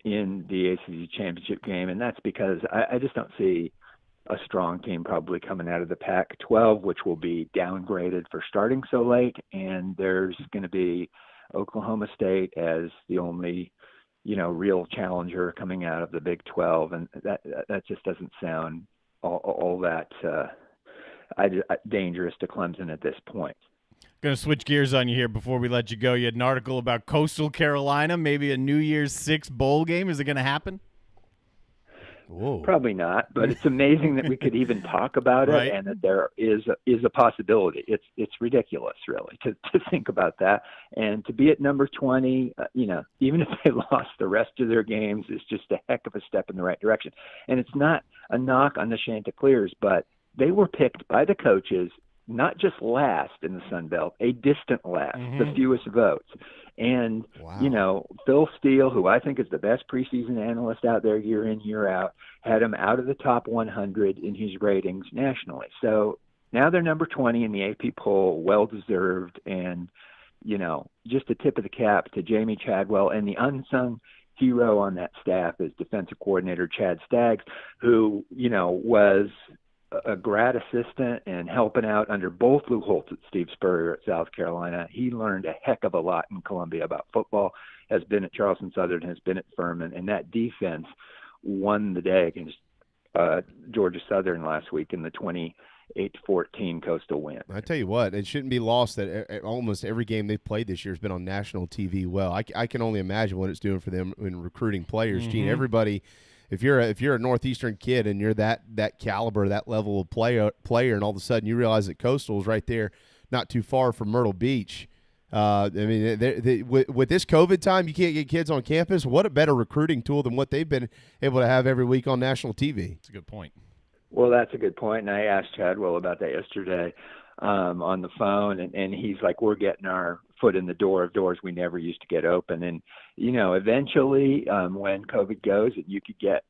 in the ACC championship game. And that's because I just don't see a strong team probably coming out of the Pac-12, which will be downgraded for starting so late. And there's going to be Oklahoma State as the only, real challenger coming out of the Big 12. And that just doesn't sound all that dangerous to Clemson at this point. Going to switch gears on you here before we let you go. You had an article about Coastal Carolina, maybe a New Year's 6 bowl game. Is it going to happen? Whoa. Probably not, but it's amazing that we could even talk about it, right, and that there is a possibility. It's ridiculous, really, to think about that. And to be at number 20, even if they lost the rest of their games, is just a heck of a step in the right direction. And it's not a knock on the Chanticleers, but they were picked by the coaches not just last in the Sun Belt, a distant last, the fewest votes. And, Phil Steele, who I think is the best preseason analyst out there year in, year out, had them out of the top 100 in his ratings nationally. So now they're number 20 in the AP poll, well-deserved, and, just a tip of the cap to Jamie Chadwell. And the unsung hero on that staff is defensive coordinator Chad Staggs, who, was a grad assistant and helping out under both Lou Holtz at Steve Spurrier at South Carolina. He learned a heck of a lot in Columbia about football, has been at Charleston Southern, has been at Furman, and that defense won the day against Georgia Southern last week in the 28-14 Coastal win. I tell you what, it shouldn't be lost that almost every game they've played this year has been on national TV. Well, I can only imagine what it's doing for them in recruiting players. Gene, everybody – If you're a Northeastern kid and you're that caliber, that level of player, and all of a sudden you realize that Coastal is right there, not too far from Myrtle Beach. I mean, with this COVID time, you can't get kids on campus. What a better recruiting tool than what they've been able to have every week on national TV. That's a good point. Well, that's a good point, and I asked Chadwell about that yesterday on the phone, and he's like, we're getting our foot in the door of doors we never used to get open. And, eventually when COVID goes, you could get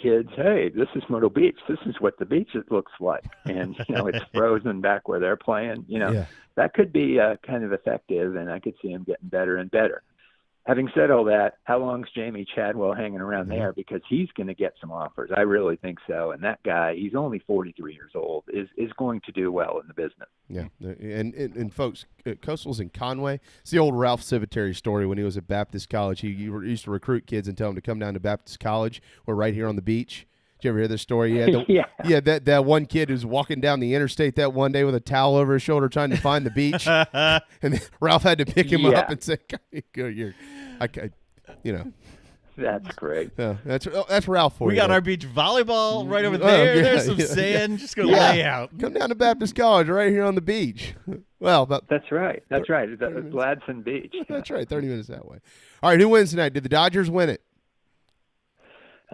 kids, hey, this is Myrtle Beach. This is what the beach looks like. And, it's frozen back where they're playing. That could be kind of effective, and I could see him getting better and better. Having said all that, how long's Jamie Chadwell hanging around there? Because he's going to get some offers. I really think so. And that guy, he's only 43 years old, is going to do well in the business. Yeah. And folks, Coastal's in Conway. It's the old Ralph Civiteri story when he was at Baptist College. He used to recruit kids and tell them to come down to Baptist College. We're right here on the beach. Did you ever hear this story? Yeah, that one kid who's walking down the interstate that one day with a towel over his shoulder trying to find the beach, and Ralph had to pick him up and say, That's great. Yeah, that's Ralph for you. We got our beach volleyball right over there. There's some sand. Just going to lay out. Come down to Baptist College right here on the beach. Well, that's right. That's right. Gladson Beach. That's right. 30 minutes that way. All right, who wins tonight? Did the Dodgers win it?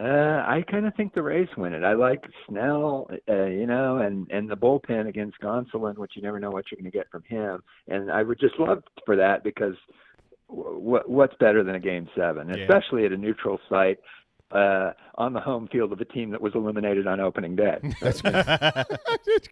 I kind of think the Rays win it. I like Snell, and the bullpen against Gonsolin, which you never know what you're going to get from him. And I would just love for that because what's better than a Game 7, especially at a neutral site on the home field of a team that was eliminated on opening day. That's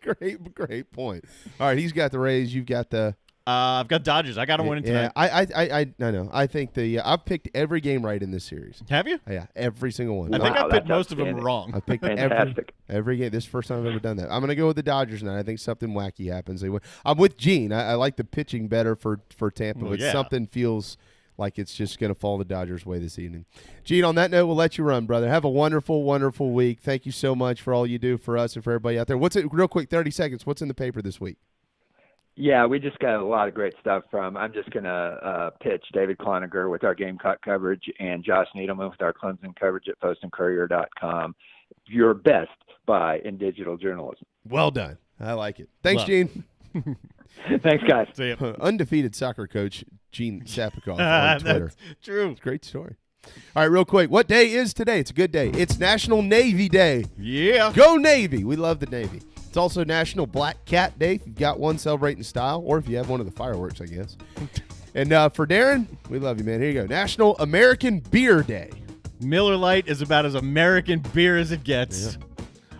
great point. All right, he's got the Rays. You've got the. I've got Dodgers. I got them winning tonight. I know. I think I've picked every game right in this series. Have you? Yeah, every single one. I think I've picked most of them wrong. I picked every game. This is the first time I've ever done that. I'm going to go with the Dodgers tonight. I think something wacky happens. I'm with Gene. I like the pitching better for Tampa, but something feels like it's just going to fall the Dodgers' way this evening. Gene, on that note, we'll let you run, brother. Have a wonderful, wonderful week. Thank you so much for all you do for us and for everybody out there. Real quick, 30 seconds. What's in the paper this week? Yeah, we just got a lot of great stuff from. I'm just going to pitch David Cloninger with our Gamecock coverage and Josh Needleman with our Clemson coverage at postandcourier.com. Your best buy in digital journalism. Well done. I like it. Thanks, Gene. Thanks, guys. See you. Undefeated soccer coach Gene Sapikoff on Twitter. That's true. It's a great story. All right, real quick. What day is today? It's a good day. It's National Navy Day. Yeah. Go Navy. We love the Navy. It's also National Black Cat Day if you've got one celebrating style, or if you have one of the fireworks, I guess. And for Darren, we love you, man. Here you go. National American Beer Day. Miller Lite is about as American beer as it gets. Yeah.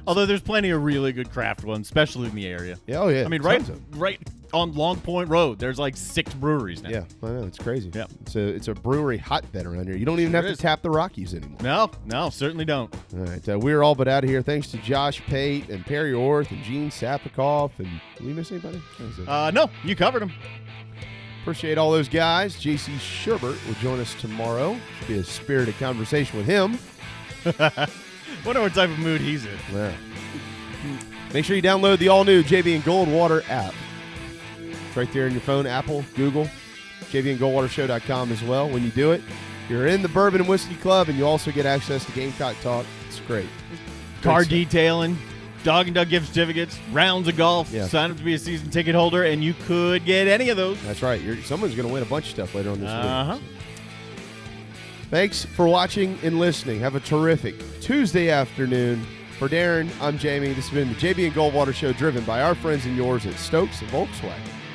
Although there's plenty of really good craft ones, especially in the area. Yeah, oh, yeah. I mean, right on Long Point Road, there's like 6 breweries now. Yeah, I know. It's crazy. Yeah. It's a brewery hotbed around here. You don't even have to tap the Rockies anymore. No, certainly don't. All right, we're all but out of here. Thanks to Josh Pate and Perry Orth and Gene Sapikoff. And did we miss anybody? No, you covered them. Appreciate all those guys. J.C. Sherbert will join us tomorrow. Should be a spirited conversation with him. Wonder what type of mood he's in. Yeah. Make sure you download the all-new JB and Goldwater app. It's right there in your phone, Apple, Google, jbandgoldwatershow.com as well. When you do it, you're in the Bourbon and Whiskey Club, and you also get access to Gamecock Talk. It's great. Car detailing, Dog and Duck gift certificates, rounds of golf. Yeah. Sign up to be a season ticket holder, and you could get any of those. That's right. Someone's going to win a bunch of stuff later on this week. So. Thanks for watching and listening. Have a terrific Tuesday afternoon. For Darren, I'm Jamie. This has been the JB and Goldwater Show, driven by our friends and yours at Stokes and Volkswagen.